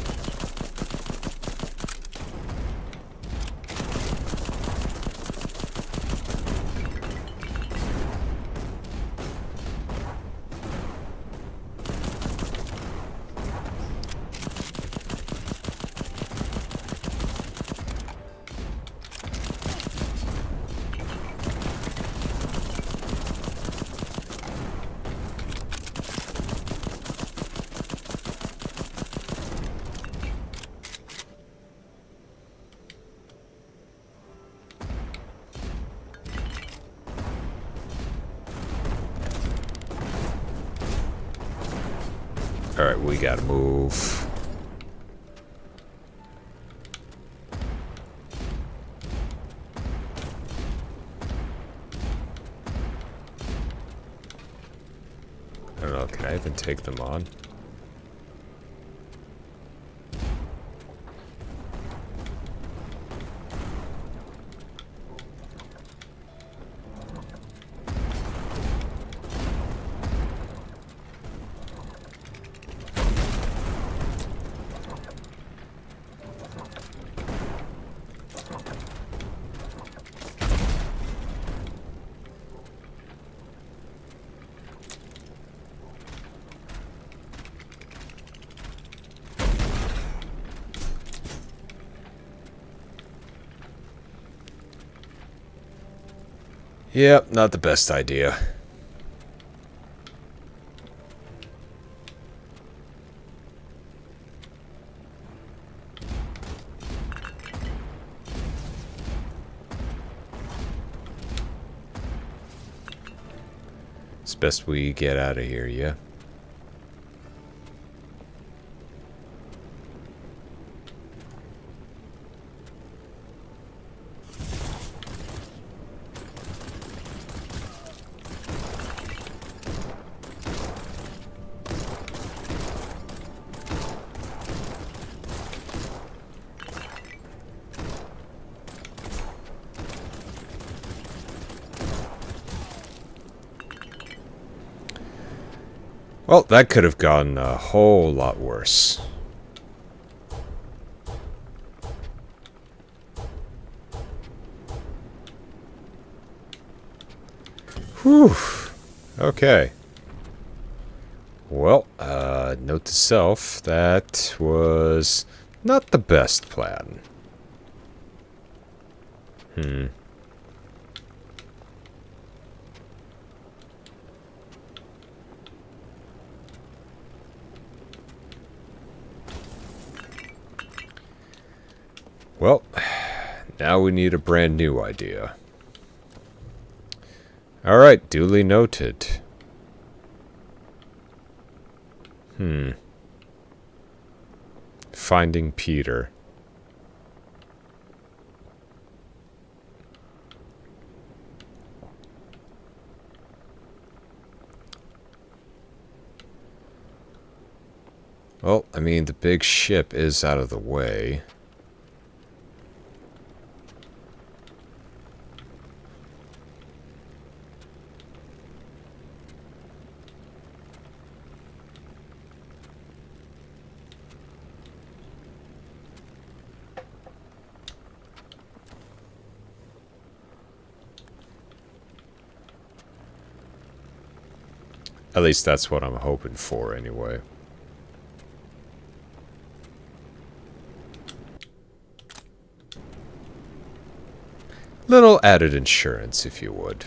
Alright, we gotta move. I don't know, can I even take them on? Yep, not the best idea. It's best we get out of here, yeah? Well, that could have gone a whole lot worse. Whew. Okay. Well, note to self, that was not the best plan. Well, now we need a brand new idea. Alright, duly noted. Finding Peter. Well, I mean, the big ship is out of the way. At least that's what I'm hoping for, anyway. Little added insurance, if you would.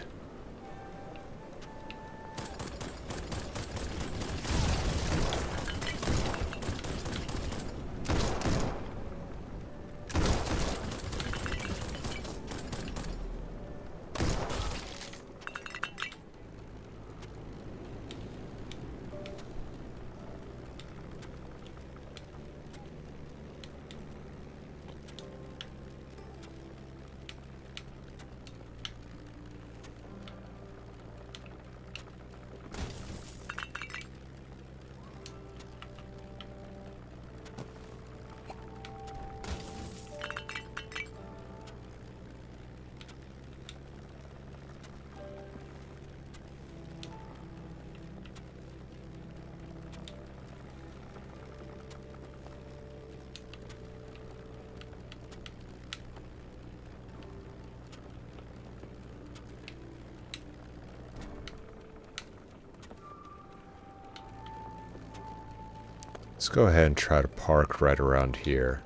Let's go ahead and try to park right around here.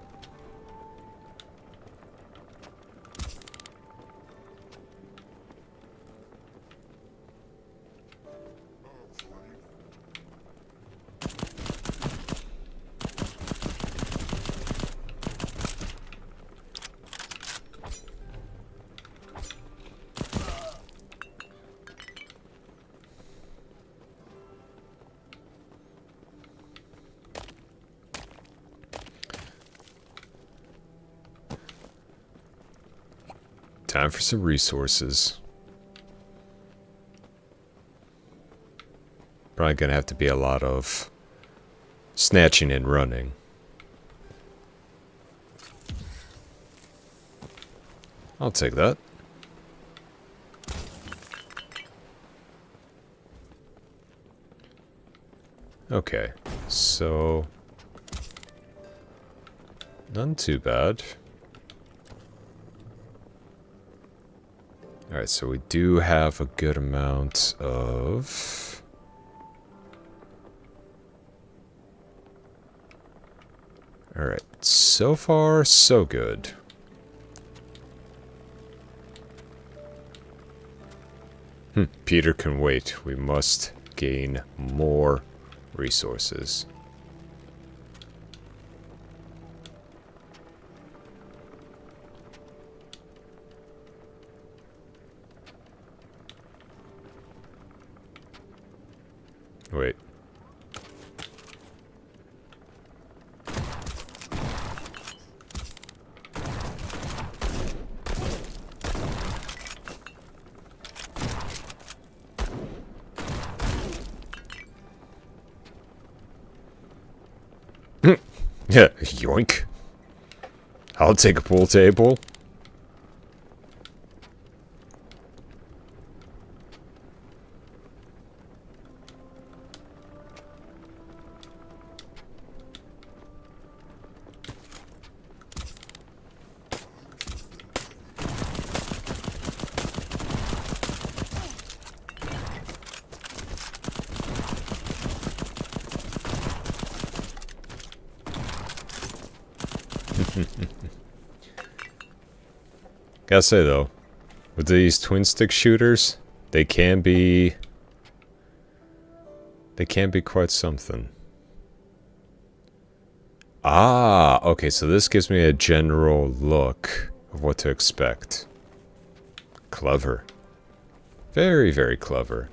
Time for some resources. Probably gonna have to be a lot of snatching and running. I'll take that. Okay, so none too bad. Alright, so we do have a good amount of... Alright, so far, so good. Peter can wait. We must gain more resources. Wait. Yeah, yoink. I'll take a pool table. Gotta say though, with these twin stick shooters, they can be quite something. Ah, okay, so this gives me a general look of what to expect. Clever. Very, very clever.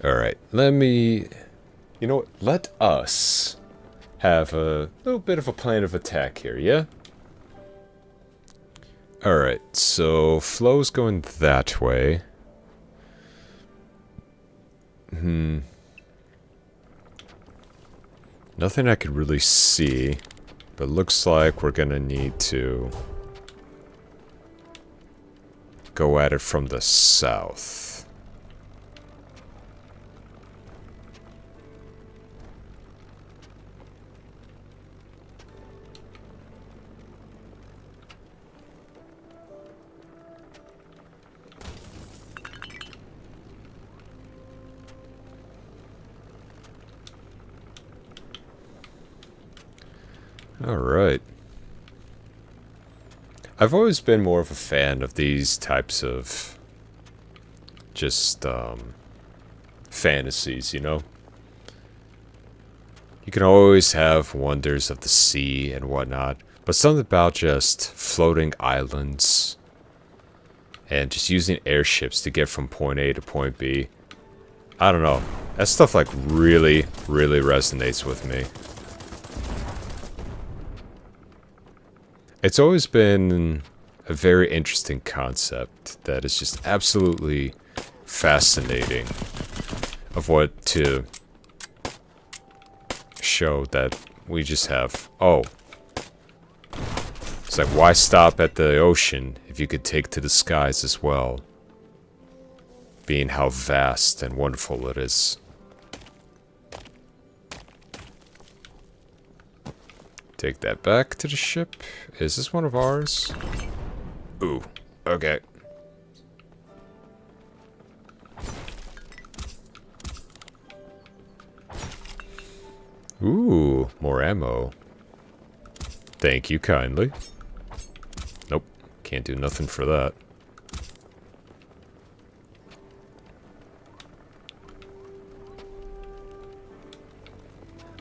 Alright, let me... You know what? Let us have a little bit of a plan of attack here, yeah? Alright, so flow's going that way. Nothing I could really see, but looks like we're gonna need to go at it from the south. Alright. I've always been more of a fan of these types of just fantasies, you know? You can always have wonders of the sea and whatnot, but something about just floating islands and just using airships to get from point A to point B. I don't know. That stuff like really, really resonates with me. It's always been a very interesting concept that is just absolutely fascinating of what to show that we just have. Oh. It's like, why stop at the ocean if you could take to the skies as well? Being how vast and wonderful it is. Take that back to the ship. Is this one of ours? Ooh, okay. Ooh, more ammo. Thank you kindly. Nope, can't do nothing for that.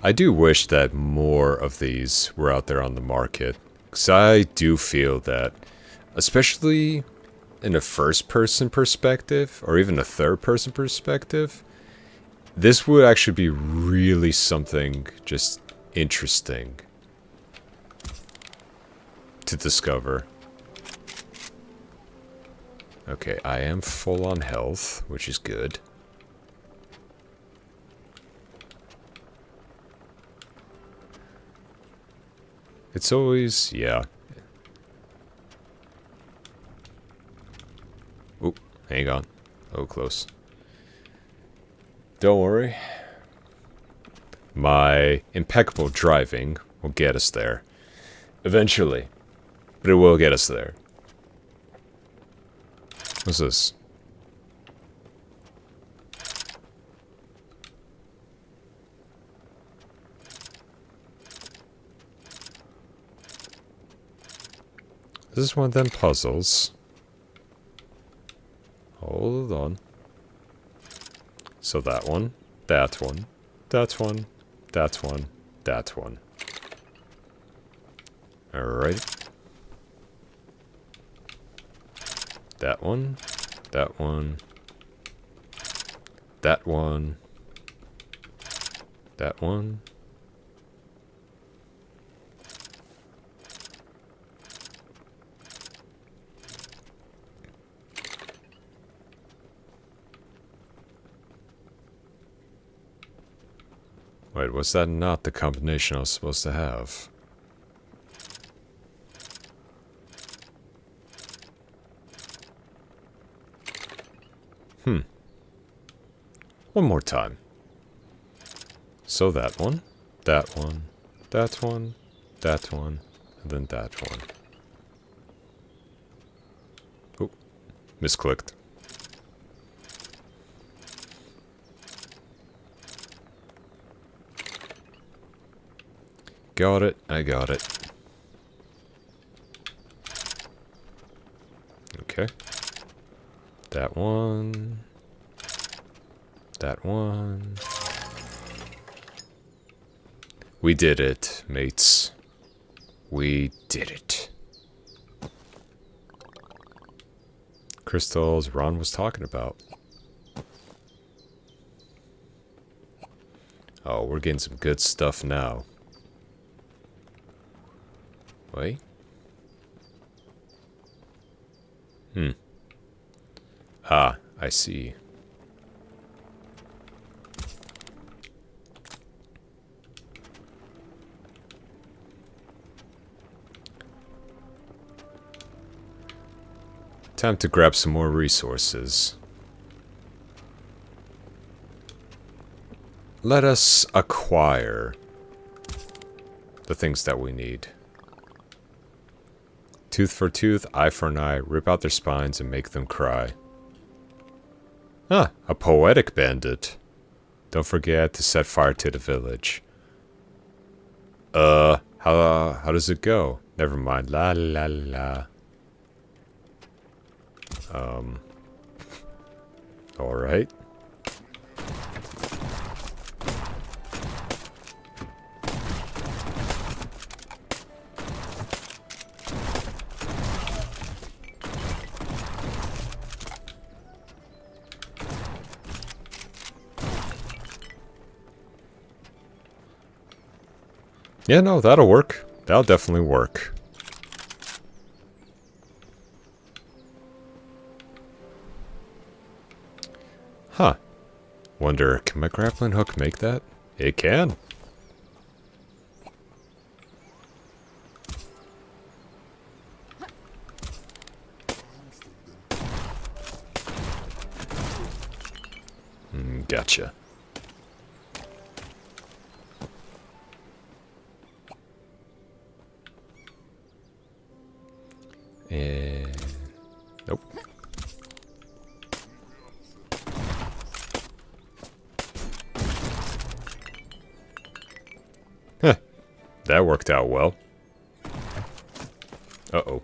I do wish that more of these were out there on the market, because I do feel that, especially in a first-person perspective, or even a third-person perspective, this would actually be really something just interesting to discover. Okay, I am full on health, which is good. It's always, yeah. Oop, hang on. Oh, close. Don't worry. My impeccable driving will get us there. Eventually. But it will get us there. What's this? This is one of them puzzles. Hold on. So that one, that one, that one, that one, that one. Alright. That one, that one, that one, that one. Wait, was that not the combination I was supposed to have? One more time. So that one, that one, that one, that one, and then that one. Oh, misclicked. got it. I got it. Okay. That one. That one. We did it, mates. We did it. Crystals Ron was talking about. Oh, we're getting some good stuff now. Wait. Ah, I see. Time to grab some more resources. Let us acquire the things that we need. Tooth for tooth, eye for an eye, rip out their spines and make them cry. Ah, a poetic bandit. Don't forget to set fire to the village. How does it go? Never mind. La la la. Alright. Yeah, no, that'll work. That'll definitely work. Huh. Wonder, can my grappling hook make that? It can. Gotcha. And... nope. Huh. That worked out well. Uh-oh.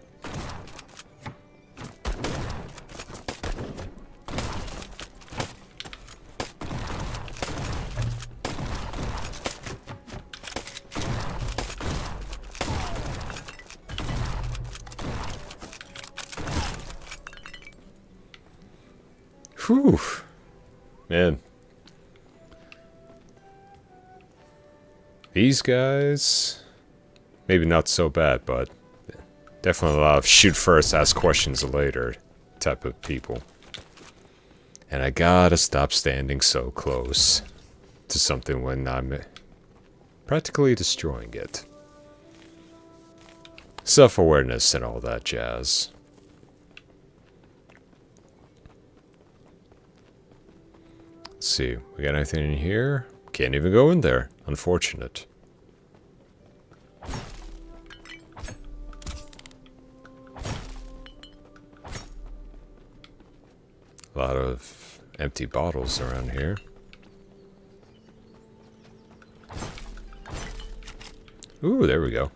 Whew. Man. These guys... maybe not so bad, but... definitely a lot of shoot first, ask questions later type of people. And I gotta stop standing so close to something when I'm practically destroying it. Self-awareness and all that jazz. Let's see, we got anything in here? Can't even go in there. Unfortunate. A lot of empty bottles around here. Ooh, there we go.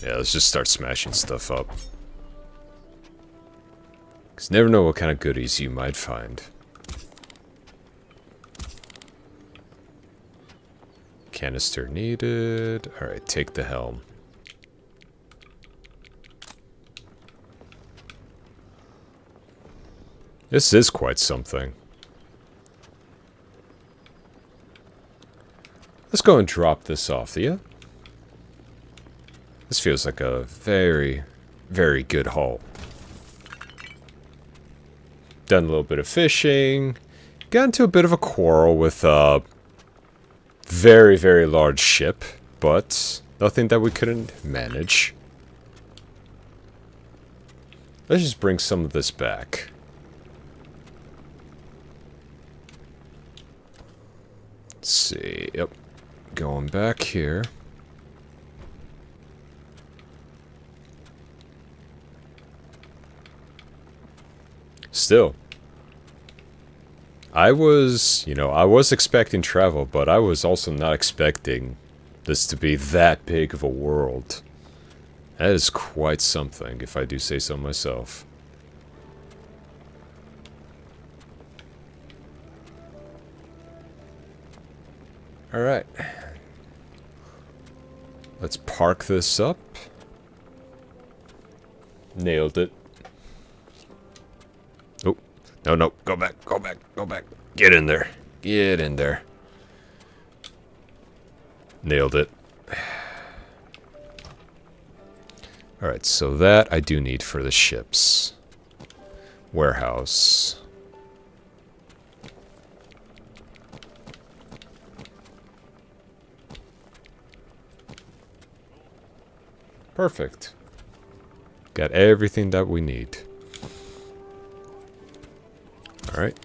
Yeah, let's just start smashing stuff up. 'Cause you never know what kind of goodies you might find. Canister needed. Alright, take the helm. This is quite something. Let's go and drop this off, yeah? This feels like a very, very good haul. Done a little bit of fishing. Got into a bit of a quarrel with a very, very large ship, but nothing that we couldn't manage. Let's just bring some of this back. Let's see, yep. Going back here. Still. I was expecting travel, but I was also not expecting this to be that big of a world. That is quite something, if I do say so myself. Alright. Let's park this up. Nailed it. Oh, no, no, go back, go back, go back. Get in there. Get in there. Nailed it. Alright, so that I do need for the ships. Warehouse. Perfect. Got everything that we need. Alright.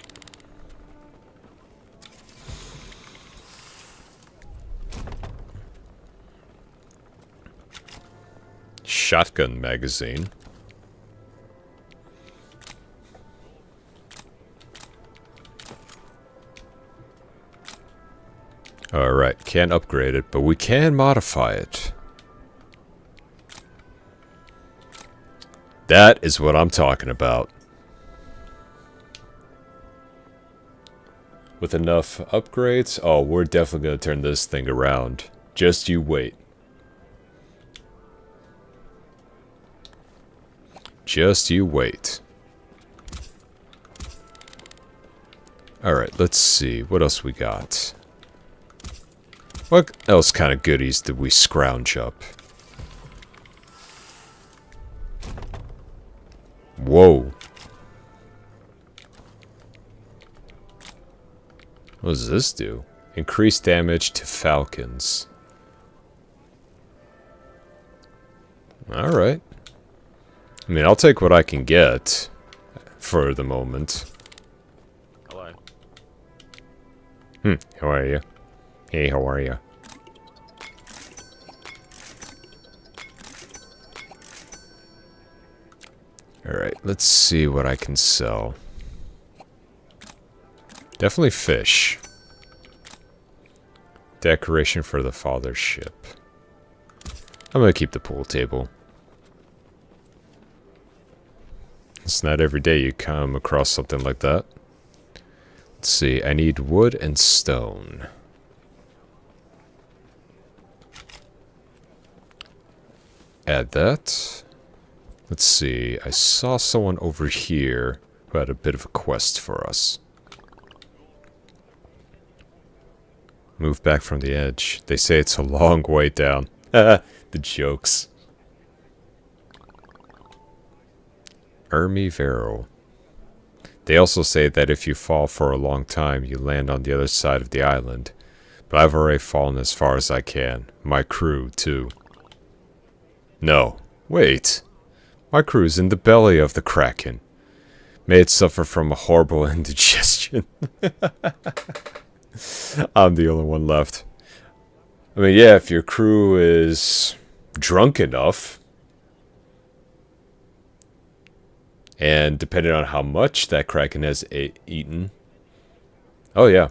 Shotgun magazine. Alright, can't upgrade it, but we can modify it. That is what I'm talking about. With enough upgrades, oh, we're definitely going to turn this thing around. Just you wait. Just you wait. Alright, let's see. What else we got? What else kind of goodies did we scrounge up? Whoa. What does this do? Increase damage to falcons. Alright. I mean, I'll take what I can get for the moment. Hello. How are you? Hey, how are you? Alright, let's see what I can sell. Definitely fish. Decoration for the father's ship. I'm gonna keep the pool table. It's not every day you come across something like that. Let's see, I need wood and stone. Add that. Let's see, I saw someone over here who had a bit of a quest for us. Move back from the edge. They say it's a long way down. The jokes. Ermi Vero. They also say that if you fall for a long time, you land on the other side of the island. But I've already fallen as far as I can. My crew, too. No. Wait. My crew's in the belly of the Kraken. May it suffer from a horrible indigestion. I'm the only one left. I mean, yeah, if your crew is drunk enough, and depending on how much that Kraken has eaten, oh yeah,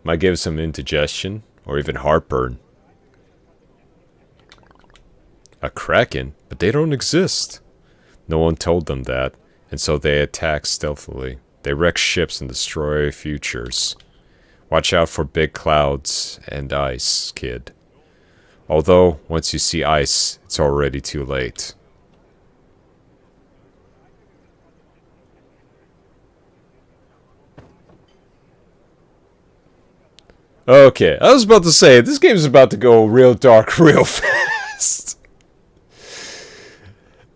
might give some indigestion or even heartburn. A Kraken? But they don't exist. No one told them that, and so they attack stealthily. They wreck ships and destroy futures. Watch out for big clouds and ice, kid. Although, once you see ice, it's already too late. Okay, I was about to say, this game's about to go real dark real fast.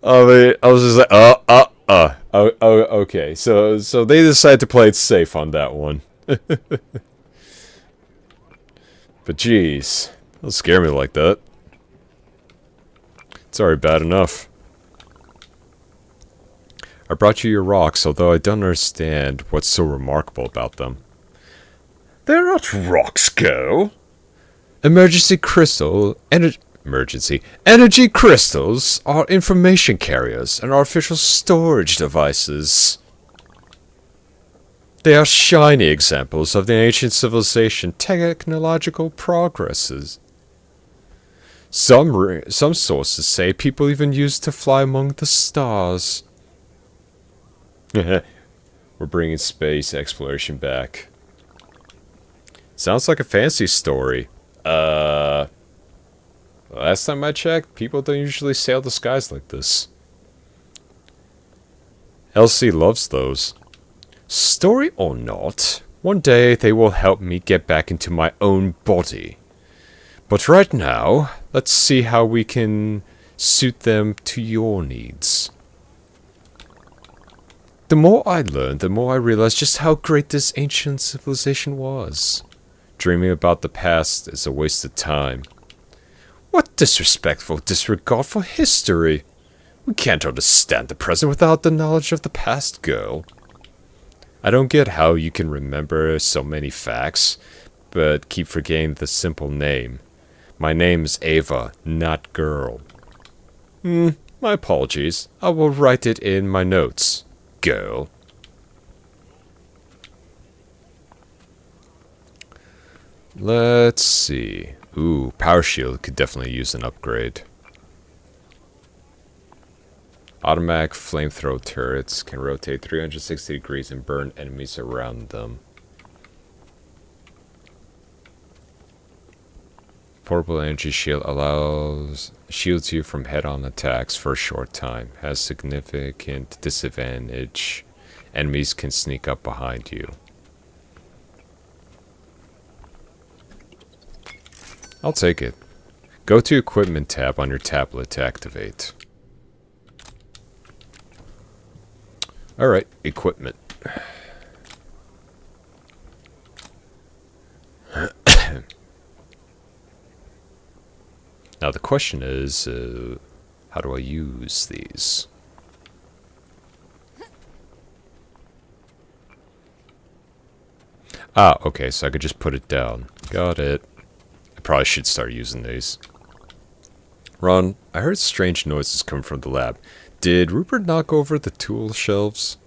I mean, I was just like, okay. So they decided to play it safe on that one. But geez, don't scare me like that. It's already bad enough. I brought you your rocks, although I don't understand what's so remarkable about them. They're not rocks, Go. Emergency crystals are information carriers and artificial storage devices. They are shiny examples of the ancient civilization technological progresses. Some sources say people even used to fly among the stars. We're bringing space exploration back. Sounds like a fancy story. Last time I checked, people don't usually sail the skies like this. Elsie loves those. Story or not, one day they will help me get back into my own body. But right now, let's see how we can suit them to your needs. The more I learned, the more I realized just how great this ancient civilization was. Dreaming about the past is a waste of time. What disrespectful disregard for history! We can't understand the present without the knowledge of the past, girl. I don't get how you can remember so many facts, but keep forgetting the simple name. My name is Ava, not girl. My apologies. I will write it in my notes. Girl. Let's see. Ooh, power shield could definitely use an upgrade. Automatic flamethrower turrets can rotate 360 degrees and burn enemies around them. Portable energy shield shields you from head-on attacks for a short time. Has significant disadvantage. Enemies can sneak up behind you. I'll take it. Go to Equipment tab on your tablet to activate. Alright, Equipment. Now the question is, how do I use these? Ah, okay, so I could just put it down. Got it. Probably should start using these. Ron, I heard strange noises coming from the lab. Did Rupert knock over the tool shelves?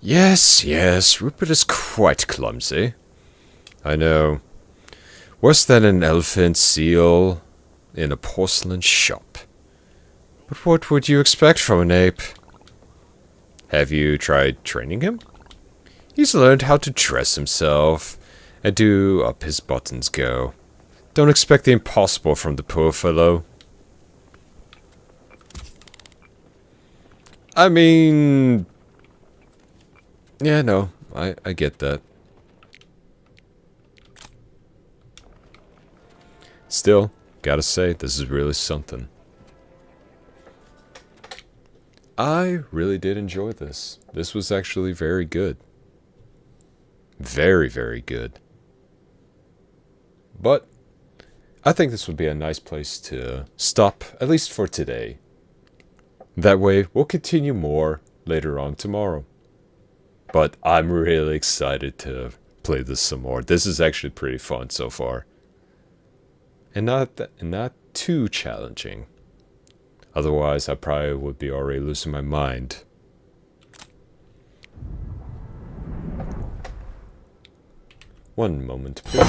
Yes, Rupert is quite clumsy. I know. Worse than an elephant seal in a porcelain shop. But what would you expect from an ape? Have you tried training him? He's learned how to dress himself and do up his buttons go. Don't expect the impossible from the poor fellow. I mean... yeah, no, I get that. Still, gotta say, this is really something. I really did enjoy this. This was actually very good. Very, very good. But I think this would be a nice place to stop, at least for today. That way, we'll continue more later on tomorrow. But I'm really excited to play this some more. This is actually pretty fun so far. And not too challenging. Otherwise, I probably would be already losing my mind. One moment, please.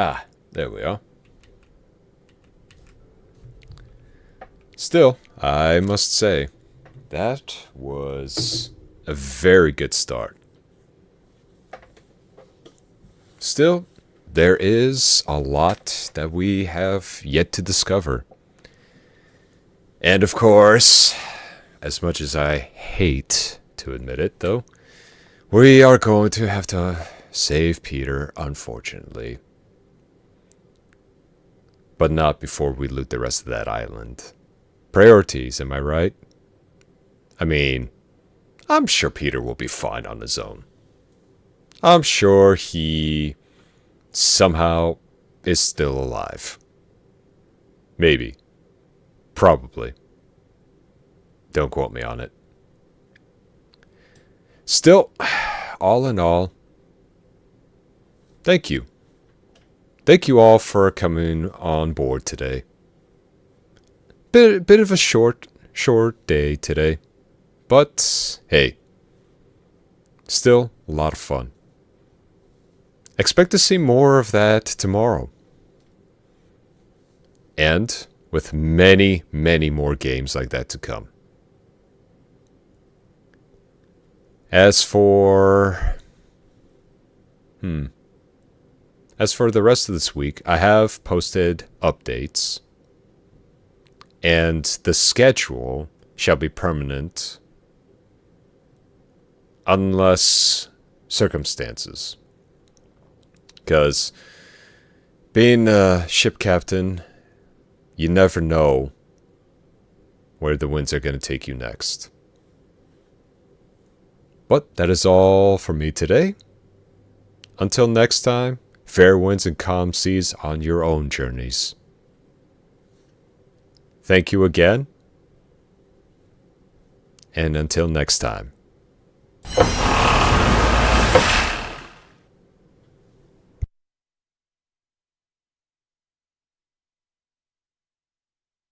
Ah, there we are. Still, I must say, that was a very good start. Still, there is a lot that we have yet to discover. And of course, as much as I hate to admit it, though, we are going to have to save Peter, unfortunately. But not before we loot the rest of that island. Priorities, am I right? I mean, I'm sure Peter will be fine on his own. I'm sure he somehow is still alive. Maybe. Probably. Don't quote me on it. Still, all in all, thank you. Thank you all for coming on board today. Bit of a short day today. But, hey, still a lot of fun. Expect to see more of that tomorrow. And with many, many more games like that to come. As for the rest of this week, I have posted updates. And the schedule shall be permanent unless circumstances. Because being a ship captain, you never know where the winds are going to take you next. But that is all for me today. Until next time, fair winds and calm seas on your own journeys. Thank you again. And until next time.